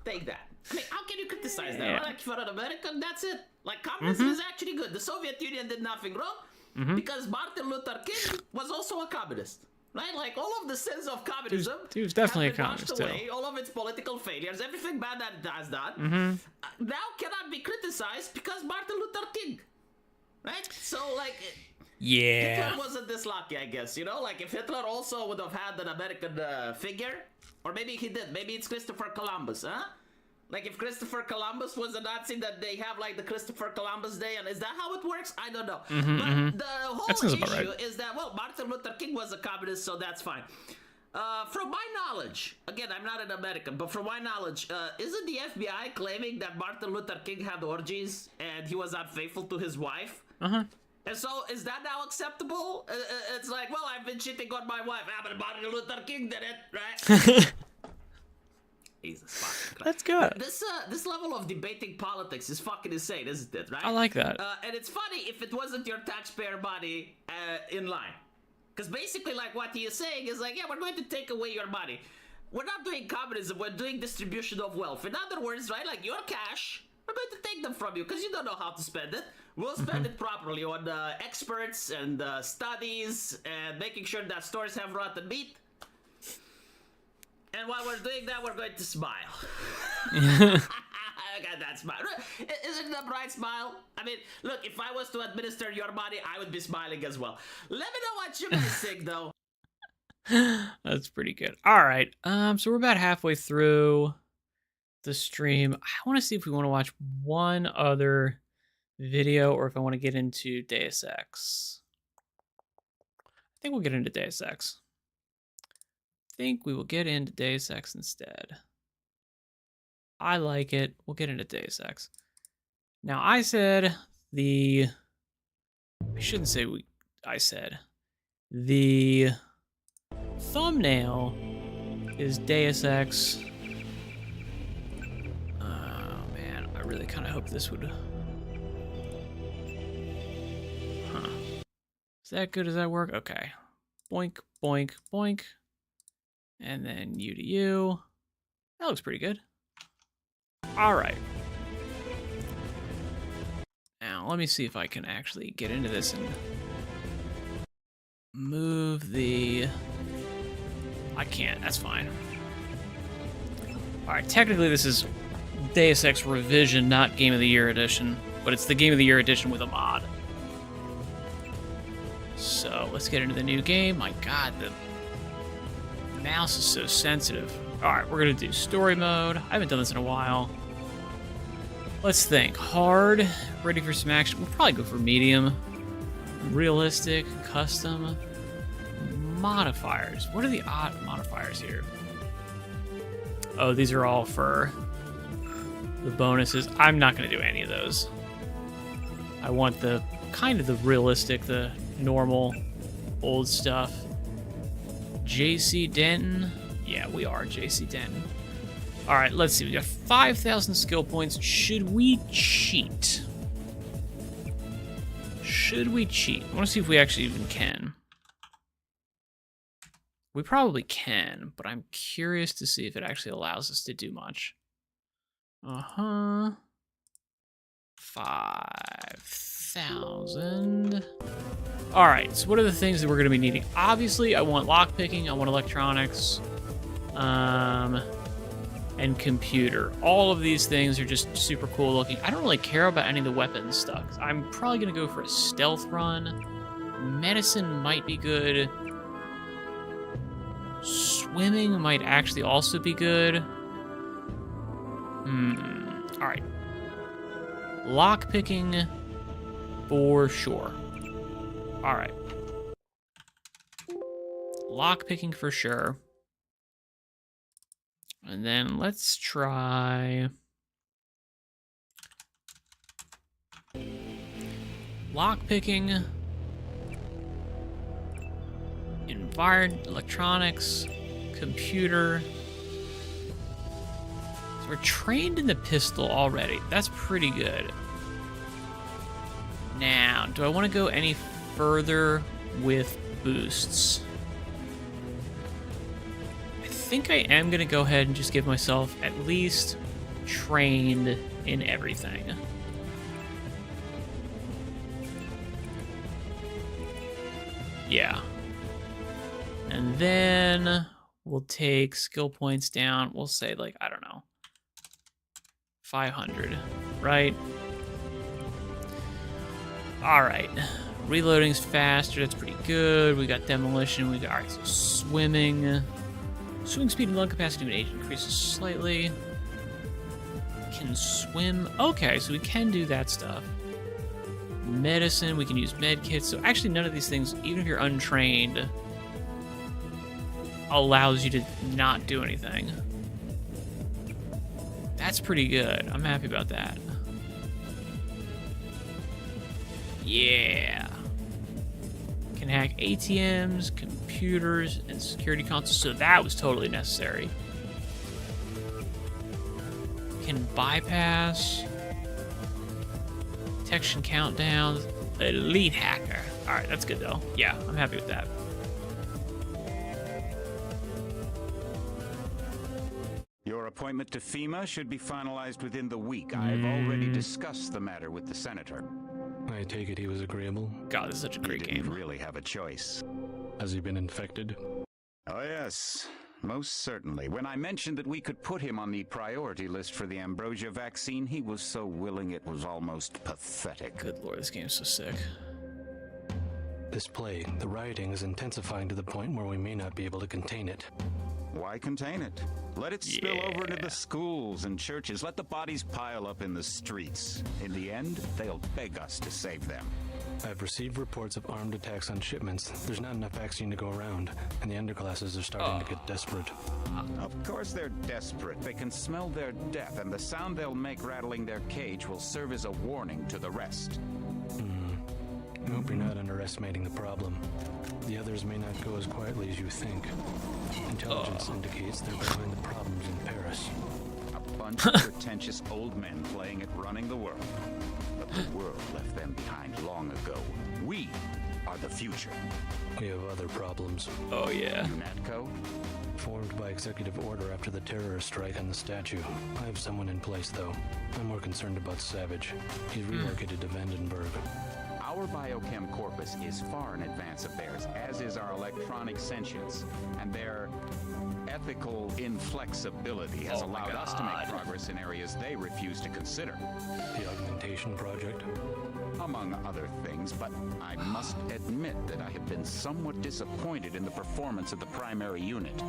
Take that. I mean, how can you criticize that? Like, for an American, that's it. Like, communism is actually good. The Soviet Union did nothing wrong because Martin Luther King was also a communist. Right? Like, all of the sins of communism he was definitely have been a communist, washed away, all of its political failures, everything bad that it has done, now cannot be criticized because Martin Luther King. Right? So, like... Yeah. Hitler wasn't this lucky, I guess, you know? Like, if Hitler also would have had an American figure, or maybe he did, maybe it's Christopher Columbus, huh? Like, if Christopher Columbus was a Nazi, that they have, like, the Christopher Columbus Day, and is that how it works? I don't know. But the whole issue is that, well, Martin Luther King was a communist, so that's fine. From my knowledge, again, I'm not an American, but from my knowledge, isn't the FBI claiming that Martin Luther King had orgies and he was unfaithful to his wife? And so, is that now acceptable? It's like, well, I've been cheating on my wife. But Martin Luther King did it, right? Jesus fucking Christ. That's good. This level of debating politics is fucking insane, isn't it, right? I like that. And it's funny if it wasn't your taxpayer money in line. Because basically, like, what he is saying is like, yeah, we're going to take away your money. We're not doing communism, we're doing distribution of wealth. In other words, right, like, your cash, we're going to take them from you because you don't know how to spend it. We'll spend it properly on experts and studies and making sure that stores have rotten meat. And while we're doing that, we're going to smile. I got that smile. Isn't it a bright smile? I mean, look, if I was to administer your money, I would be smiling as well. Let me know what you guys think, though. That's pretty good. All right. So we're about halfway through the stream. I want to see if we want to watch one other video or if I want to get into Deus Ex. I think we'll get into Deus Ex. I think we will get into Deus Ex instead. I like it. We'll get into Deus Ex. Now, I said I shouldn't say I said. The thumbnail is Deus Ex. Oh, man. I really kind of hope this would... Huh. Is that good? Does that work? Okay. Boink, boink, boink. And then U to U. That looks pretty good. All right. Now, let me see if I can actually get into this and move the... I can't. That's fine. All right. Technically, this is Deus Ex Revision, not Game of the Year Edition. But it's the Game of the Year Edition with a mod. So, let's get into the new game. My god, the mouse is so sensitive. Alright, we're going to do story mode. I haven't done this in a while. Let's think. Hard. Ready for some action. We'll probably go for medium. Realistic. Custom. Modifiers. What are the odd modifiers here? Oh, these are all for the bonuses. I'm not going to do any of those. I want the kind of the realistic, the normal, old stuff. JC Denton. Yeah, we are JC Denton. All right, let's see. We got 5,000 skill points. Should we cheat? Should we cheat? I want to see if we actually even can. We probably can, but I'm curious to see if it actually allows us to do much. 5,000. All right, so what are the things that we're going to be needing? Obviously, I want lockpicking, I want electronics, and computer. All of these things are just super cool looking. I don't really care about any of the weapons stuff. I'm probably going to go for a stealth run. Medicine might be good. Swimming might actually also be good. All right. Lockpicking for sure. All right. Lockpicking for sure. And then let's try lockpicking, electronics, computer. So we're trained in the pistol already. That's pretty good. Now, do I want to go any further with boosts? I think I am going to go ahead and just give myself at least trained in everything. Yeah. And then we'll take skill points down. We'll say, like, I don't know, 500, right? All right. Reloading's faster. That's pretty good. We got demolition. We got, all right, so swimming. Swimming speed and lung capacity of an agent increases slightly. Can swim. Okay, so we can do that stuff. Medicine, we can use med kits. So actually none of these things, even if you're untrained, allows you to not do anything. That's pretty good. I'm happy about that. Yeah. Can hack ATMs, computers, and security consoles. So that was totally necessary. Can bypass. Detection countdown. Elite hacker. Alright, that's good though. Yeah, I'm happy with that. Your appointment to FEMA should be finalized within the week. I've already discussed the matter with the senator. I take it he was agreeable. God, this is such a great He didn't game. really have a choice. Has he been infected? Oh yes, most certainly. When I mentioned that we could put him on the priority list for the ambrosia vaccine, he was so willing it was almost pathetic. Good lord, this game's so sick. This plague, the rioting is intensifying to the point where we may not be able to contain it. Why contain it? Let it spill over to the schools and churches. Let the bodies pile up in the streets. In the end, they'll beg us to save them. I've received reports of armed attacks on shipments. There's not enough vaccine to go around, and the underclasses are starting to get desperate. Of course they're desperate. They can smell their death, and the sound they'll make rattling their cage will serve as a warning to the rest. I hope you're not underestimating the problem. The others may not go as quietly as you think. Intelligence indicates they're behind the problems in Paris. A bunch of pretentious old men playing at running the world. But the world left them behind long ago. We are the future. We have other problems. Oh, yeah. UNATCO? Formed by executive order after the terrorist strike on the statue. I have someone in place, though. I'm more concerned about Savage. He's relocated to Vandenberg. Our biochem corpus is far in advance of theirs, as is our electronic sentience, and their ethical inflexibility has allowed us to make progress in areas they refuse to consider. The augmentation project? Among other things, but I must admit that I have been somewhat disappointed in the performance of the primary unit.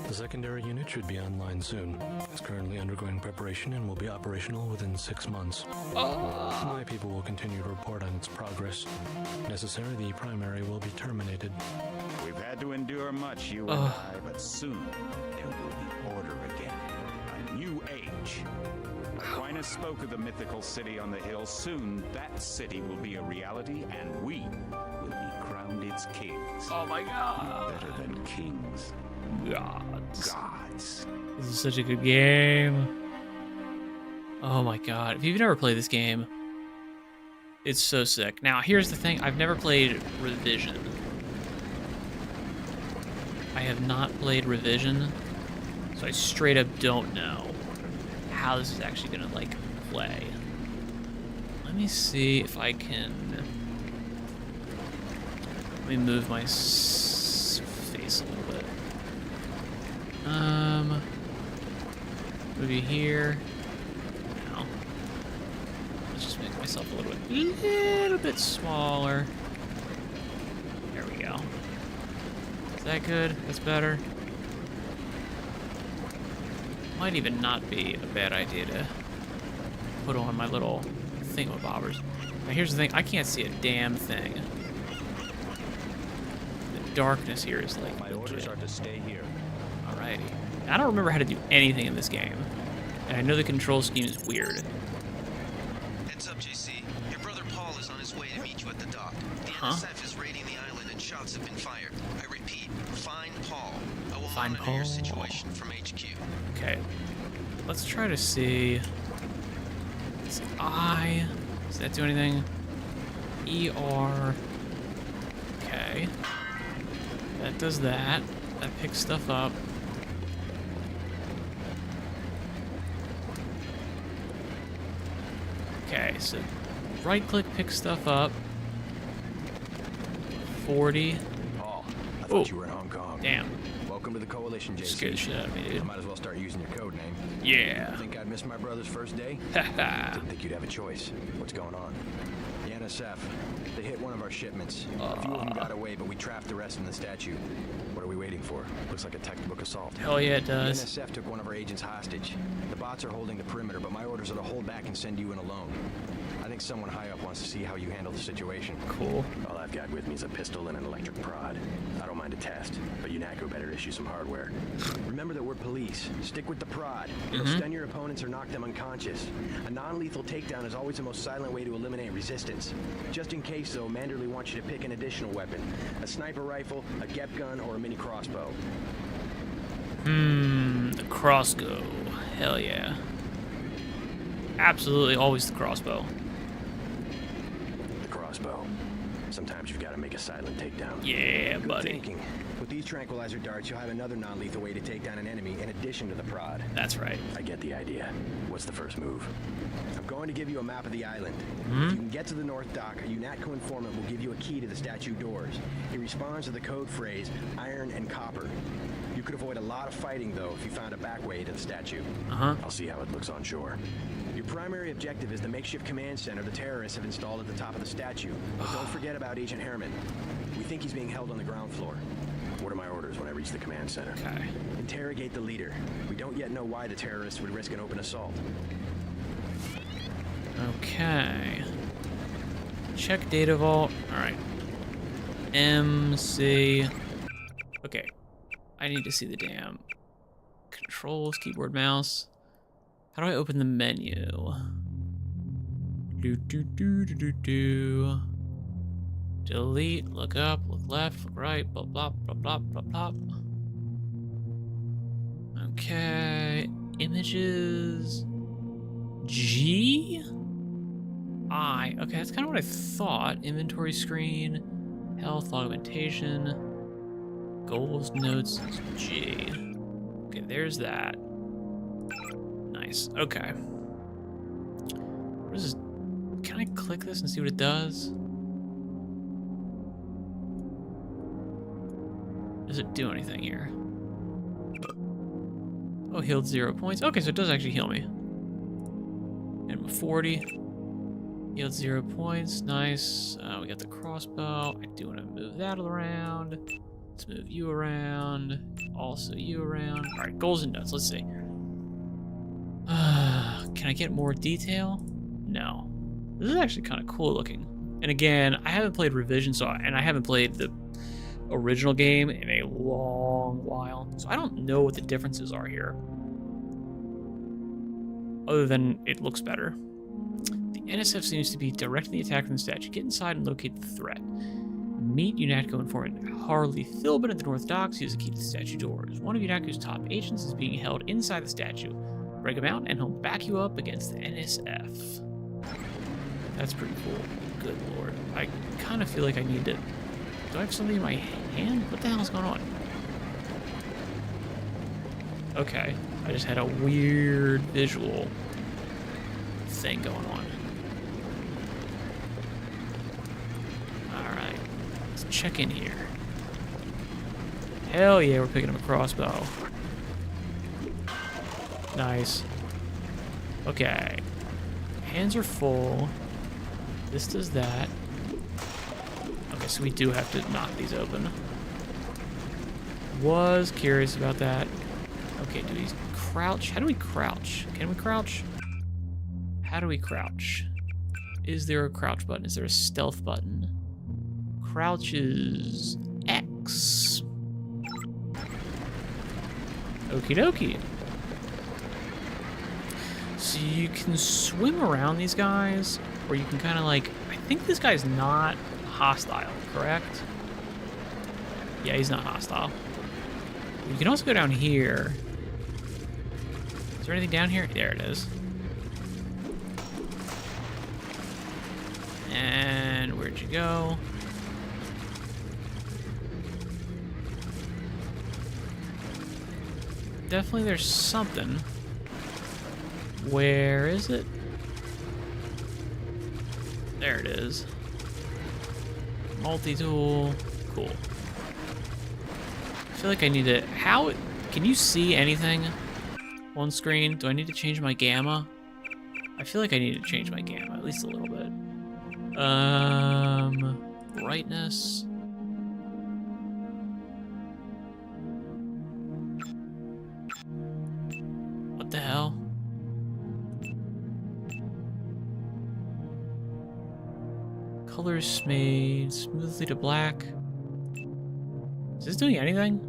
The secondary unit should be online soon. It's currently undergoing preparation and will be operational within 6 months. My people will continue to report on its progress. If necessary, the primary will be terminated. We've had to endure much, you and I, but soon there will be order again. A new age. Aquinas spoke of the mythical city on the hill. Soon that city will be a reality, and we will be crowned its kings. Oh my god. Better than kings. Gods. Gods. This is such a good game. Oh my god. If you've never played this game, it's so sick. Now, here's the thing. I've never played Revision. I have not played Revision, so I straight up don't know how this is actually gonna, like, play. Let me see if I can... Let me move my face a little bit. Maybe here. No. Let's just make myself a little bit smaller. There we go. Is that good? That's better. Might even not be a bad idea to put on my little thingamabobbers. Now here's the thing, I can't see a damn thing. The darkness here is like my orders are to stay here. Alrighty. I don't remember how to do anything in this game. And I know the control scheme is weird. Heads up, JC. Your brother Paul is on his way to meet you at the dock. The NSF is raiding the island and shots have been fired. I repeat, find Paul. I will monitor your situation from HQ. Okay. Let's try to see. It's I. Does that do anything? ER. Okay. That does that. That picks stuff up. Okay, so right click picks stuff up. 40. Paul, I thought you were in Hong Kong. Damn. Welcome to the Coalition, JC. Scared the shit out of me, dude. I might as well start using your code name. Yeah. Think I'd miss my brother's first day? Didn't think you'd have a choice. What's going on? The NSF. They hit one of our shipments. A few of them got away, but we trapped the rest in the statue. What are we waiting for? Looks like a textbook assault. Hell yeah, it does. The NSF took one of our agents hostage. The bots are holding the perimeter, but my orders are to hold back and send you in alone. I think someone high up wants to see how you handle the situation. Cool. All I've got with me is a pistol and an electric prod. I don't mind a test, but UNATCO better issue some hardware. Remember that we're police. Stick with the prod. It'll stun your opponents or knock them unconscious. A non-lethal takedown is always the most silent way to eliminate resistance. Just in case, though, Manderley wants you to pick an additional weapon. A sniper rifle, a GEP gun, or a mini crossbow. The crossbow. Hell yeah. Absolutely, always the crossbow. The crossbow. Sometimes you've got to make a silent takedown. Yeah, Good buddy. thinking. With these tranquilizer darts, you'll have another non-lethal way to take down an enemy in addition to the prod. That's right. I get the idea. What's the first move? I'm going to give you a map of the island. If you can get to the north dock, a UNATCO informant will give you a key to the statue doors. He responds to the code phrase, iron and copper. You could avoid a lot of fighting, though, if you found a back way to the statue. Uh-huh. I'll see how it looks on shore. Your primary objective is the makeshift command center the terrorists have installed at the top of the statue. But don't forget about Agent Harriman. We think he's being held on the ground floor. What are my orders when I reach the command center? Okay. Interrogate the leader. We don't yet know why the terrorists would risk an open assault. Okay. Check data vault. Alright. MC. Okay. I need to see the damn controls, keyboard, mouse. How do I open the menu? Do. Delete, look up, look left, look right, blah, blah, blah, blah, blah, blah. Okay. Images. G? I. Okay, that's kind of what I thought. Inventory screen, health, augmentation, goals, notes, G. Okay, there's that. Nice. Okay. What is this? Can I click this and see what it does? Does it do anything here? Oh, healed 0 points. Okay, so it does actually heal me. And 40. Healed 0 points. Nice. We got the crossbow. I do want to move that around. Let's move you around. Also you around. All right, goals and notes. Let's see. Can I get more detail? No. This is actually kind of cool looking. And again, I haven't played Revision, and I haven't played the original game in a long while, so I don't know what the differences are here. Other than it looks better. The NSF seems to be directing the attack from the statue. Get inside and locate the threat. Meet UNATCO informant Harley Philbin at the North Docks. Use the key to the statue doors. One of UNATCO's top agents is being held inside the statue. Break him out and he'll back you up against the NSF. That's pretty cool. Good lord. I kind of feel like I need to... Do I have something in my hand? What the hell is going on? Okay. I just had a weird visual thing going on. Alright. Let's check in here. Hell yeah, we're picking up a crossbow. Nice. Okay. Hands are full. This does that. Okay, so we do have to knock these open. Was curious about that. Okay, do we crouch? How do we crouch? Can we crouch? How do we crouch? Is there a crouch button? Is there a stealth button? Crouch is X. Okie dokie. So you can swim around these guys, or you can kind of like... I think this guy's not hostile, correct? Yeah, he's not hostile. You can also go down here. Is there anything down here? There it is. And where'd you go? Definitely there's something. Where is it? There it is. Multi-tool. Cool. I feel like I need to... How... Can you see anything on screen? Do I need to change my gamma? I feel like I need to change my gamma, at least a little bit. Brightness. What the hell? Colors made smoothly to black. Is this doing anything?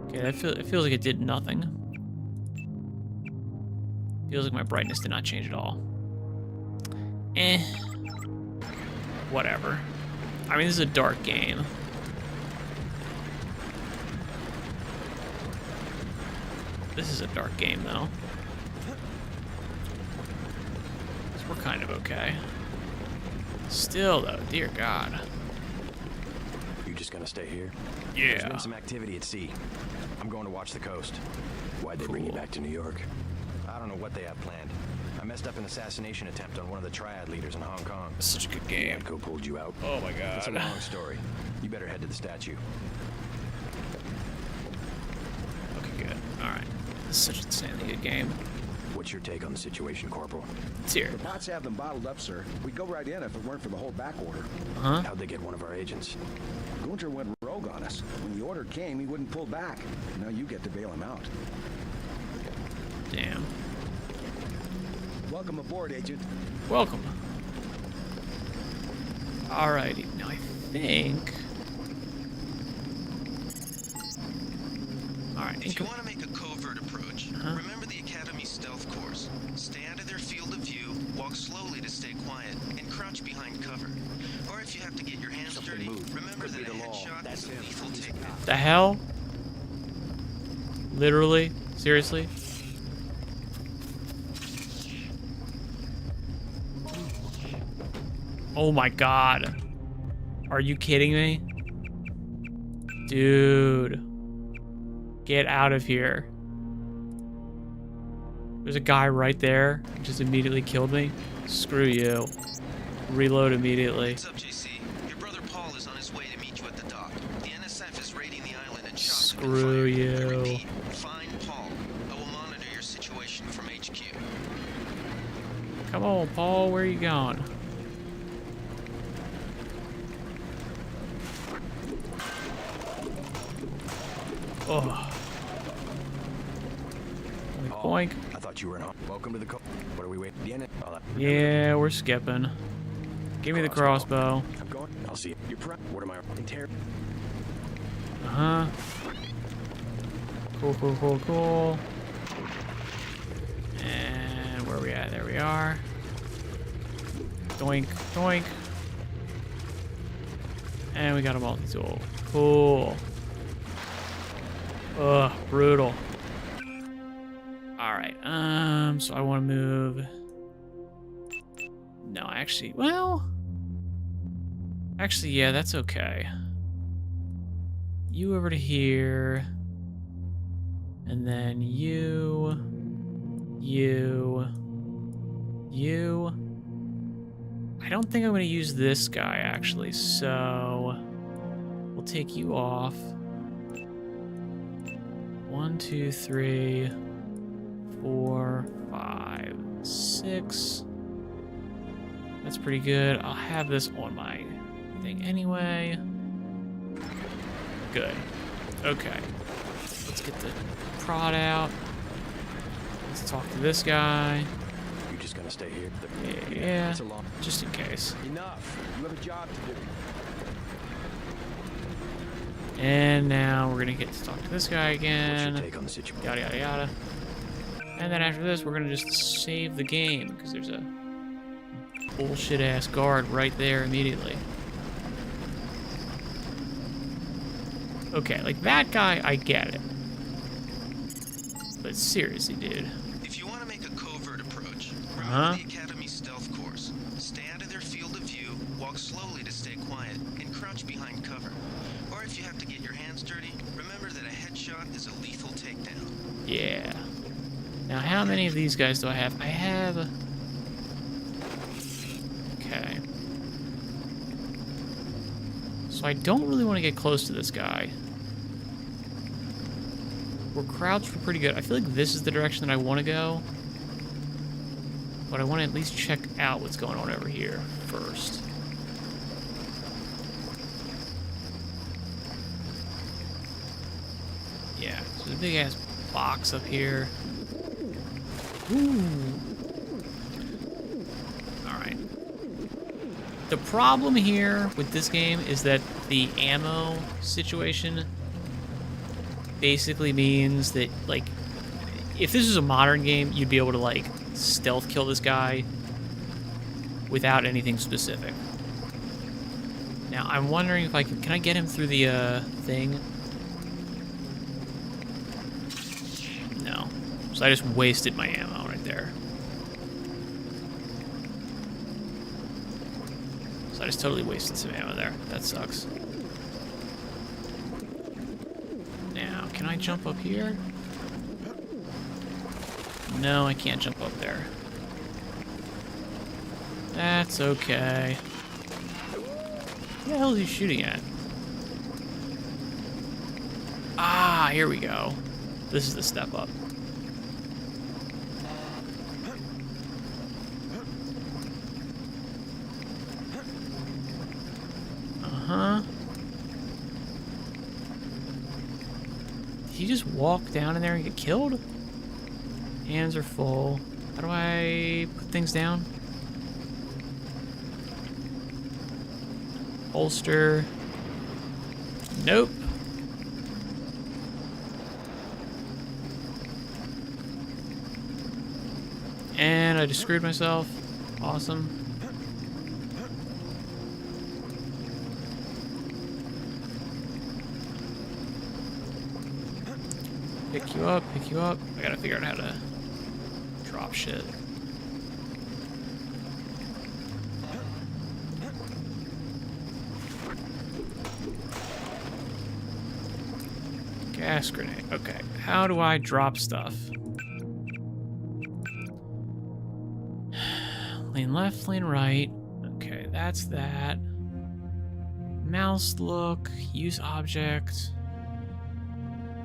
Okay, it feels like it did nothing. Feels like my brightness did not change at all. Eh. Whatever. I mean, this is a dark game. This is a dark game, though. So we're kind of okay. Still, though, dear God. You just gonna stay here? Yeah. There's been some activity at sea. I'm going to watch the coast. Why'd they bring you back to New York? I don't know what they have planned. I messed up an assassination attempt on one of the triad leaders in Hong Kong. It's such a good game. Echo pulled you out. Oh my god. It's a long story. You better head to the statue. Okay, good. Alright. This is such an insanely good game. What's your take on the situation, Corporal? Let's hear The it. pots have them bottled up, sir. We'd go right in if it weren't for the whole back order. Huh? How'd they get one of our agents? Gunter went rogue on us. When the order came, he wouldn't pull back. Now you get to bail him out. Damn. Welcome aboard, Agent. Welcome. Alrighty. Now I think. Alright. If you want to make a covert approach, remember the Academy stealth course. Stay out of their field of view, walk slowly to stay quiet, and crouch behind cover. Or if you have to get your hands dirty, remember that a headshot is a lethal takedown. The hell? Literally? Seriously? Oh my god. Are you kidding me? Dude. Get out of here. There's a guy right there who just immediately killed me. Screw you. Reload immediately. What's up, JC? Your brother Paul is on his way to meet you at the dock. The NSF is raiding the island and shots have been fired. Screw I you. repeat, find Paul. I will monitor your situation from HQ. Come on, Paul. Where are you going? Oh. Boink. I thought you were in home. Welcome to the What are we waiting? Yeah, we're skipping. Give me the crossbow. I'm going. I'll see you. You're What am I? Uh-huh. Cool, cool, cool, cool. And where are we at? There we are. Doink, doink. And we got a multi-tool. Cool. Ugh, brutal. Alright, so I want to move... No, actually, well... Actually, yeah, that's okay. You over to here. And then you... I don't think I'm going to use this guy, actually, so... We'll take you off. 1, 2, 3, 4, 5, 6. That's pretty good. I'll have this on my thing anyway. Good. Okay. Let's get the prod out. Let's talk to this guy. You're just gonna stay here. Yeah. Just in case. Enough. You have a job to do. And now we're gonna get to talk to this guy again. What's your take on the situation? Yada yada yada. And then after this, we're gonna just save the game because there's a bullshit ass guard right there immediately. Okay, like that guy, I get it. But seriously, dude. If you want to make a covert approach, remember the Academy stealth course. Stay out of their field of view, walk slowly to stay quiet, and crouch behind cover. Or if you have to get your hands dirty, remember that a headshot is a lethal takedown. Yeah. Now, how many of these guys do I have? I have... Okay. So I don't really want to get close to this guy. We're crouched, we're pretty good. I feel like this is the direction that I want to go. But I want to at least check out what's going on over here first. Yeah, so there's a big ass box up here. Ooh. Alright. The problem here with this game is that the ammo situation basically means that, like, if this was a modern game, you'd be able to, like, stealth kill this guy without anything specific. Now, I'm wondering if I can I get him through the, thing? No. So I just wasted my ammo right there. So I just totally wasted some ammo there. That sucks. Now, can I jump up here? No, I can't jump up there. That's okay. What the hell is he shooting at? Ah, here we go. This is the step up. Uh-huh. Did he just walk down in there and get killed? Hands are full. How do I put things down? Holster. Nope. And I just screwed myself. Awesome. Pick you up, pick you up. I gotta figure out how to drop shit. Gas grenade. Okay, how do I drop stuff? Lean left, lean right. Okay, that's that. Mouse look, use object.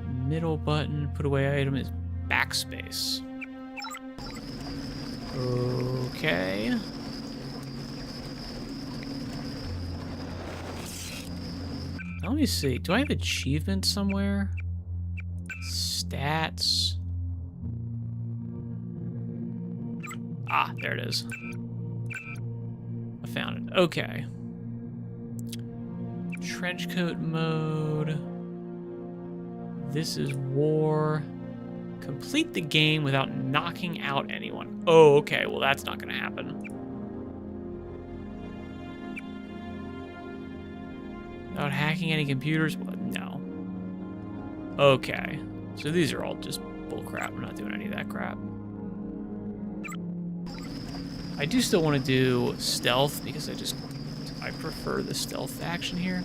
Middle button, put away item is backspace. Okay. Let me see. Do I have achievements somewhere? Stats. Ah, there it is. I found it. Okay. Trenchcoat mode. This is war. Complete the game without knocking out anyone. Oh, okay. Well, that's not going to happen. Without hacking any computers? Well, no. Okay. So these are all just bullcrap. I'm not doing any of that crap. I do still want to do stealth because I prefer the stealth action here.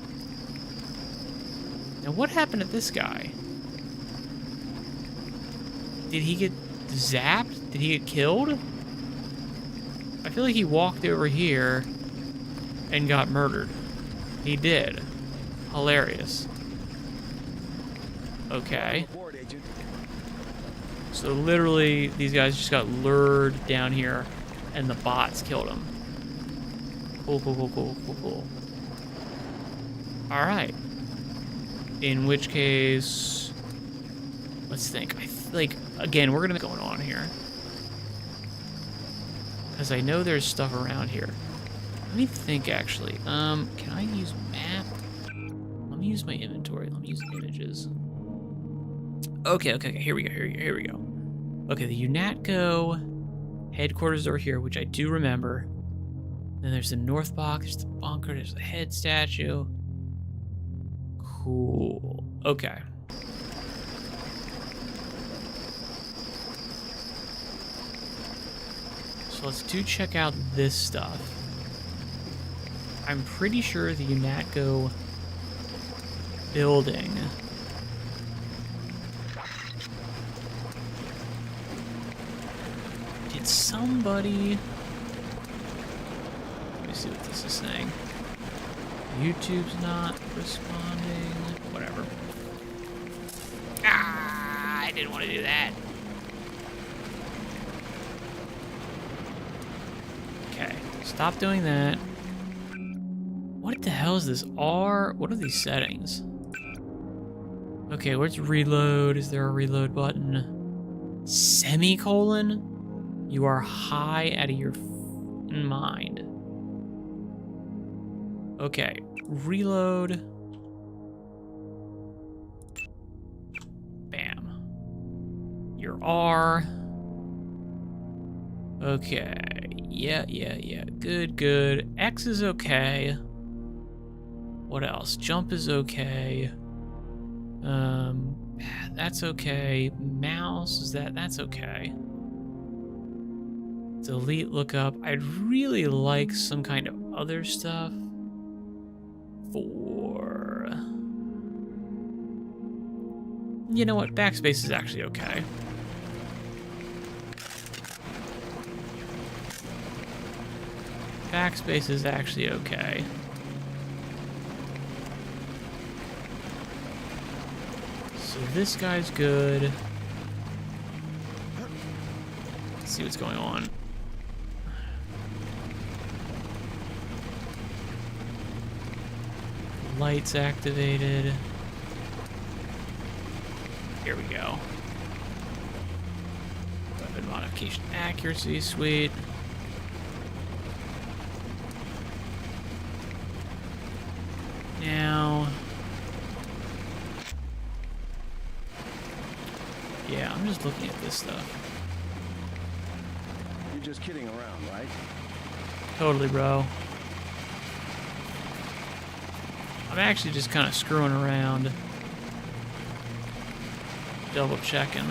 Now, what happened to this guy? Did he get zapped? Did he get killed? I feel like he walked over here and got murdered. He did. Hilarious. Okay. So literally, these guys just got lured down here and the bots killed him. Cool, cool, cool, cool, cool, cool. Alright. In which case, let's think. Again, we're gonna be going on here. Because I know there's stuff around here. Let me think, actually. Can I use map? Let me use my inventory. Let me use images. Okay, here we go. Okay, the UNATCO headquarters are here, which I do remember. Then there's the North Block, there's the bunker, there's the head statue. Cool. Okay. So let's check out this stuff. I'm pretty sure the UNATCO building did somebody... Let me see what this is saying. YouTube's not responding. Whatever. Ah, I didn't want to do that. Okay, stop doing that. What the hell is this? What are these settings? Okay, where's reload? Is there a reload button? Semicolon? You are high out of your mind. Okay, reload. Bam. Your R. Okay, yeah. Good. X is okay. What else? Jump is okay. That's okay. Mouse, that's okay. Delete, look up. I'd really like some kind of other stuff for... You know what? Backspace is actually okay. Backspace is actually okay. So this guy's good. Let's see what's going on. Lights activated. Here we go. Weapon modification accuracy, sweet. Now, yeah, I'm just looking at this stuff. You're just kidding around, right? Totally, bro. I'm actually just kind of screwing around. Double checking.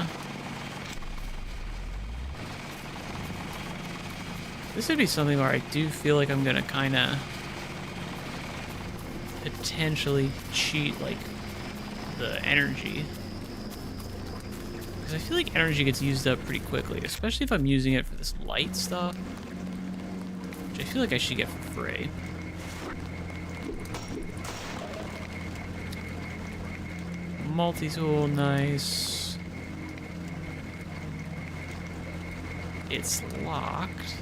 This would be something where I do feel like I'm gonna kind of potentially cheat, like, the energy. Because I feel like energy gets used up pretty quickly, especially if I'm using it for this light stuff, which I feel like I should get for free. Multi-tool, nice. It's locked.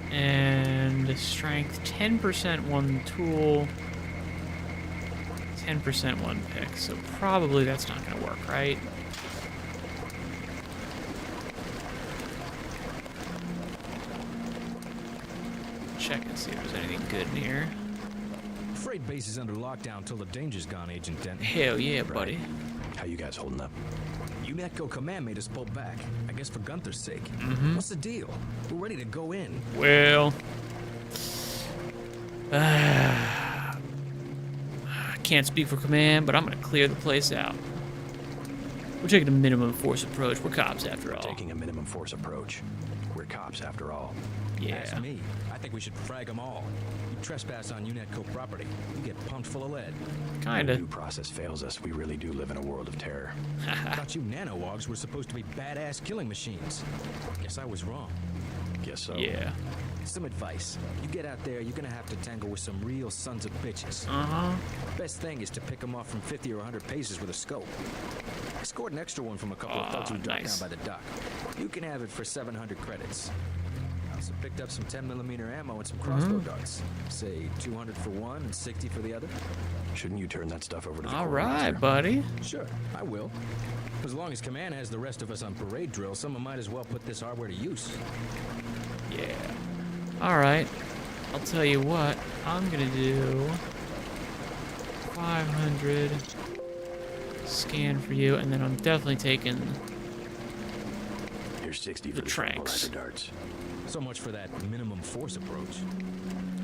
And strength 10% one tool, 10% one pick. So probably that's not going to work, right? Check and see if there's anything good in here. Freight base is under lockdown till the danger's gone, Agent Denton. Hell yeah, buddy. How you guys holding up? UNATCO command made us pull back. I guess for Gunther's sake. What's the deal? We're ready to go in. Well, I can't speak for command, but I'm gonna clear the place out. We're taking a minimum force approach. We're cops after all. Taking a minimum force approach. We're cops after all. Yeah. Ask me. I think we should frag them all. You trespass on UNATCO property, you get pumped full of lead. Kinda. When due process fails us, we really do live in a world of terror. I thought you nanowogs were supposed to be badass killing machines. Guess I was wrong. Guess so. Yeah. Some advice. You get out there, you're gonna have to tangle with some real sons of bitches. Uh-huh. Best thing is to pick them off from 50 or 100 paces with a scope. I scored an extra one from a couple of folks who dropped nice. down by the dock. You can have it for 700 credits. I also picked up some 10mm ammo and some crossbow darts. Say 200 for one and 60 for the other. Shouldn't you turn that stuff over to the All quartermaster? right, buddy. Sure, I will. As long as command has the rest of us on parade drill, someone might as well put this hardware to use. Yeah. All right. I'll tell you what. I'm gonna do 500 scan for you, and then I'm definitely taking Here's 60 the for the tranks. darts. So much for that minimum force approach.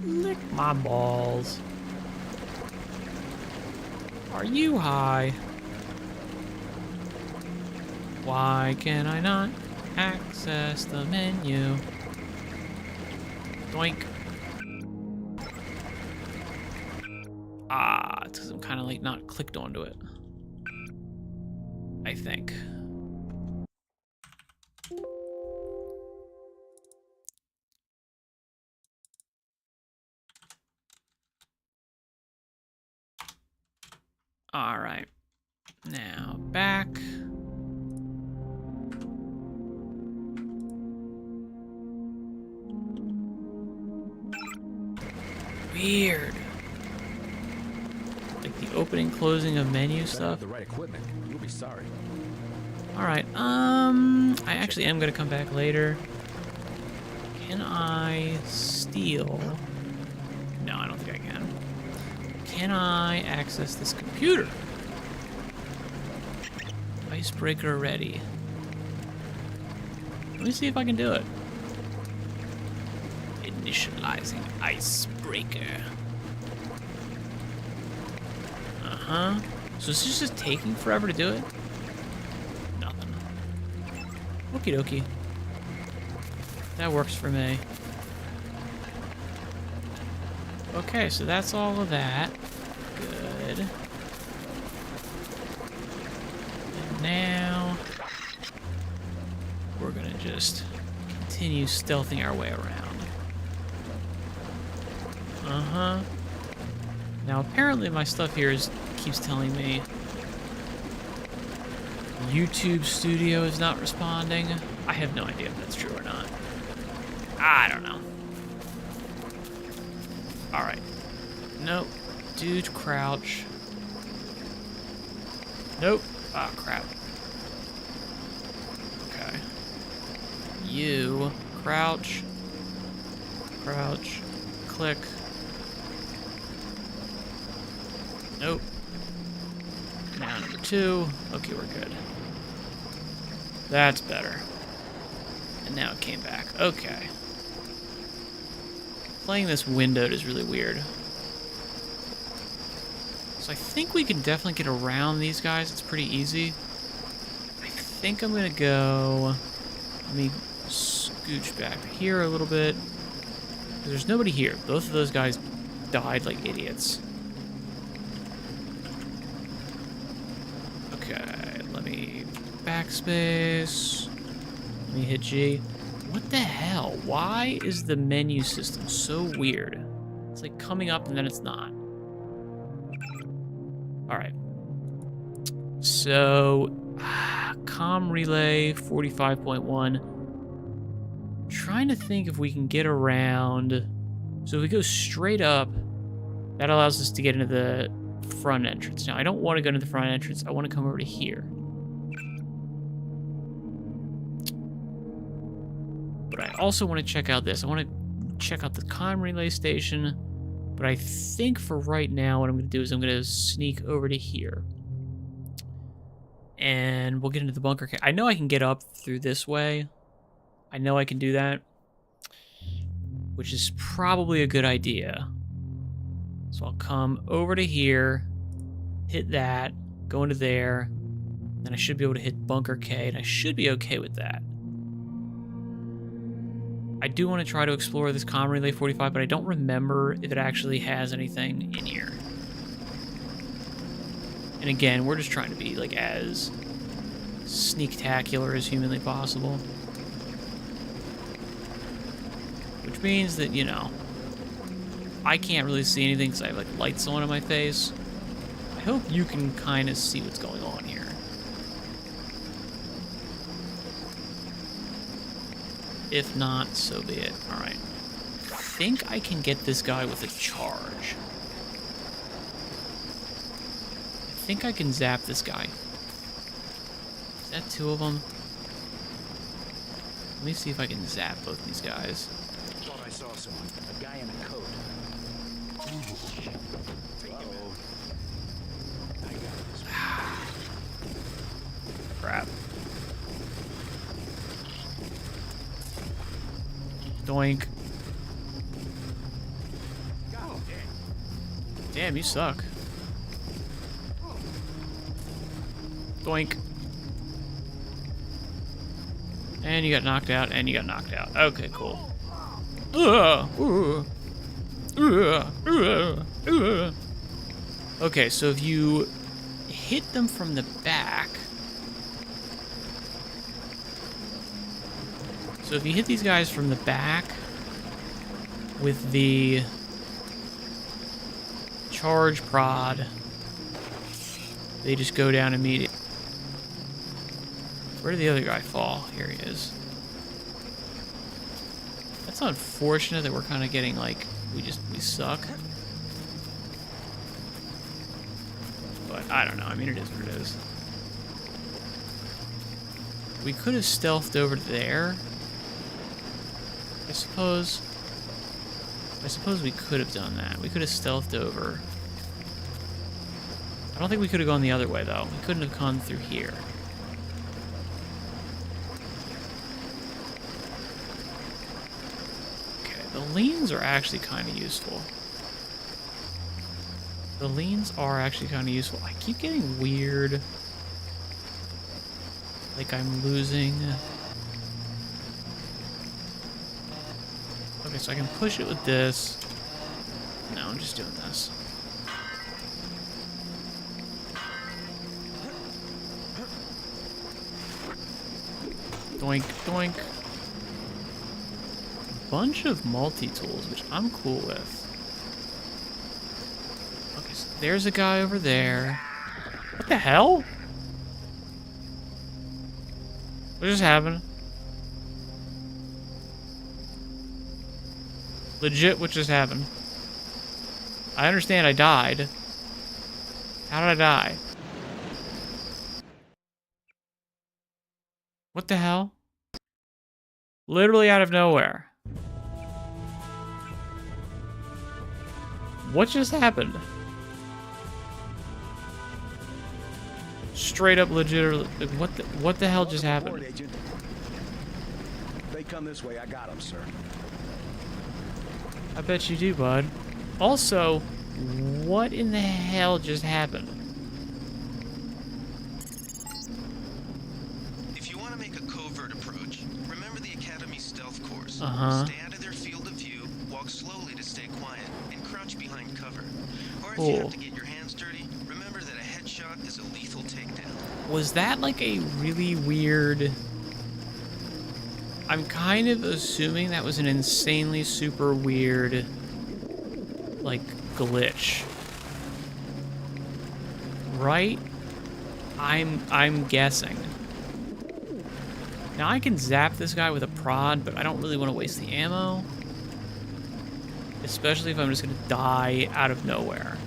Lick my balls. Are you high? Why can I not access the menu? Doink. Ah, it's because I'm kind of like not clicked onto it. I think. All right. Now back. Weird. Like the opening, closing of menu stuff. The right equipment. You'll be sorry. All right. I actually am gonna come back later. Can I steal? No, I don't think I can. Can I access this computer? Icebreaker ready. Let me see if I can do it. Initializing icebreaker. Uh-huh. So is this just taking forever to do it? Nothing. Okie dokie. That works for me. Okay, so that's all of that. Good. And now we're gonna just continue stealthing our way around. Uh-huh. Now, apparently my stuff here keeps telling me YouTube Studio is not responding. I have no idea if that's true or not. I don't know. Alright. Nope. Dude, crouch. Nope. Ah, crap. Okay. You, crouch. Crouch. Click. Nope. Now number 2. Okay, we're good. That's better. And now it came back. Okay. Playing this windowed is really weird. So I think we can definitely get around these guys. It's pretty easy. I think I'm gonna go... Let me scooch back here a little bit. There's nobody here. Both of those guys died like idiots. Okay, let me backspace. Let me hit G. What the hell? Why is the menu system so weird? It's like coming up and then it's not. Alright. So, comm relay 45.1. Trying to think if we can get around. So if we go straight up, that allows us to get into the front entrance. Now, I don't want to go into the front entrance. I want to come over to here. But I also want to check out this. I want to check out the comm relay station. But I think for right now, what I'm going to do is I'm going to sneak over to here. And we'll get into the bunker. I know I can get up through this way. I know I can do that. Which is probably a good idea. So I'll come over to here. Hit that. Go into there. Then I should be able to hit bunker K. And I should be okay with that. I do want to try to explore this comm relay 45, but I don't remember if it actually has anything in here. And again, we're just trying to be like as sneak-tacular as humanly possible. Which means that, you know, I can't really see anything because I have like lights on in my face. I hope you can kind of see what's going on here. If not, so be it. Alright. I think I can get this guy with a charge. I think I can zap this guy. Is that 2 of them? Let me see if I can zap both these guys. Thought I saw someone. A guy in a coat. Crap. Doink. Damn, you suck. Doink. And you got knocked out, and you got knocked out. Okay, cool. Okay, so if you hit them from the back... So if you hit these guys from the back with the charge prod, they just go down immediately. Where did the other guy fall? Here he is. That's unfortunate that we're kind of getting like, we suck. But I don't know. I mean, it is what it is. We could have stealthed over there. I suppose we could have done that. We could have stealthed over. I don't think we could have gone the other way, though. We couldn't have gone through here. Okay, the leans are actually kind of useful. The leans are actually kind of useful. I keep getting weird. Like I'm losing... Okay, so I can push it with this. No, I'm just doing this. Doink, doink. bunch of multi-tools, which I'm cool with. Okay, so there's a guy over there. What the hell? What just happened? Legit, what just happened? I understand I died. How did I die? What the hell? Literally out of nowhere. What just happened? Straight up legit. What the hell just happened? They come this way. I got them, sir. I bet you do, bud. Also, what in the hell just happened? If you want to make a covert approach, remember the Academy's stealth course. Stay out of their field of view, walk slowly to stay quiet, and crouch behind cover. Or if you have to get your hands dirty, remember that a headshot is a lethal takedown. Was that like a really weird... I'm kind of assuming that was an insanely super weird, like, glitch. Right? I'm guessing. Now I can zap this guy with a prod, but I don't really want to waste the ammo. Especially if I'm just gonna die out of nowhere.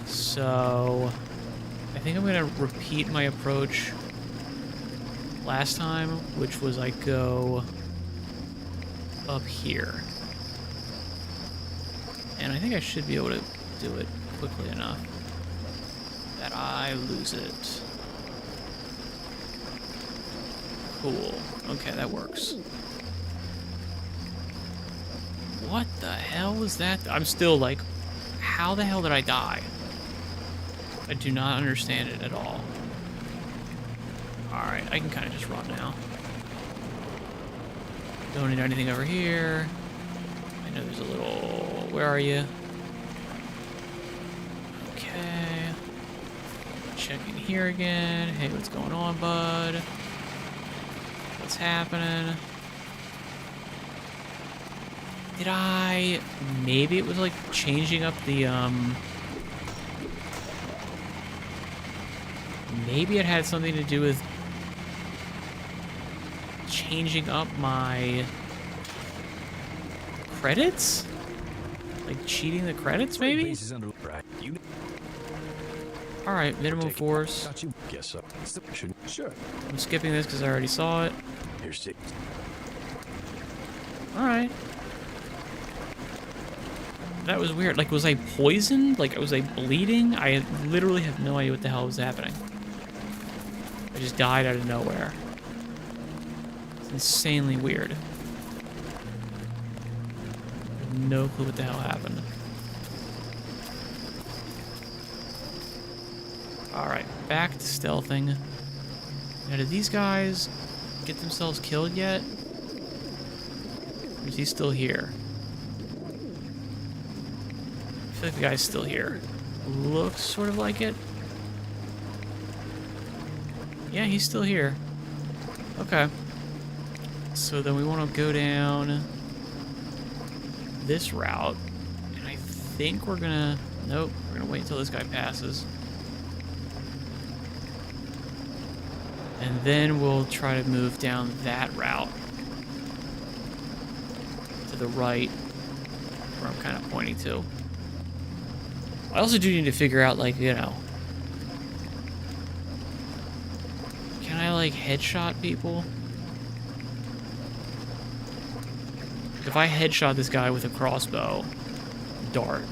So I think I'm gonna repeat my approach last time, which was I go up here. And I think I should be able to do it quickly enough that I lose it. Cool. Okay, that works. What the hell was that? I'm still like, how the hell did I die? I do not understand it at all. Alright, I can kind of just run now. Don't need anything over here. I know there's a little... Where are you? Okay. Checking here again. Hey, what's going on, bud? What's happening? Did I... Maybe it was like changing up the, Maybe it had something to do with changing up my credits? Like cheating the credits, maybe? Alright, minimum force. Sure. I'm skipping this because I already saw it. Alright. That was weird. Like, was I poisoned? Like, was I bleeding? I literally have no idea what the hell was happening. I just died out of nowhere. It's insanely weird. I have no clue what the hell happened. Alright, back to stealthing. Now, did these guys get themselves killed yet? Or is he still here? I feel like the guy's still here. Looks sort of like it. Yeah, he's still here. Okay. So then we want to go down this route. And I think we're gonna... Nope, we're gonna wait until this guy passes. And then we'll try to move down that route. To the right. Where I'm kind of pointing to. I also do need to figure out, like, you know... Can I, like, headshot people? If I headshot this guy with a crossbow dart,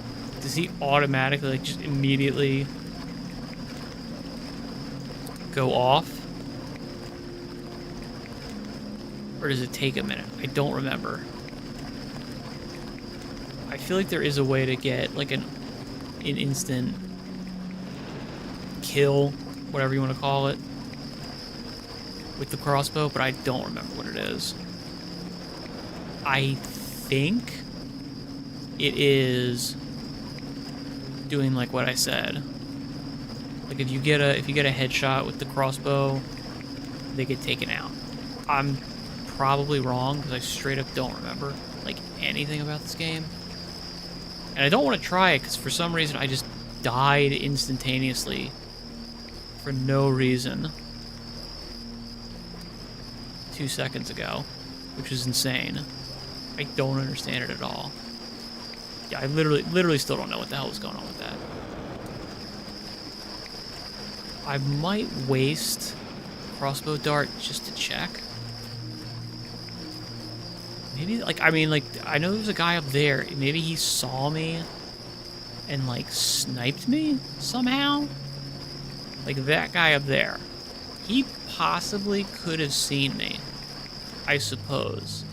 does he automatically, like, just immediately go off? Or does it take a minute? I don't remember. I feel like there is a way to get, like, an instant kill, whatever you want to call it, with the crossbow, but I don't remember what it is. I think it is doing like what I said. Like if you get a headshot with the crossbow, they get taken out. I'm probably wrong because I straight up don't remember like anything about this game. And I don't want to try it because for some reason I just died instantaneously for no reason 2 seconds ago, which is insane. I don't understand it at all. Yeah, I literally still don't know what the hell was going on with that. I might waste crossbow dart just to check. Maybe, like, I mean, like, I know there's a guy up there. Maybe he saw me and, like, sniped me somehow? Like, that guy up there. He possibly could have seen me, I suppose.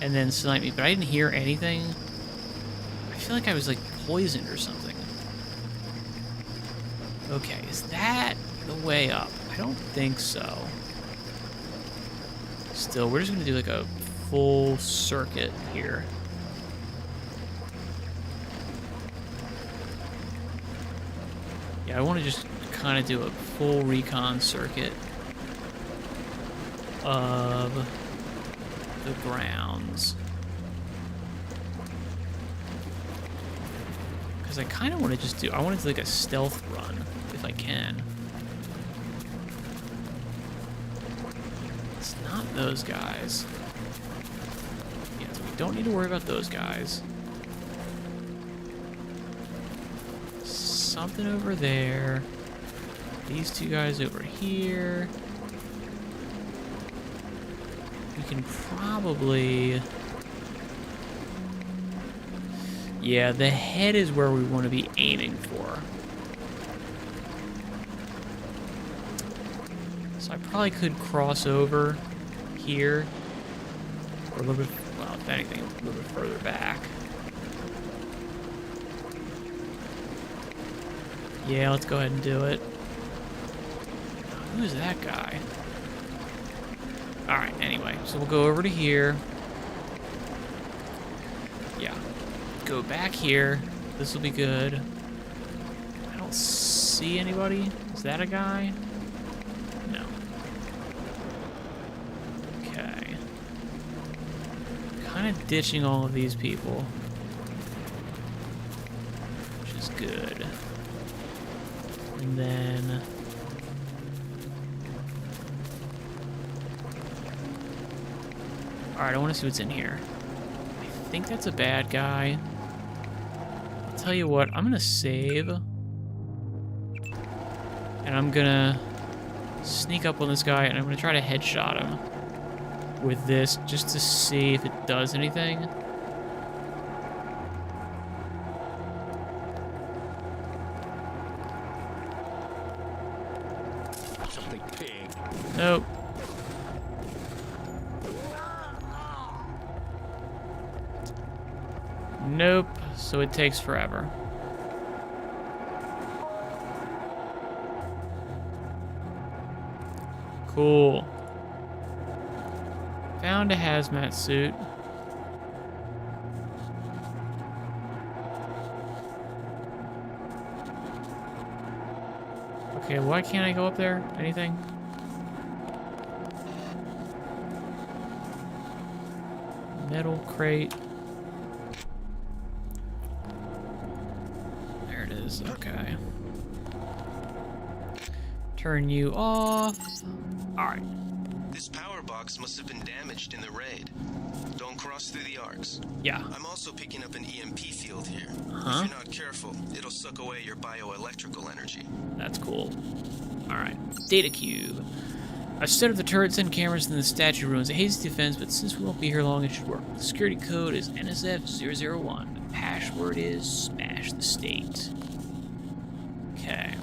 And then sniped me, but I didn't hear anything. I feel like I was, like, poisoned or something. Okay, is that the way up? I don't think so. Still, we're just gonna do like a full circuit here. Yeah, I want to just kind of do a full recon circuit of the grounds. Because I kind of want to just do, I want to do like a stealth run if I can. It's not those guys. Yeah, so we don't need to worry about those guys. Something over there. These two guys over here. We can probably... Yeah, the head is where we want to be aiming for. So I probably could cross over here. Or a little bit, well, if anything, a little bit further back. Yeah, let's go ahead and do it. Who's that guy? Alright, anyway, so we'll go over to here. Yeah. Go back here. This will be good. I don't see anybody. Is that a guy? No. Okay. Kind of ditching all of these people. Which is good. And then... Alright, I want to see what's in here. I think that's a bad guy. I'll tell you what, I'm going to save. And I'm going to sneak up on this guy, and I'm going to try to headshot him with this, just to see if it does anything. Something big. Nope. Nope, so it takes forever. Cool. Found a hazmat suit. Okay, why can't I go up there? Anything? Metal crate. Okay. Turn you off. Alright. This power box must have been damaged in the raid. Don't cross through the arcs. Yeah. I'm also picking up an EMP field here. Huh? If you're not careful, it'll suck away your bioelectrical energy. That's cool. Alright. Data cube. I've set up the turrets and cameras in the statue ruins. A hasty defense, but since we won't be here long, it should work. The security code is NSF001. The password is smash the state. Okay.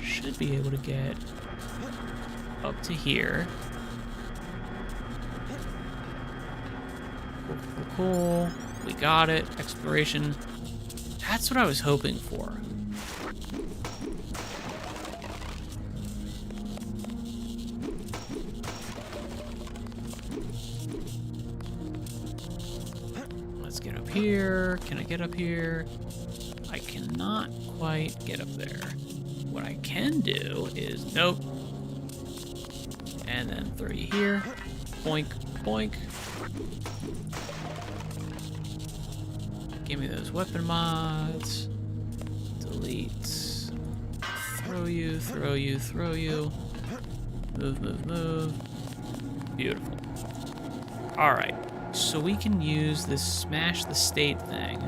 Should be able to get up to here. Cool, cool, cool. We got it. Exploration. That's what I was hoping for. Let's get up here. Can I get up here? I cannot quite get up there. what I can do is, nope. And then throw you here. Boink, boink. Give me those weapon mods. Delete. Throw you, throw you, throw you. Move, move, move. Beautiful. Alright, so we can use this smash the state thing.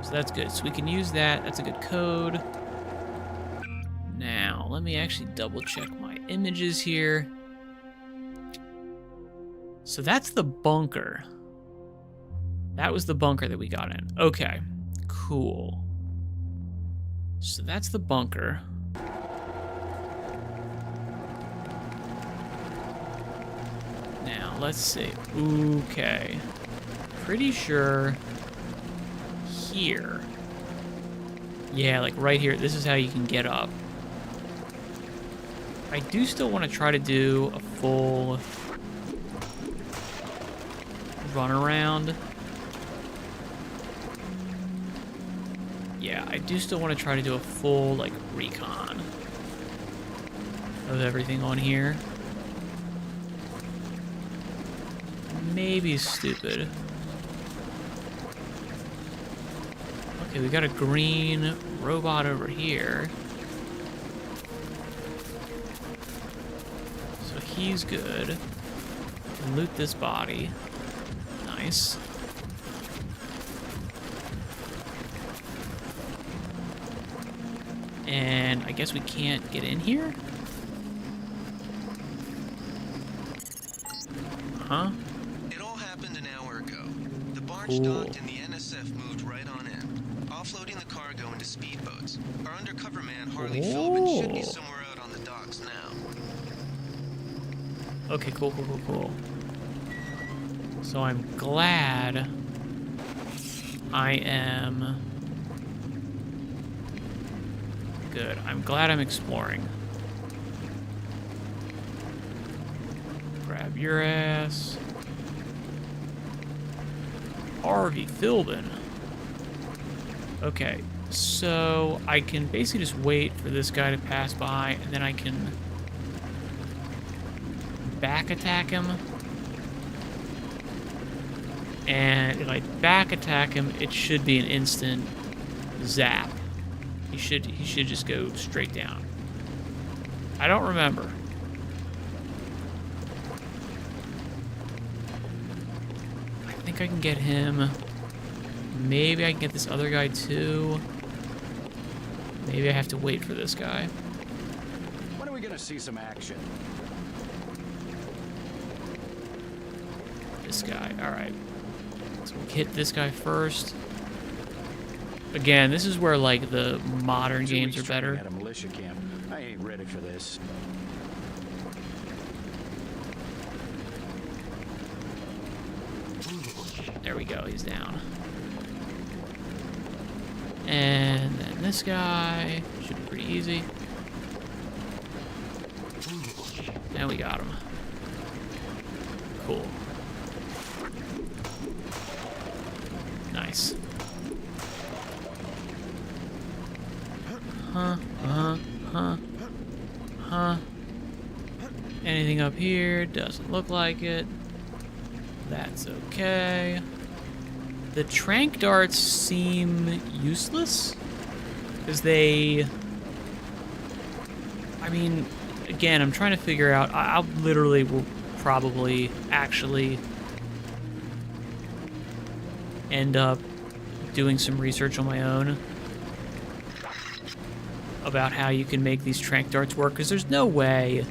So that's good. So we can use that. That's a good code. Now, let me actually double check my images here. So that's the bunker. That was the bunker that we got in. Okay, cool. So that's the bunker. Now, let's see. Okay. Pretty sure here. Yeah, like right here. This is how you can get up. I do still want to try to do a full run around. Yeah, I do still want to try to do a full, like, recon of everything on here. Maybe stupid. Okay, we got a green robot over here. So he's good. Can loot this body. Nice. And I guess we can't get in here? Huh? It all happened an hour ago. The barge docked and the NSF moved right on in, offloading the cargo into speedboats. Our undercover man, Harley Philbin, should be somewhere out on the docks now. Okay, cool, cool, cool, cool. So I'm glad I am... Good. I'm glad I'm exploring. Grab your ass. Harvey Philbin. Okay, so I can basically just wait for this guy to pass by, and then I can back attack him. And if I back attack him, it should be an instant zap. He should just go straight down. I don't remember. I think I can get him. Maybe I can get this other guy too. Maybe I have to wait for this guy. When are we gonna see some action? This guy, alright. So we'll hit this guy first. Again, this is where, like, the modern games are better. At a militia camp. I ain't ready for this. There we go, he's down. And then this guy should be pretty easy. And we got him. Cool. Nice. Anything up here? Doesn't look like it. That's okay. The trank darts seem useless because they... I mean, again, I'm trying to figure out... I literally will probably actually end up doing some research on my own about how you can make these trank darts work, because there's no way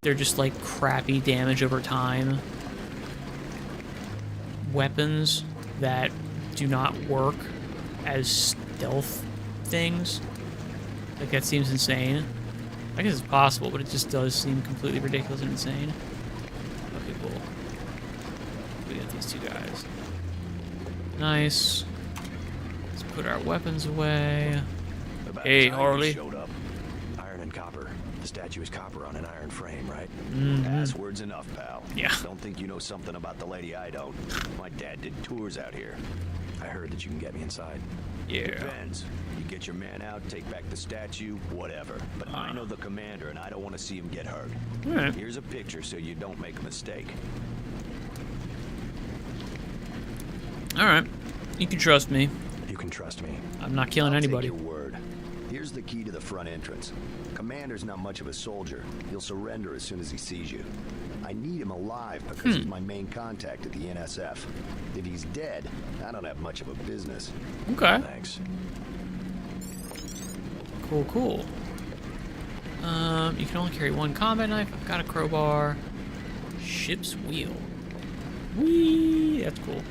they're just like crappy damage over time weapons that do not work as stealth things. Like, that seems insane. I guess it's possible, but it just does seem completely ridiculous and insane. Okay, cool. We got these two guys. Nice. Let's put our weapons away. Hey, Harley. Showed up. Iron and copper. The statue is copper on an iron frame, right? Password's enough, pal. Yeah. Don't think you know something about the lady I don't. My dad did tours out here. I heard that you can get me inside. Yeah. Depends. You get your man out, take back the statue, whatever. But I know the commander, and I don't want to see him get hurt. Alright. Here's a picture so you don't make a mistake. Alright. You can trust me. You can trust me. I'm not killing anybody. Take your word. Here's the key to the front entrance. Commander's not much of a soldier. He'll surrender as soon as he sees you. I need him alive because he's my main contact at the NSF. If he's dead, I don't have much of a business. Okay. Thanks. Cool, cool. You can only carry one combat knife. I've got a crowbar. Ship's wheel. Whee! That's cool.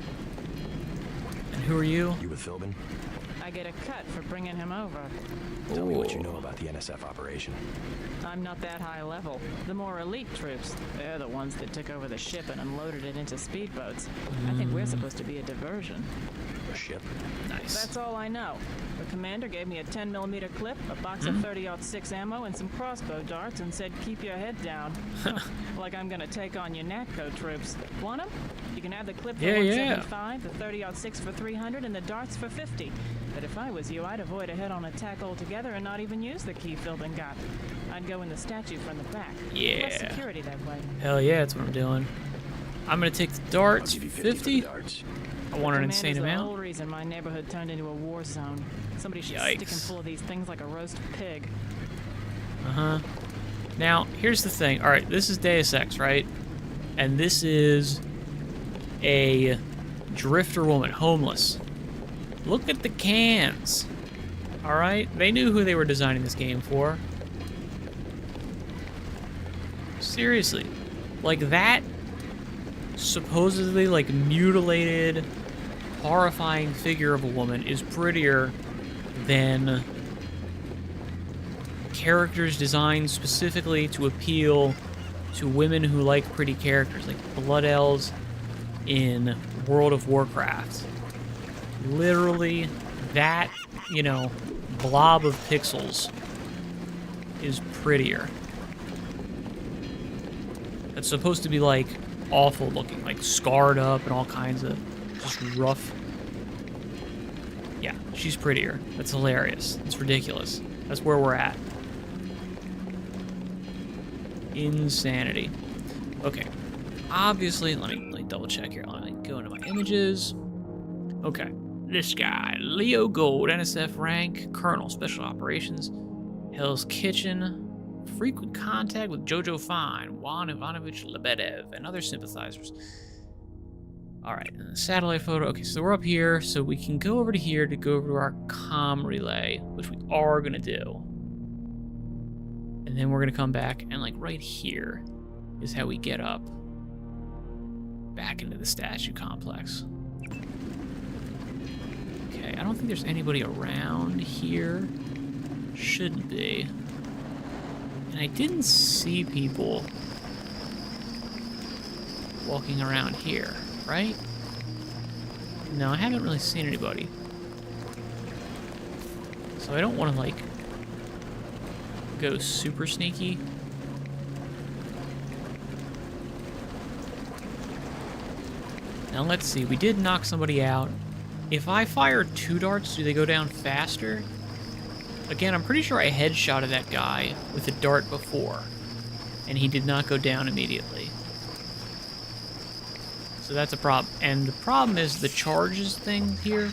And who are you? You with Philbin? I get a cut for bringing him over. Tell me what you know about the NSF operation. I'm not that high level. The more elite troops, they're the ones that took over the ship and unloaded it into speedboats. I think we're supposed to be a diversion. A ship? Nice. That's all I know. The commander gave me a 10mm clip, a box of 30-06 ammo, and some crossbow darts and said, keep your head down. Like I'm gonna take on your NATCO troops. Want them? You can have the clip for 175, the 30-06 for 300, and the darts for 50. But if I was you, I'd avoid a head-on attack altogether and not even use the key Philbin got. I'd go in the statue from the back. Yeah. Less security that way. Hell yeah, that's what I'm doing. I'm gonna take the darts for 50. I want an insane The amount. whole reason my neighborhood turned into a war zone. Somebody should stick him full of these things like a roast pig. Uh-huh. Now, here's the thing. All right, this is Deus Ex, right? And this is a drifter woman, homeless. Look at the cans. All right? They knew who they were designing this game for. Seriously. Like that supposedly like mutilated, horrifying figure of a woman is prettier than characters designed specifically to appeal to women who like pretty characters, like Blood Elves in World of Warcraft. Literally, that, you know, blob of pixels is prettier. It's supposed to be like awful looking, like scarred up and all kinds of just rough. Yeah, she's prettier. That's hilarious. It's ridiculous. That's where we're at. Insanity. Okay. Obviously, let me double check here. Let me go into my images. Okay. This guy, Leo Gold, NSF rank, Colonel, Special Operations, Hell's Kitchen, frequent contact with Jojo Fine, Juan Ivanovich Lebedev, and other sympathizers. Alright, and the satellite photo. Okay, so we're up here, so we can go over to here to go over to our comm relay, which we are going to do. And then we're going to come back, and like right here is how we get up back into the statue complex. Okay, I don't think there's anybody around here. Shouldn't be. And I didn't see people walking around here, right? No, I haven't really seen anybody. So I don't want to, like, go super sneaky. Now let's see, we did knock somebody out. If I fire 2 darts, do they go down faster? Again, I'm pretty sure I headshotted that guy with a dart before, and he did not go down immediately. So that's a problem. And the problem is the charges thing here,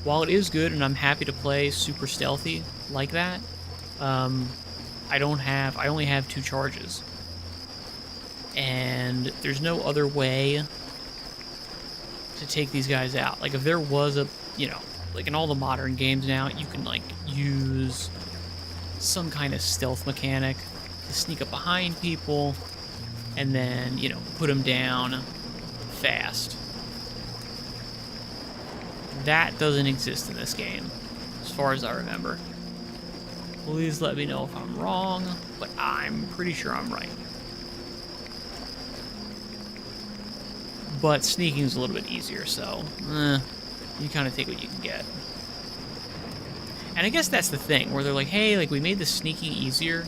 while it is good and I'm happy to play super stealthy like that, I only have 2 charges. And there's no other way to take these guys out. Like if there was a, you know, like in all the modern games now, you can like use some kind of stealth mechanic to sneak up behind people and then, you know, put them down fast. That doesn't exist in this game, as far as I remember. Please let me know if I'm wrong, but I'm pretty sure I'm right. But sneaking's a little bit easier, so you kind of take what you can get. And I guess that's the thing, where they're like, hey, like, we made the sneaking easier.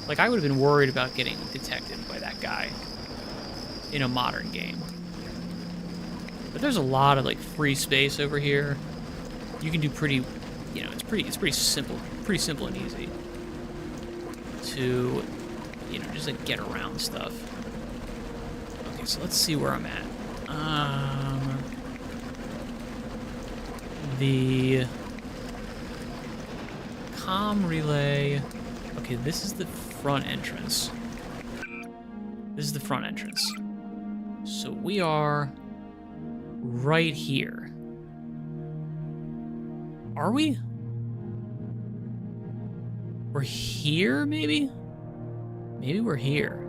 Like, I would have been worried about getting detected by that guy in a modern game. But there's a lot of like free space over here. You can do pretty, you know, it's pretty simple and easy to, you know, just like get around stuff. Okay, so let's see where I'm at. The comm relay. Okay, this is the front entrance. This is the front entrance. So we are right here. Are we? We're here, maybe? Maybe we're here.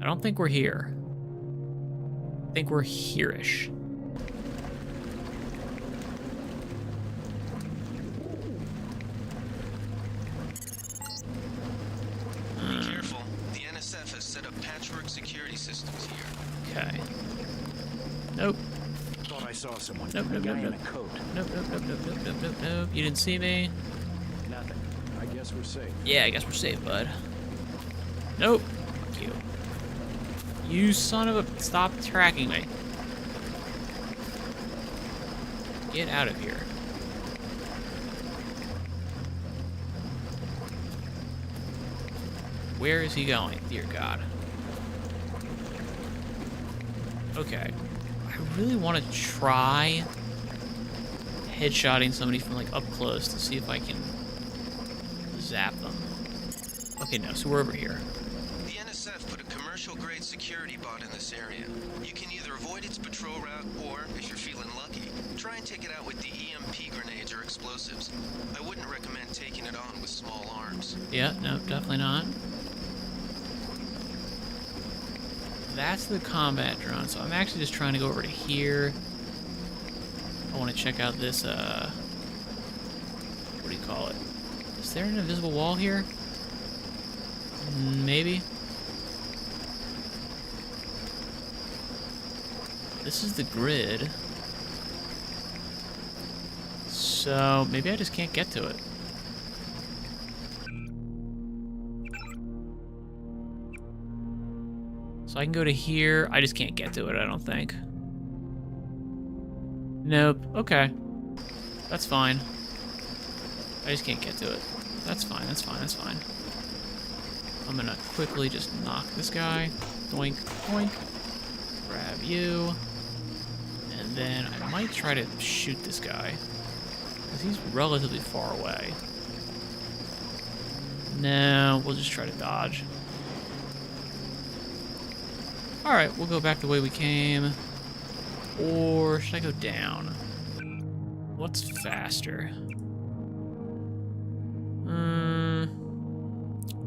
I don't think we're here. I think we're here-ish. Be careful. The NSF has set up patchwork security systems here. Okay. Nope. Thought I saw someone. Nope, nope, A guy nope, in nope. a coat. Nope, nope, nope, nope, nope, nope, nope, nope. You didn't see me? Nothing. I guess we're safe. Yeah, I guess we're safe, bud. Nope. Fuck you. You son of a... Stop tracking me. Get out of here. Where is he going? Dear God. Okay. I really want to try headshotting somebody from like up close to see if I can zap them. Okay, no, so we're over here. The NSF put a commercial-grade security bot in this area. You can either avoid its patrol route, or, if you're feeling lucky, try and take it out with the EMP grenades or explosives. I wouldn't recommend taking it on with small arms. Yeah, no, definitely not. That's the combat drone, so I'm actually just trying to go over to here. I want to check out this, what do you call it? Is there an invisible wall here? Maybe. This is the grid. So, maybe I just can't get to it. So I can go to here. I just can't get to it, I don't think. Nope. Okay. That's fine. I just can't get to it. That's fine, that's fine, that's fine. I'm gonna quickly just knock this guy. Doink, doink. Grab you. And then I might try to shoot this guy, because he's relatively far away. No, we'll just try to dodge. Alright, we'll go back the way we came. Or should I go down? What's faster?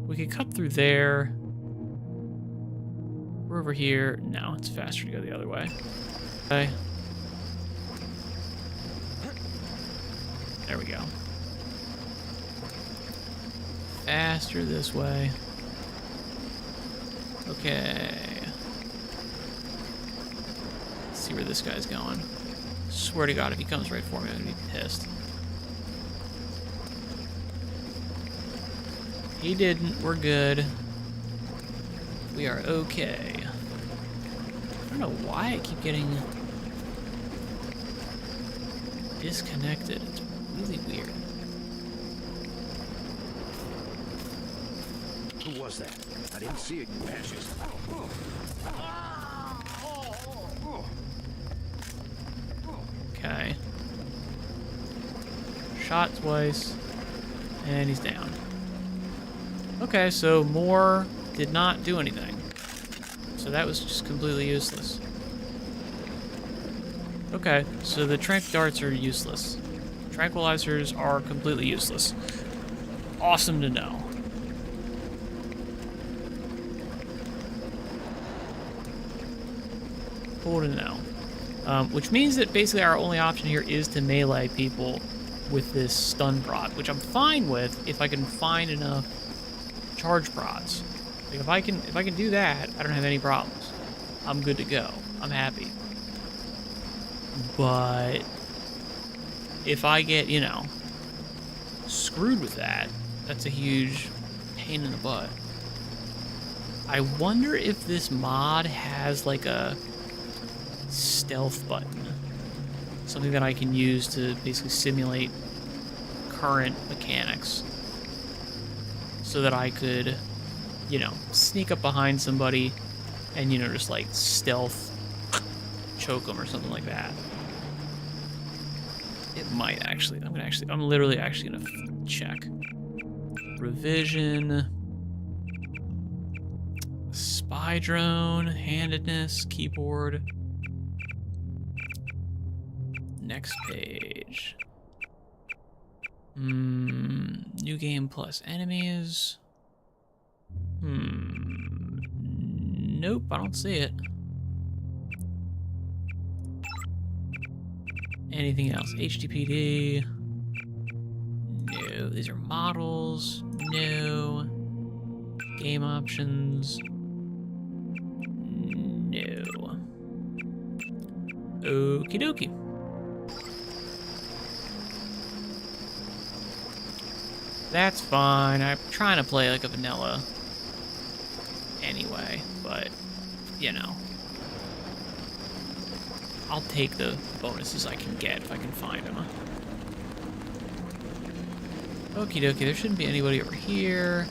We could cut through there. We're over here. No, it's faster to go the other way. Okay. There we go. Faster this way. Okay. Let's see where this guy's going. Swear to God, if he comes right for me, I'm gonna be pissed. He didn't. We're good. We are okay. I don't know why I keep getting disconnected. It's really weird. Who was that? I didn't see it. Ashes. Okay. Shot twice. And he's down. Okay, so more did not do anything. So that was just completely useless. Okay, so the tranq darts are useless. Tranquilizers are completely useless. Awesome to know. Cool to know. Which means that basically our only option here is to melee people with this stun prod, which I'm fine with if I can find enough charge prods. Like if I can do that, I don't have any problems. I'm good to go. I'm happy. But if I get, you know, screwed with that, that's a huge pain in the butt. I wonder if this mod has like a stealth button. Something that I can use to basically simulate current mechanics. So that I could, you know, sneak up behind somebody and, you know, just like stealth choke them or something like that. It might actually. I'm literally actually gonna check. Revision. Spy drone. Handedness. Keyboard. Next page. New game plus enemies. Nope, I don't see it. Anything else? HTTPD. No. These are models. No. Game options. No. Okie dokie. That's fine. I'm trying to play like a vanilla anyway, but, you know. I'll take the bonuses I can get if I can find them. Okie dokie, there shouldn't be anybody over here.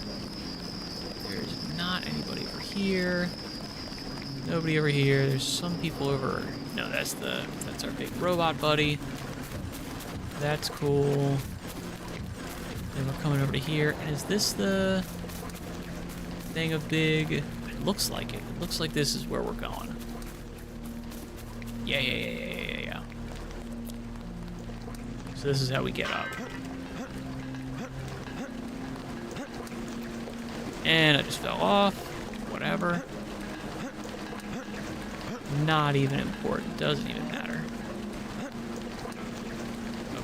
There's not anybody over here. Nobody over here. There's some people over... No, that's our big robot buddy. That's cool. Then we're coming over to here. And is this the thing of big? It looks like it. It looks like this is where we're going. Yeah. So this is how we get up. And I just fell off. Whatever. Not even important. Doesn't even matter.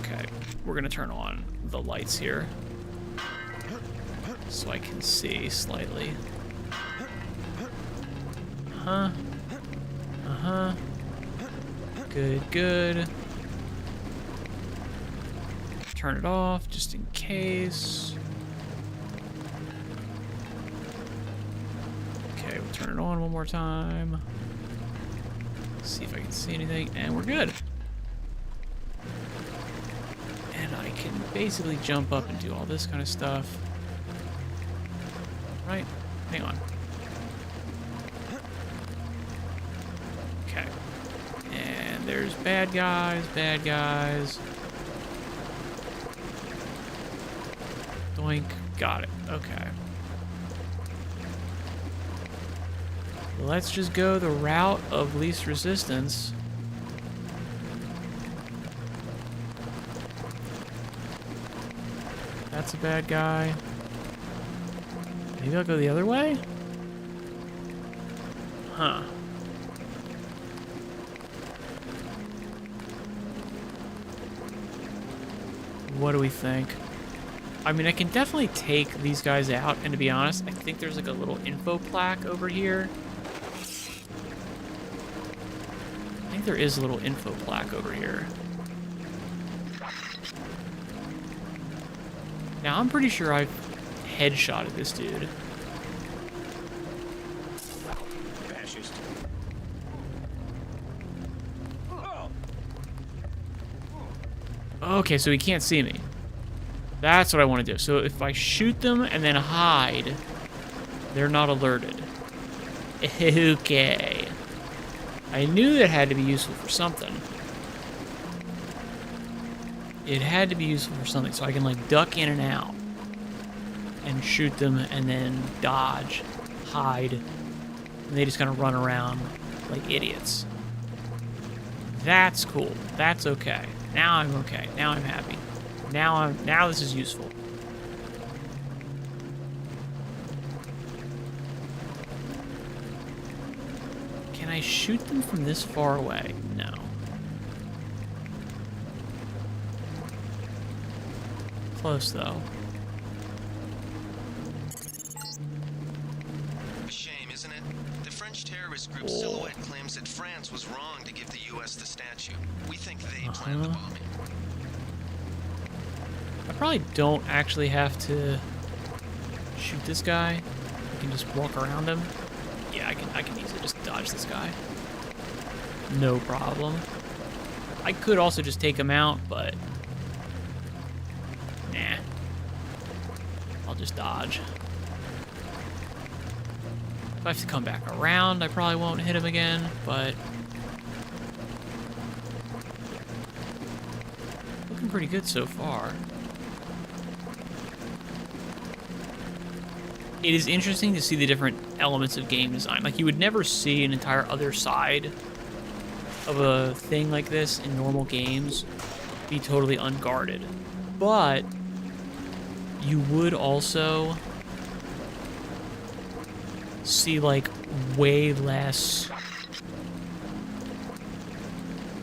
Okay. We're gonna turn on the lights here. So I can see slightly. Uh-huh. Good. Turn it off, just in case. Okay, we'll turn it on one more time. See if I can see anything, and we're good. And I can basically jump up and do all this kind of stuff. Right? Hang on. Okay. And there's bad guys. Doink. Got it. Okay. Let's just go the route of least resistance. That's a bad guy. Maybe I'll go the other way? Huh. What do we think? I mean, I can definitely take these guys out, and to be honest, I think there's like a little info plaque over here. I think there is a little info plaque over here. Now, I'm pretty sure I've headshotted this dude. Fascist. Okay, so he can't see me. That's what I want to do. So if I shoot them and then hide, they're not alerted. Okay. I knew that had to be useful for something. It had to be useful for something, so I can like duck in and out and shoot them and then dodge, hide, and they just kind of run around like idiots. That's cool. That's okay. Now I'm okay. Now I'm happy. Now this is useful. Can I shoot them from this far away? No. Close though. A shame, isn't it? The French terrorist group Silhouette claims that France was wrong to give the U.S. the statue. We think they planned the bombing. I probably don't actually have to shoot this guy. I can just walk around him. Yeah, I can easily just dodge this guy. no problem. I could also just take him out, but nah. I'll just dodge. If I have to come back around, I probably won't hit him again, but looking pretty good so far. It is interesting to see the different elements of game design. Like, you would never see an entire other side of a thing like this in normal games be totally unguarded. But you would also see, like, way less...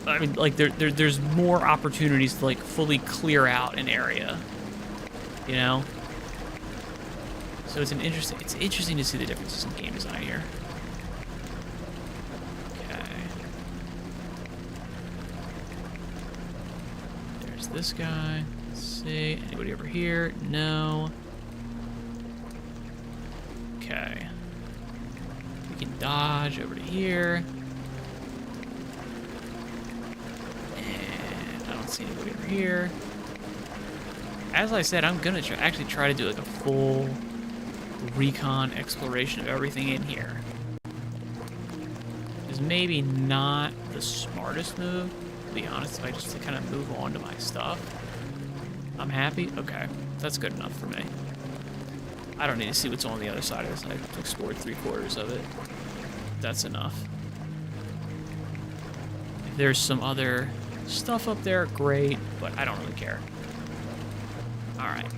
I mean, like, there's more opportunities to, like, fully clear out an area, you know? So it's interesting to see the differences in game design here. Okay. There's this guy. Let's see. Anybody over here? No. Okay. We can dodge over to here. And I don't see anybody over here. As I said, I'm gonna actually try to do like a full recon exploration of everything in here. Is maybe not the smartest move, to be honest. If I just kind of move on to my stuff, I'm happy. Okay, that's good enough for me. I don't need to see what's on the other side of this. I've explored 3/4 of it. That's enough. If there's some other stuff up there, great, but I don't really care. All right.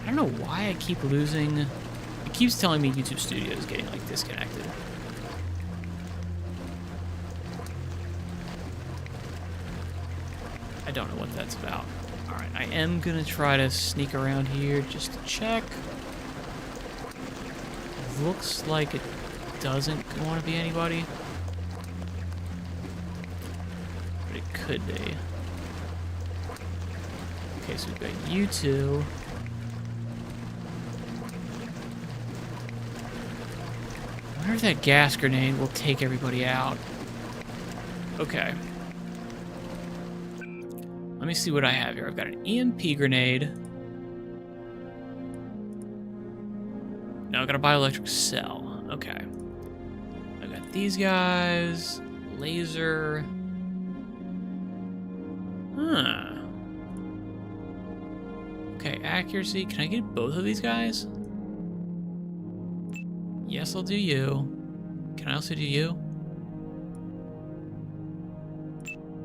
I don't know why I keep losing. It keeps telling me YouTube Studio is getting like disconnected. I don't know what that's about. All right, I am gonna try to sneak around here just to check. Looks like it doesn't want to be anybody, but it could be. Okay, so we've got you two. I wonder if that gas grenade will take everybody out. Okay. Let me see what I have here. I've got an EMP grenade. No, I've got a bioelectric cell. Okay. I've got these guys. Laser. Huh. Okay, accuracy. Can I get both of these guys? Yes, I'll do you. Can I also do you?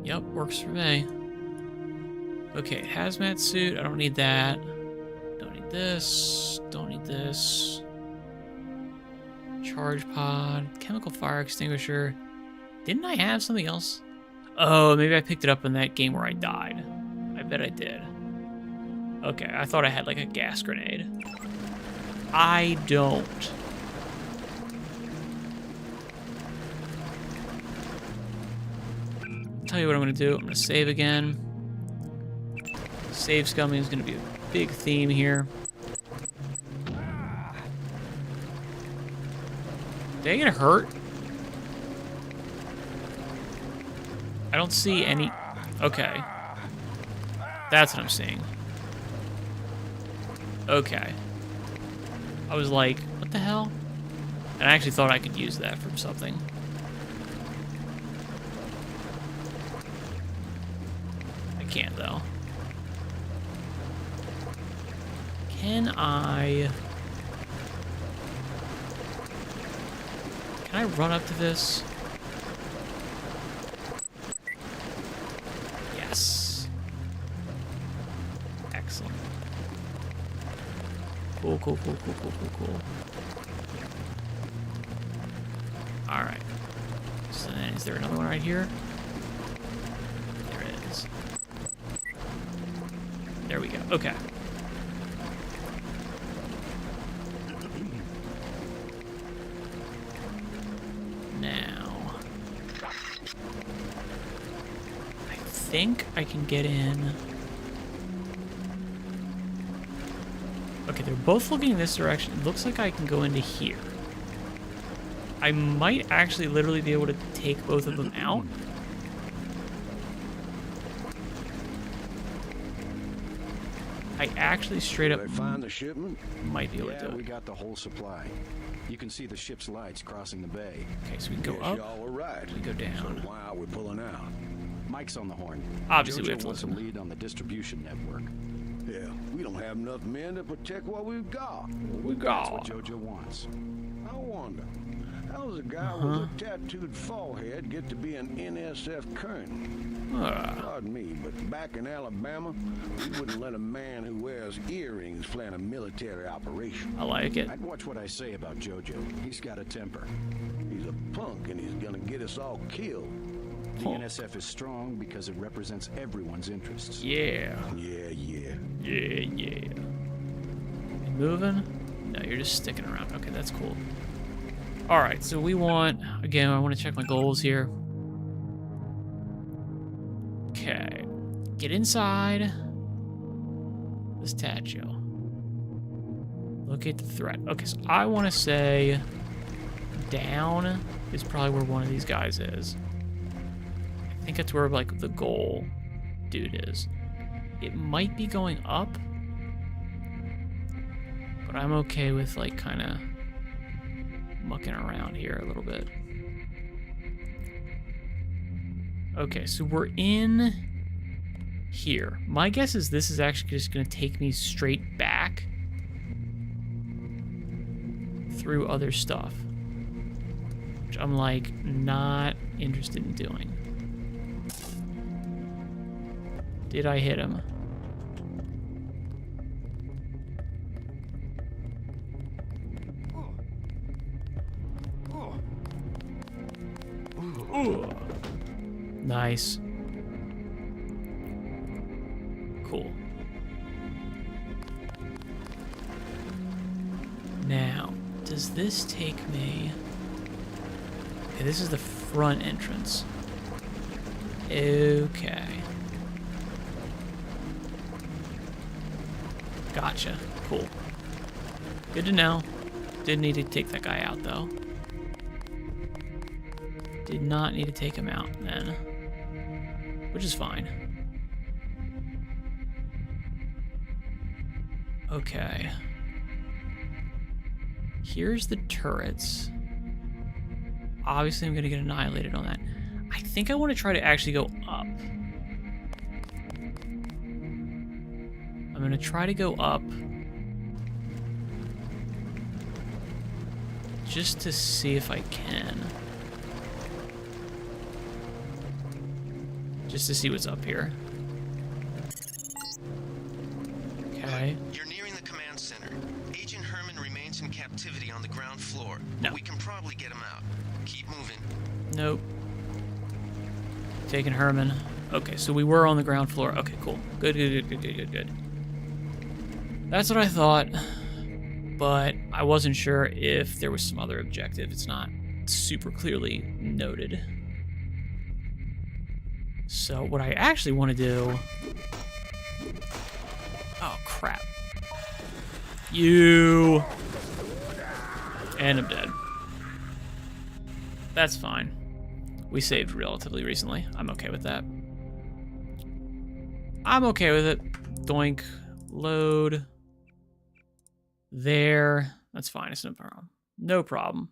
Yep, works for me. Okay, hazmat suit. I don't need that. Don't need this. Don't need this. Charge pod. Chemical fire extinguisher. Didn't I have something else? Oh, maybe I picked it up in that game where I died. I bet I did. Okay, I thought I had like a gas grenade. I don't. Tell you what I'm gonna do. I'm gonna save again. Save scumming is gonna be a big theme here. Did I get hurt? I don't see any. Okay. That's what I'm seeing. Okay. I was like, what the hell? And I actually thought I could use that from something. I can't though. Can I run up to this? Yes. Excellent. Cool, cool, cool, cool, cool, cool, cool. All right. So then, is there another one right here? There it is. There we go. Okay. I think I can get in. Okay, they're both looking in this direction. It looks like I can go into here. I might actually literally be able to take both of them out. I actually straight up find the shipment? might be able to do it. We got the whole supply. You can see the ship's lights crossing the bay. Okay, so we can go Guess up. Y'all were right. We go down. So why are we pulling out? Mike's on the horn. Obviously, Jojo we have to wants listen. to lead on the distribution network. Yeah, we don't have enough men to protect what we've got. That's what Jojo wants. I wonder, how does a guy with a tattooed forehead get to be an NSF colonel? Pardon me, but back in Alabama, we wouldn't let a man who wears earrings plan a military operation. I like it. I'd watch what I say about Jojo. He's got a temper. He's a punk and he's gonna get us all killed. The NSF is strong because it represents everyone's interests. Yeah. Yeah. You moving? No, you're just sticking around. Okay, that's cool. Alright, so we want... Again, I want to check my goals here. Okay. Get inside the statue. Locate the threat. Okay, so I want to say... down is probably where one of these guys is. I think that's where, like, the goal dude is. It might be going up, but I'm okay with, like, kind of mucking around here a little bit. Okay, so we're in here. My guess is this is actually just going to take me straight back through other stuff, which I'm, like, not interested in doing. Did I hit him? Ooh. Nice. Cool. Now, does this take me... Okay, this is the front entrance. Okay. Gotcha. Cool. Good to know. Didn't need to take that guy out, though. Did not need to take him out, then. Which is fine. Okay. Here's the turrets. Obviously, I'm going to get annihilated on that. I think I want to try to actually go up. I'm going to try to go up just to see if I can. Just to see what's up here. Okay. You're nearing the command center. Agent Herman remains in captivity on the ground floor. No. We can probably get him out. Keep moving. Nope. Taking Herman. Okay, so we were on the ground floor. Okay, cool. Good. That's what I thought, but I wasn't sure if there was some other objective. It's not super clearly noted. So what I actually want to do... Oh, crap. You... And I'm dead. That's fine. We saved relatively recently. I'm okay with that. I'm okay with it. Doink. Load. There. That's fine. It's no problem. No problem.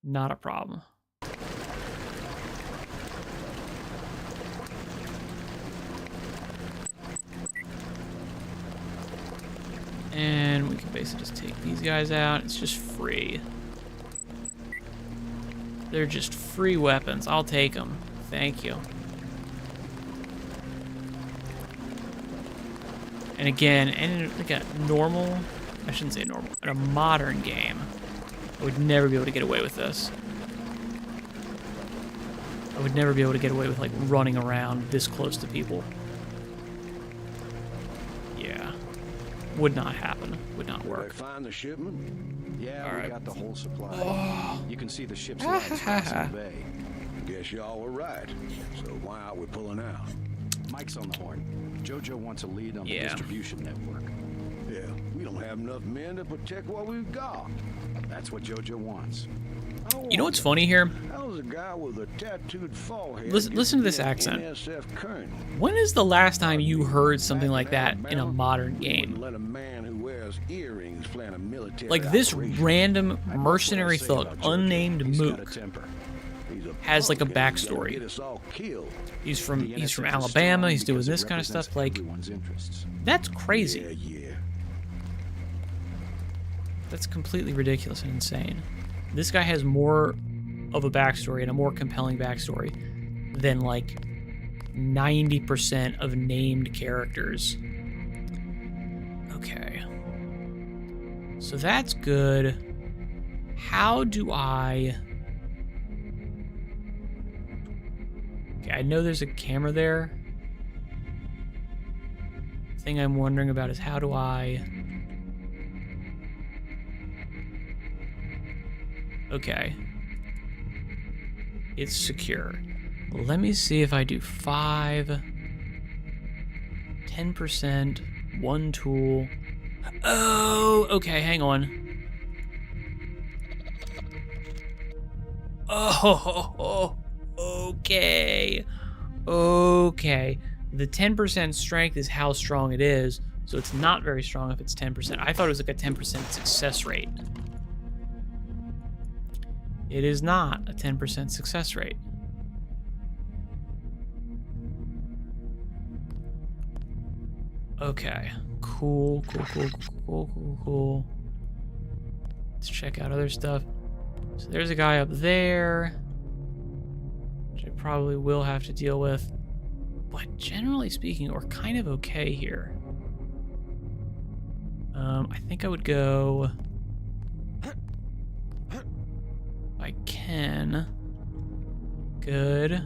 Not a problem. And we can basically just take these guys out. It's just free. They're just free weapons. I'll take them. Thank you. And again, in like a normal, I shouldn't say normal, in a modern game, I would never be able to get away with this. I would never be able to get away with like running around this close to people. Yeah. Would not happen. Would not work. Did I find the shipment? Yeah, All right. we got the whole supply. Oh. You can see the ship's lights crossing the bay. Guess y'all were right. So why are we pulling out? Mike's on the horn. Jojo wants a lead on the distribution network. Yeah, we don't have enough men to protect what we've got. That's what JoJo wants. You know what's funny here? How's a guy with a tattooed forehead Listen to this accent. When is the last time you heard something like that in a modern game? Let a man who wears earrings plan a military Like this operation. random mercenary thug, unnamed Mook, has like a backstory. He's from Alabama. He's doing this kind of stuff. Like, that's crazy. That's completely ridiculous and insane. This guy has more of a backstory and a more compelling backstory than like 90% of named characters. Okay. So that's good. How do I... Okay, I know there's a camera there. The thing I'm wondering about is how do I... Okay. It's secure. Let me see if I do 5, 10%, 1 tool. Oh, okay, hang on. Oh, okay. Okay. The 10% strength is how strong it is, so it's not very strong if it's 10%. I thought it was like a 10% success rate. It is not a 10% success rate. Okay. Cool. Let's check out other stuff. So there's a guy up there, which I probably will have to deal with. But generally speaking, we're kind of okay here. I think I would go... I can. Good.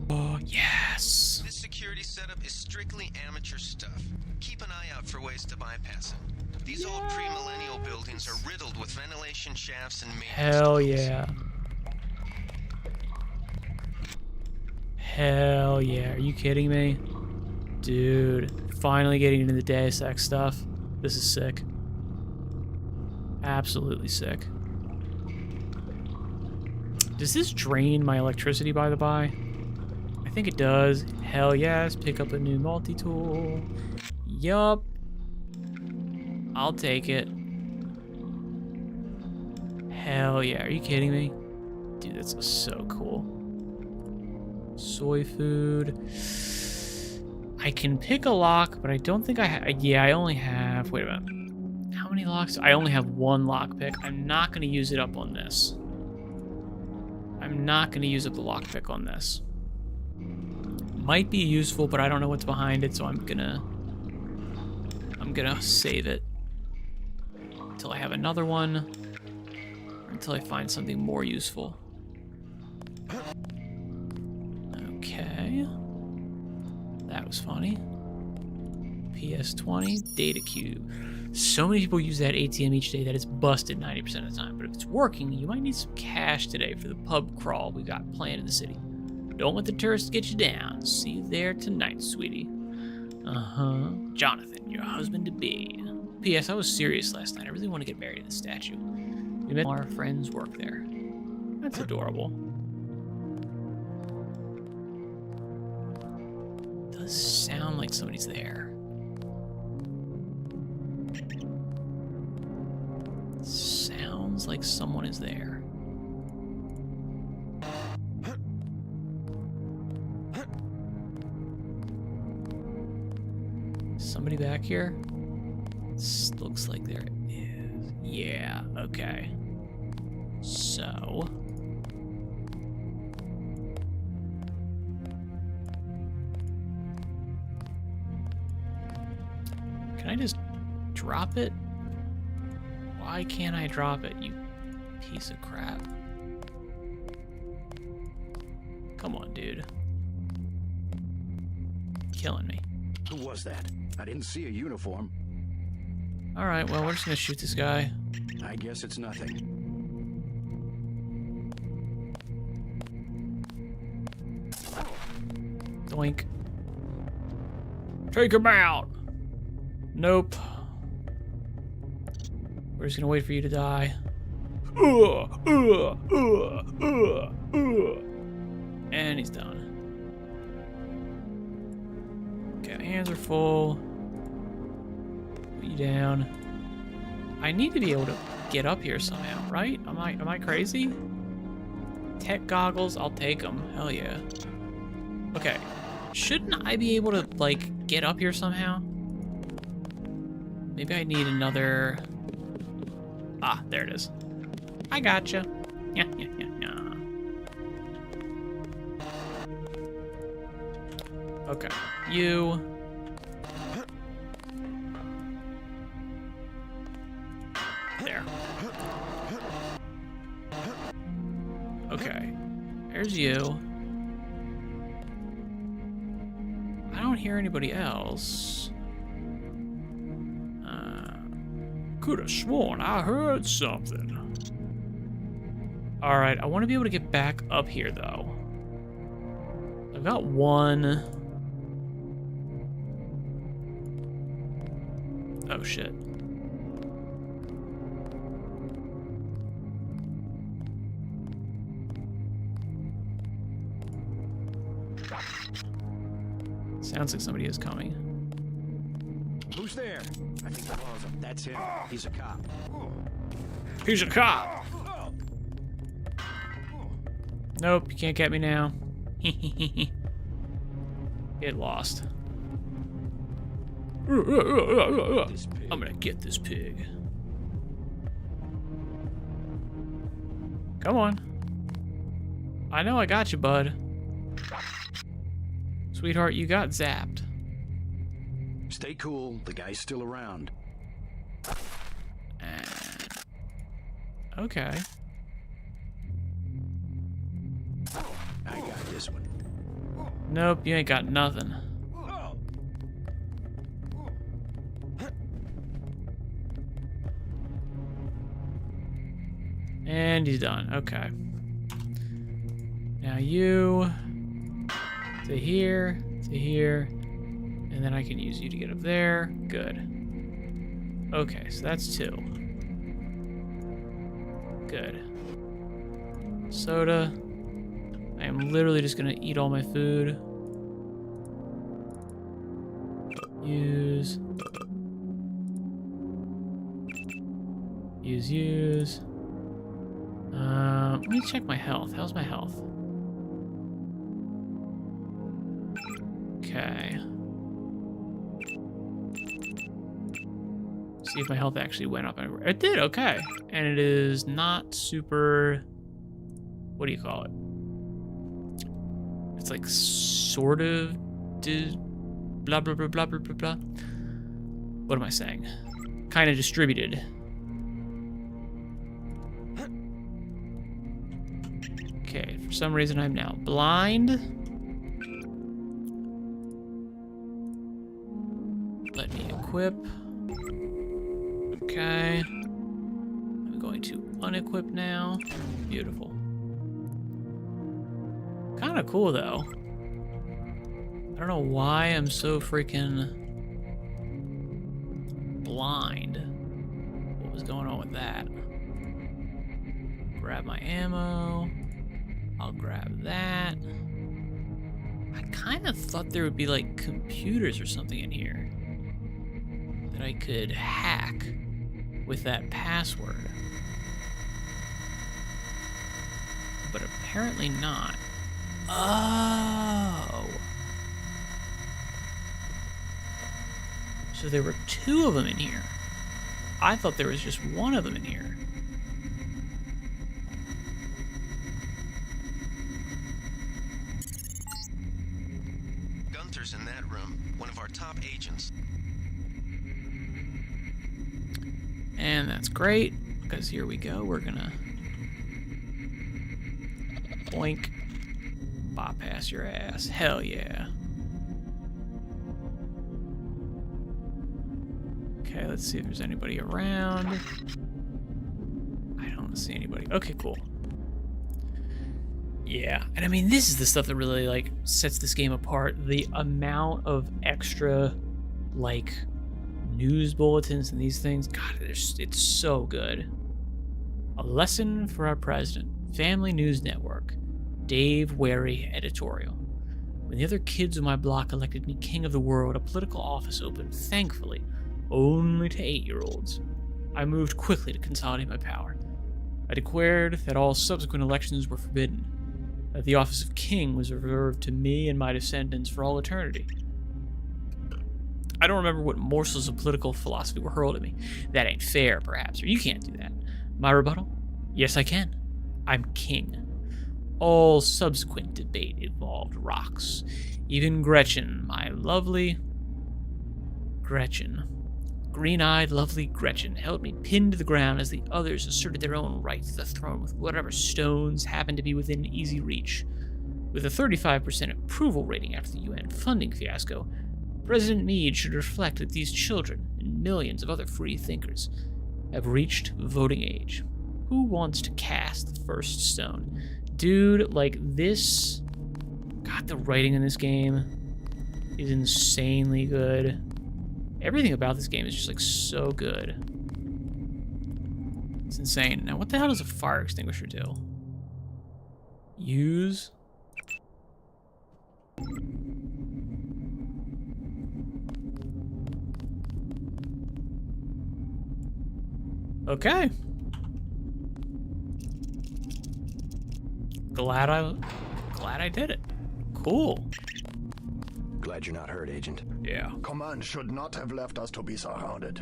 Oh, yes. This security setup is strictly amateur stuff. Keep an eye out for ways to bypass it. These old pre-millennial buildings are riddled with ventilation shafts and maintenance Hell tunnels. yeah. Hell yeah. Are you kidding me? Dude, finally getting into the Deus Ex stuff. This is sick. Absolutely sick. Does this drain my electricity, by the by? I think it does. Hell yes. Pick up a new multi-tool. Yup. I'll take it. Hell yeah. Are you kidding me? Dude, that's so cool. Soy food. I can pick a lock, but I don't think I have... Yeah, I only have... Wait a minute. How many locks? I only have 1 lockpick. I'm not going to use it up on this. I'm not going to use up the lockpick on this. Might be useful, but I don't know what's behind it, so I'm gonna save it until I have another one, or until I find something more useful. Okay. That was funny. PS20, data cube. So many people use that ATM each day that it's busted 90% of the time. But if it's working, you might need some cash today for the pub crawl we got planned in the city. Don't let the tourists get you down. See you there tonight, sweetie. Uh-huh. Jonathan, your husband-to-be. P.S. I was serious last night. I really want to get married to the statue. We met our friends work there. That's adorable. It does sound like somebody's there. Sounds like someone is there. Somebody back here? This looks like there is. Yeah, okay. So... Can I just drop it? Why can't I drop it, you piece of crap? Come on, dude. Killing me. Who was that? I didn't see a uniform. Alright, well, we're just gonna shoot this guy. I guess it's nothing. Doink. Take him out! Nope. We're just gonna wait for you to die. And he's done. Okay, my hands are full. Put you down. I need to be able to get up here somehow, right? Am I crazy? Tech goggles, I'll take them. Hell yeah. Okay. Shouldn't I be able to, like, get up here somehow? Maybe I need another... Ah, there it is. I gotcha. Yeah. Okay. You... There. Okay. There's you. I don't hear anybody else. Could have sworn I heard something. Alright, I want to be able to get back up here, though. I've got one. Oh, shit. Sounds like somebody is coming. Who's there? I think the law's up. That's him. He's a cop. He's a cop! Nope, you can't get me now. Get lost. I'm gonna get this pig. Come on. I know I got you, bud. Sweetheart, you got zapped. Stay cool. The guy's still around. Okay. I got this one. Nope, you ain't got nothing. And he's done. Okay. Now you to here, and then I can use you to get up there. Good. Okay, so that's 2. Good. Soda. I am literally just gonna eat all my food. Use. Let me check my health. How's my health? Okay. See if my health actually went up. It did, okay. And it is not super... What do you call it? It's like sort of... Blah, blah, blah, blah, blah, blah, blah. What am I saying? Kind of distributed. Okay, for some reason I'm now blind. Let me equip. Okay. I'm going to unequip now. Beautiful. Kind of cool, though. I don't know why I'm so freaking blind. What was going on with that? Grab my ammo. I'll grab that. I kind of thought there would be like computers or something in here that I could hack with that password. But apparently not. Oh. So there were 2 of them in here. I thought there was just 1 of them in here. Gunther's in that room, one of our top agents. And that's great, because here we go. We're gonna boink, bypass your ass. Hell yeah. Okay, let's see if there's anybody around. I don't see anybody. Okay, cool. Yeah, and I mean, this is the stuff that really, like, sets this game apart. The amount of extra, like, news bulletins and these things. God, it's so good. A lesson for our president. Family News Network. Dave Wary editorial. When the other kids on my block elected me king of the world, a political office opened, thankfully, only to 8-year-olds. I moved quickly to consolidate my power. I declared that all subsequent elections were forbidden, that the office of king was reserved to me and my descendants for all eternity. I don't remember what morsels of political philosophy were hurled at me. That ain't fair, perhaps, or you can't do that. My rebuttal? Yes, I can. I'm king. All subsequent debate involved rocks. Even Gretchen, my lovely Gretchen, green-eyed, lovely Gretchen, held me pinned to the ground as the others asserted their own right to the throne with whatever stones happened to be within easy reach. With a 35% approval rating after the UN funding fiasco, President Meade should reflect that these children and millions of other free thinkers have reached voting age. Who wants to cast the first stone? Dude, like this... God, the writing in this game is insanely good. Everything about this game is just, like, so good. It's insane. Now, what the hell does a fire extinguisher do? Use... Okay. Glad I did it. Cool. Glad you're not hurt, Agent. Yeah. Command should not have left us to be surrounded.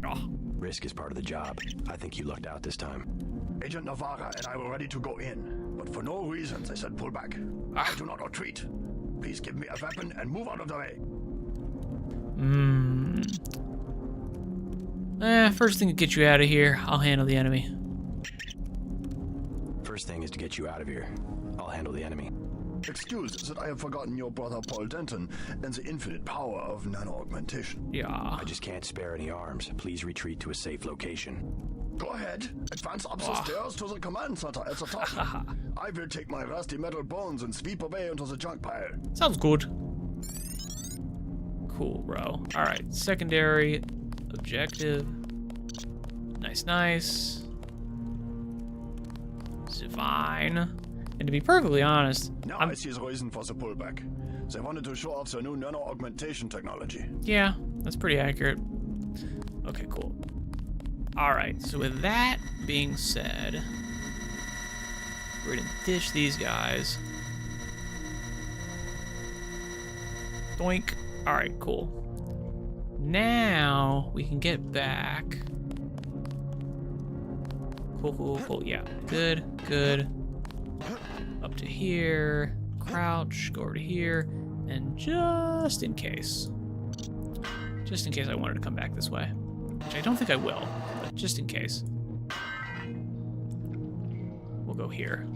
Oh. Risk is part of the job. I think you lucked out this time. Agent Navarra and I were ready to go in, but for no reason they said pull back. I do not retreat. Please give me a weapon and move out of the way. First thing to get you out of here, I'll handle the enemy. First thing is to get you out of here. I'll handle the enemy. Excuse that I have forgotten your brother Paul Denton and the infinite power of nano-augmentation. Yeah. I just can't spare any arms. Please retreat to a safe location. Go ahead. Advance up the stairs to the command center at the top. I will take my rusty metal bones and sweep away into the junk pile. Sounds good. Cool, bro. Alright, secondary objective. Nice, nice. Divine. And to be perfectly honest, now I see the reason for the pullback. They wanted to show off their new nano-augmentation technology. Yeah, that's pretty accurate. Okay, cool. Alright, so with that being said, we're gonna dish these guys. Doink. Alright, cool. Now we can get back. Cool, cool, cool. Yeah, good, good. Up to here. Crouch, go over to here. And just in case I wanted to come back this way, which I don't think I will, but just in case, we'll go here.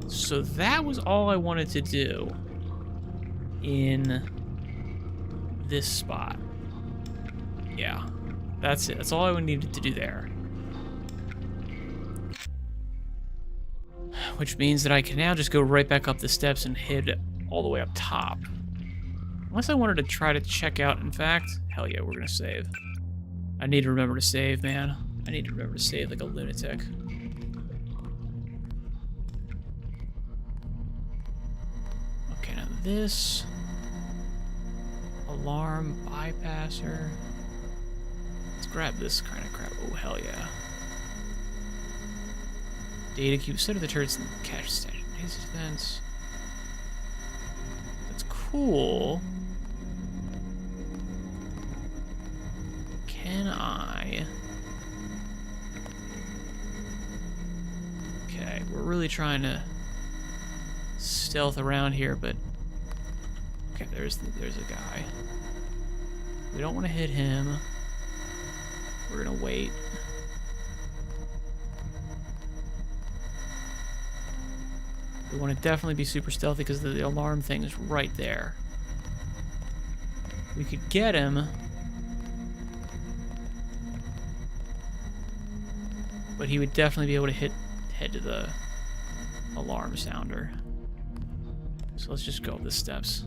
So that was all I wanted to do in this spot. Yeah, that's it. That's all I needed to do there. Which means that I can now just go right back up the steps and head all the way up top. Unless I wanted to try to check out, in fact. Hell yeah, we're gonna save. I need to remember to save, man. I need to remember to save like a lunatic. Okay, now this. Alarm bypasser. Let's grab this kind of crap. Oh, hell yeah. Data cube, set of the turrets and cache station. Base defense. That's cool. Can I? Okay, we're really trying to stealth around here, but okay, there's a guy. We don't want to hit him. We're gonna wait. We want to definitely be super stealthy because the alarm thing is right there. We could get him, but he would definitely be able to head to the alarm sounder. So let's just go up the steps.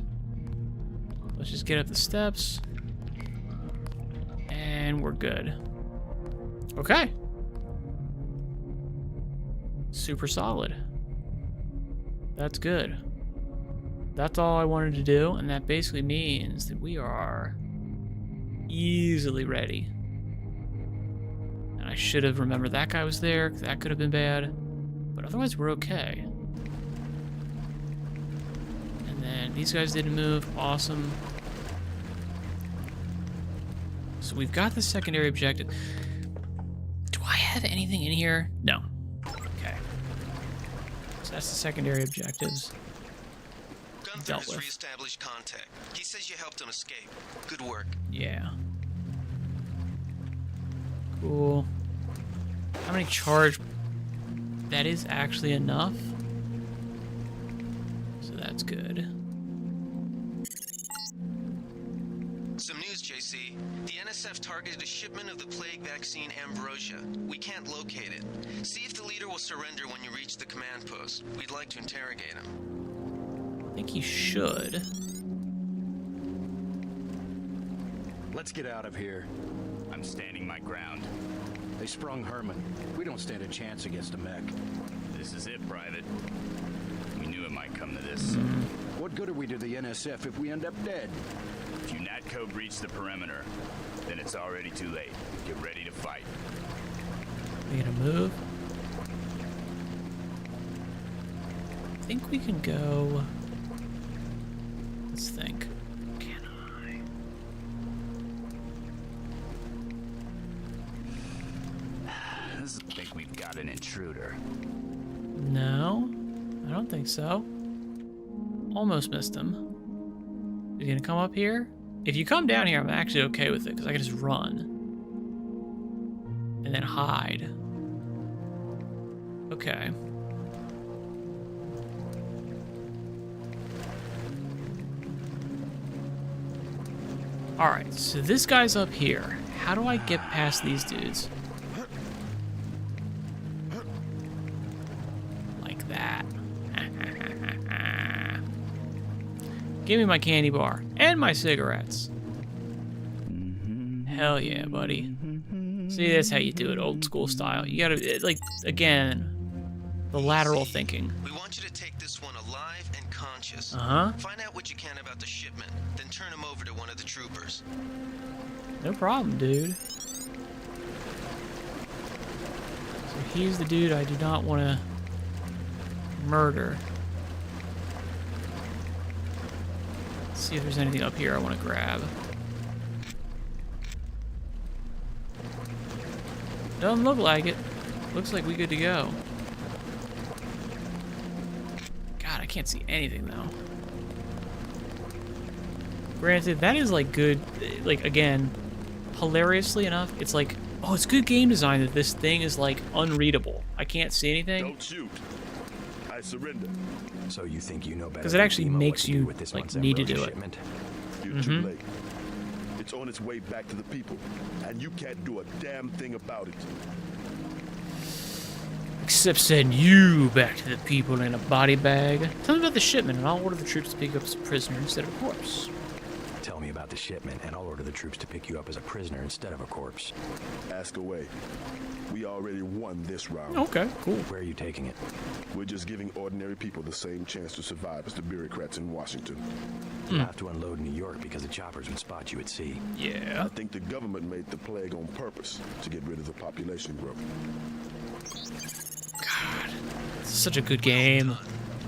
Let's just get up the steps. we're good. Okay. Super solid. That's good. That's all I wanted to do, and that basically means that we are easily ready. And I should have remembered that guy was there, 'cause that could have been bad. But otherwise, we're okay. And then these guys didn't move. Awesome. So we've got the secondary objective. Do I have anything in here? No. Okay. So that's the secondary objectives. Gunther Dealt has with. reestablished contact. He says you helped him escape. Good work. Yeah. Cool. How many charge? That is actually enough. So that's good. Some news, JC. The NSF targeted a shipment of the plague vaccine Ambrosia. We can't locate it. See if the leader will surrender when you reach the command post. We'd like to interrogate him. I think he should. Let's get out of here. I'm standing my ground. They sprung Herman. We don't stand a chance against a mech. This is it, Private. We knew it might come to this. What good are we to the NSF if we end up dead? If UNATCO breach the perimeter, then it's already too late. Get ready to fight. We gonna move? I think we can go. Let's think. Can I? Does think we've got an intruder. No, I don't think so. Almost missed him. Is he gonna come up here? If you come down here, I'm actually okay with it because I can just run and then hide. Okay. All right, so this guy's up here. How do I get past these dudes? Like that. Give me my candy bar and my cigarettes. Hell yeah, buddy. See, that's how you do it, old school style. You gotta, like, again, the lateral thinking. We want you to take this one alive and conscious. Uh-huh. Find out what you can about the shipment, then turn him over to one of the troopers. No problem, dude. So he's the dude I do not want to murder. Let's see if there's anything up here I want to grab. Doesn't look like it. Looks like we good to go. God, I can't see anything though. Granted, that is like good, like again, hilariously enough, it's like, oh, it's good game design that this thing is like unreadable. I can't see anything. Don't shoot. I surrender. So you think you know better? Because it actually makes you like need to do it. You're too late. It's on its way back to the people, and you can't do a damn thing about it. Except send you back to the people in a body bag. Tell me about the shipment, and I'll order the troops to pick up as a prisoner instead of a corpse. Tell me about the shipment, and I'll order the troops to pick you up as a prisoner instead of a corpse. Ask away. We already won this round. Okay, cool. Where are you taking it? We're just giving ordinary people the same chance to survive as the bureaucrats in Washington. You have to unload in New York because the choppers would spot you at sea. Yeah. I think the government made the plague on purpose to get rid of the population growth. God, this is such a good game.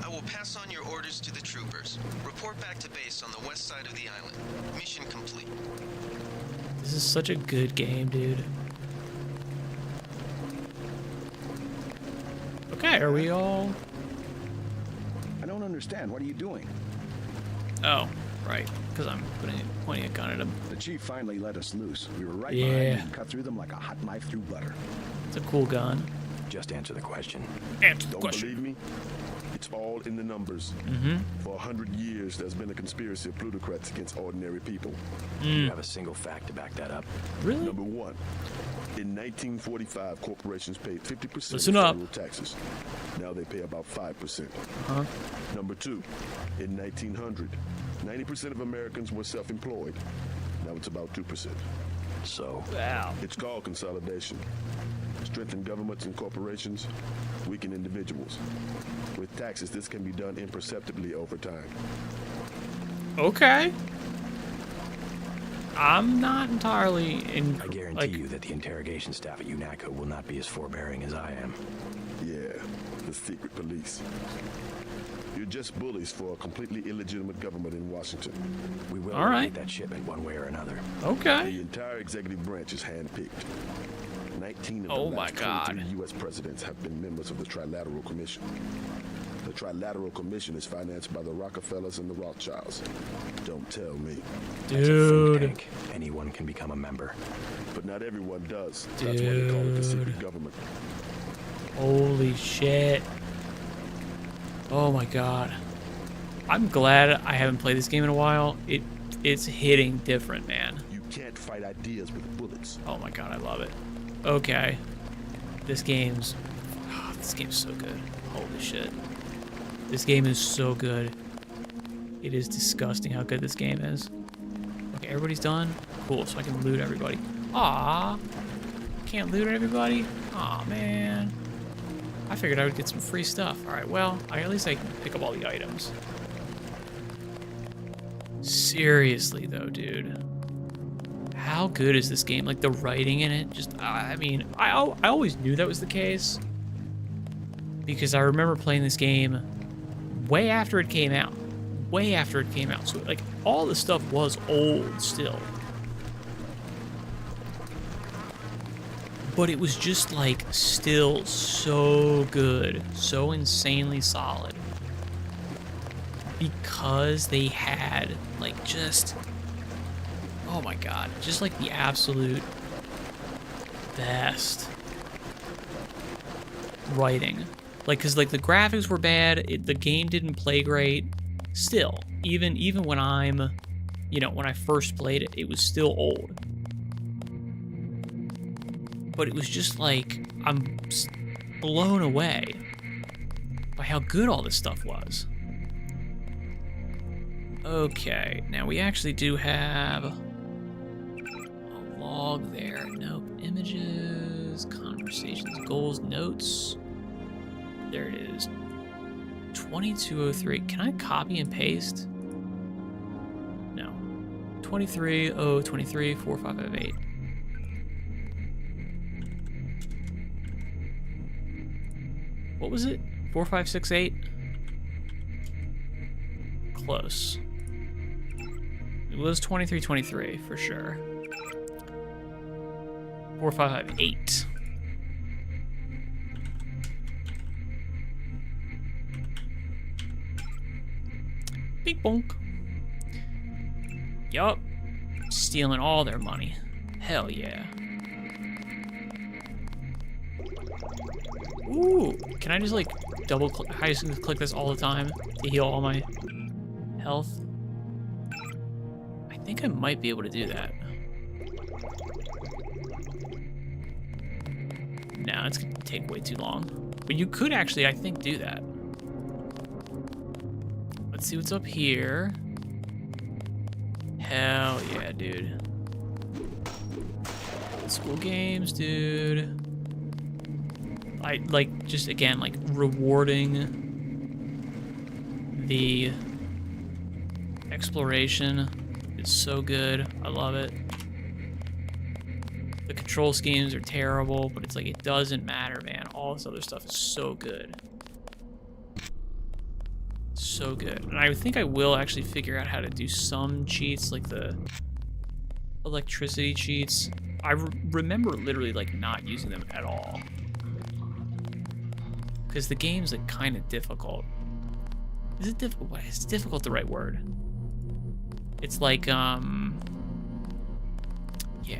I will pass on your orders to the troopers. Report back to base on the west side of the island. Mission complete. This is such a good game, dude. Okay, are we all... I don't understand. What are you doing? Oh, right. Because I'm pointing a gun at him. The chief finally let us loose. We were right Yeah. behind you and cut through them like a hot knife through butter. It's a cool gun. Just answer the question. Answer the Don't question. believe me? It's all in the numbers. For 100 years, there's been a conspiracy of plutocrats against ordinary people. You have a single fact to back that up. Really? Number one, in 1945, corporations paid 50% Listen of up. federal taxes. Now they pay about 5%. Huh? Number two, in 1900, 90% of Americans were self-employed. Now it's about 2%. So, it's called consolidation. Strengthen governments and corporations, weaken individuals. With taxes, this can be done imperceptibly over time. Okay. I'm not entirely I guarantee you that the interrogation staff at UNACO will not be as forbearing as I am. Yeah, the secret police. You're just bullies for a completely illegitimate government in Washington. We will All right. that shipment one way or another. Okay. The entire executive branch is handpicked. 19 of Oh the my last God. 23 U.S. presidents have been members of the Trilateral Commission. The Trilateral Commission is financed by the Rockefellers and the Rothschilds. Don't tell me. Dude. Anyone can become a member. But not everyone does. That's why they call it the secret government. Holy shit. Oh my god. I'm glad I haven't played this game in a while. It's hitting different, man. You can't fight ideas with bullets. Oh my god, I love it. Okay. This game's so good. Holy shit. This game is so good. It is disgusting how good this game is. Okay, everybody's done? Cool, so I can loot everybody. Aw. Can't loot everybody? Aw, man. I figured I would get some free stuff. Alright, well, at least I can pick up all the items. Seriously, though, dude. How good is this game? Like, the writing in it, just, I mean, I always knew that was the case. Because I remember playing this game way after it came out. Way after it came out. So, like, all the stuff was old still. But it was just, like, still so good. So insanely solid. Because they had, like, just... Oh my god. Just, like, the absolute best writing. Like, because, like, the graphics were bad. The game didn't play great. Still, even when I'm... You know, when I first played it, it was still old. But it was just like, I'm blown away by how good all this stuff was. Okay, now we actually do have a log there. Nope, images, conversations, goals, notes. There it is. 2203. Can I copy and paste? No. 2303 4558. What was it? 4568? Close. It was 2323 for sure. 4558. Big bonk. Yup. Stealing all their money. Hell yeah. Ooh, can I just like double click? I just click this all the time to heal all my health. I think I might be able to do that. No, it's gonna take way too long. But you could actually, I think, do that. Let's see what's up here. Hell yeah, dude. Old school games, dude. I like, just again, like rewarding the exploration is so good. I love it. The control schemes are terrible, but it's like, it doesn't matter, man. All this other stuff is so good. So good. And I think I will actually figure out how to do some cheats, like the electricity cheats. I remember literally like not using them at all. Because the game's like kind of difficult. Is it difficult? Is difficult the right word? It's like, yeah,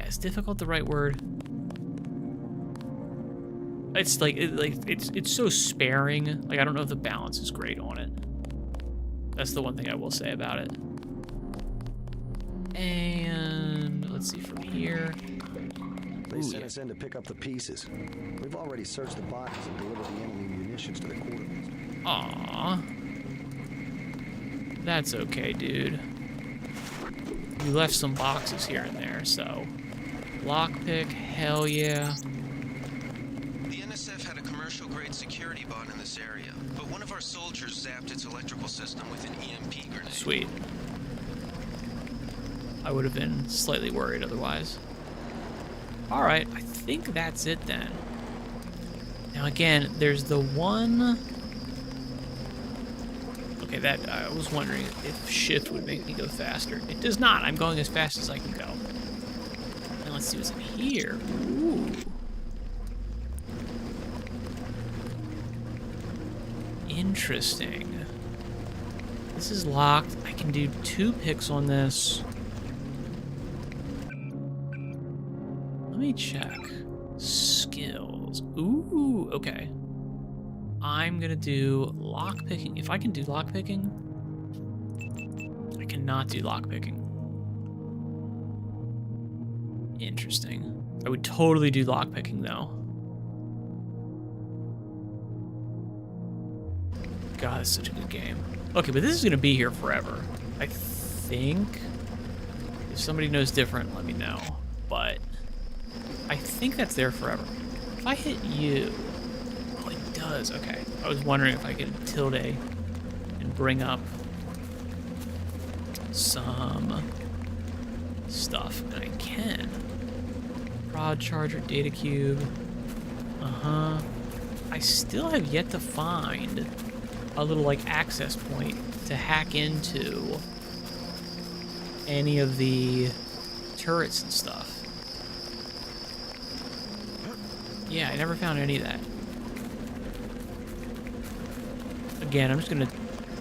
is difficult the right word? It's like, it's so sparing. Like, I don't know if the balance is great on it. That's the one thing I will say about it. And let's see from here. They sent us in to pick up the pieces. We've already searched the boxes and delivered the enemy munitions to the quartermaster. Aww. That's okay, dude. You left some boxes here and there, so Lockpick, hell yeah. The NSF had a commercial-grade security bot in this area, but one of our soldiers zapped its electrical system with an EMP grenade. Sweet. I would have been slightly worried otherwise. Alright, I think that's it then. Now again, there's the one... Okay, that I was wondering if shift would make me go faster. It does not. I'm going as fast as I can go. And let's see what's in here. Ooh. Interesting. This is locked. I can do 2 picks on this. Let me check. Skills. Ooh, okay. I'm gonna do lockpicking. If I can do lockpicking, I cannot do lockpicking. Interesting. I would totally do lockpicking though. God, it's such a good game. Okay, but this is gonna be here forever. I think. If somebody knows different, let me know. But I think that's there forever. If I hit you, oh, it does. Okay. I was wondering if I could tilde and bring up some stuff, and I can. Prod charger, data cube. I still have yet to find a little like access point to hack into any of the turrets and stuff. Yeah, I never found any of that. Again, I'm just gonna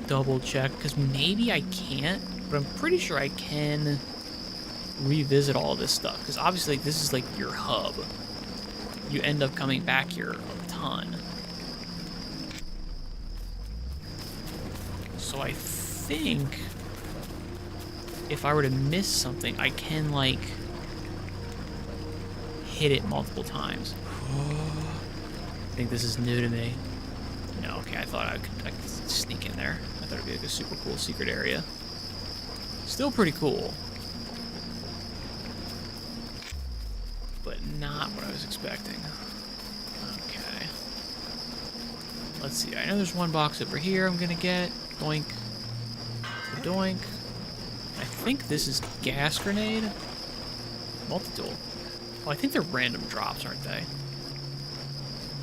double check because maybe I can't, but I'm pretty sure I can revisit all this stuff because obviously this is like your hub. You end up coming back here a ton. So I think if I were to miss something, I can like hit it multiple times. I think this is new to me. No, okay, I thought I could sneak in there. I thought it'd be like a super cool secret area. Still pretty cool. But not what I was expecting. Okay. Let's see, I know there's one box over here I'm gonna get. Doink. Doink. I think this is gas grenade. Multi-tool. Oh, I think they're random drops, aren't they?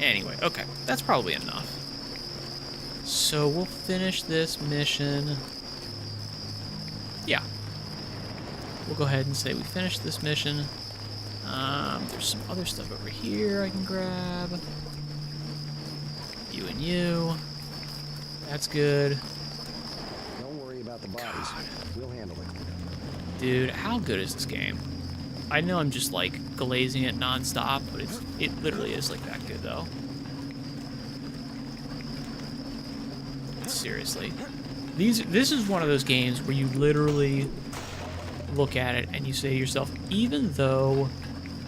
Anyway, okay. That's probably enough. So we'll finish this mission. Yeah. We'll go ahead and say we finished this mission. There's some other stuff over here I can grab. You and you. That's good. Don't worry about the bodies. We'll handle it. Dude, how good is this game? I know I'm just like glazing it nonstop, but it literally is like that good though. Seriously. This is one of those games where you literally look at it and you say to yourself, even though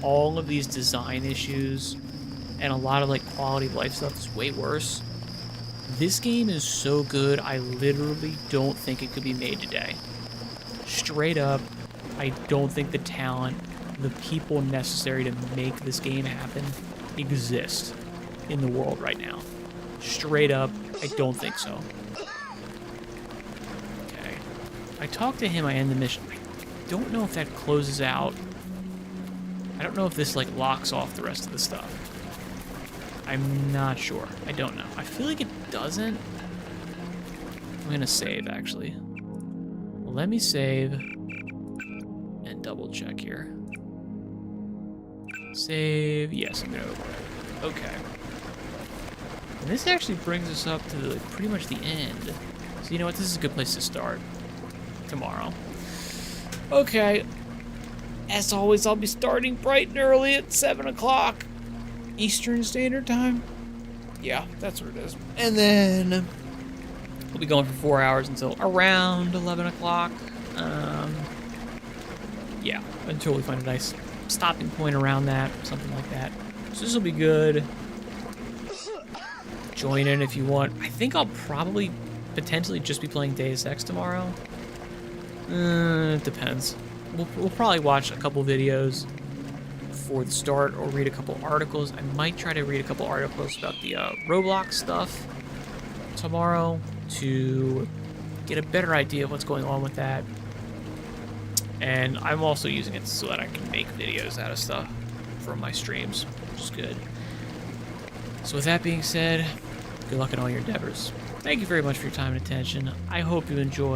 all of these design issues and a lot of like quality of life stuff is way worse, this game is so good I literally don't think it could be made today. Straight up, I don't think the talent, the people necessary to make this game happen exist in the world right now. Straight up, I don't think so. Okay. I talked to him, I end the mission. I don't know if that closes out. I don't know if this like locks off the rest of the stuff. I'm not sure. I don't know. I feel like it doesn't. I'm gonna save actually. Well, let me save and double check here. Save. Yes, I'm gonna open it. Okay. And this actually brings us up to like, pretty much the end. So you know what? This is a good place to start. Tomorrow. Okay. As always, I'll be starting bright and early at 7 o'clock Eastern Standard Time. Yeah, that's what it is. And then we'll be going for 4 hours until around 11 o'clock. Yeah, until we find a nice stopping point around that, something like that. So this will be good. Join in if you want. I think I'll probably potentially just be playing Deus Ex tomorrow. It depends. We'll probably watch a couple videos before the start or read a couple articles. I might try to read a couple articles about the Roblox stuff tomorrow to get a better idea of what's going on with that. And I'm also using it so that I can make videos out of stuff from my streams, which is good. So with that being said, good luck in all your endeavors. Thank you very much for your time and attention. I hope you enjoy.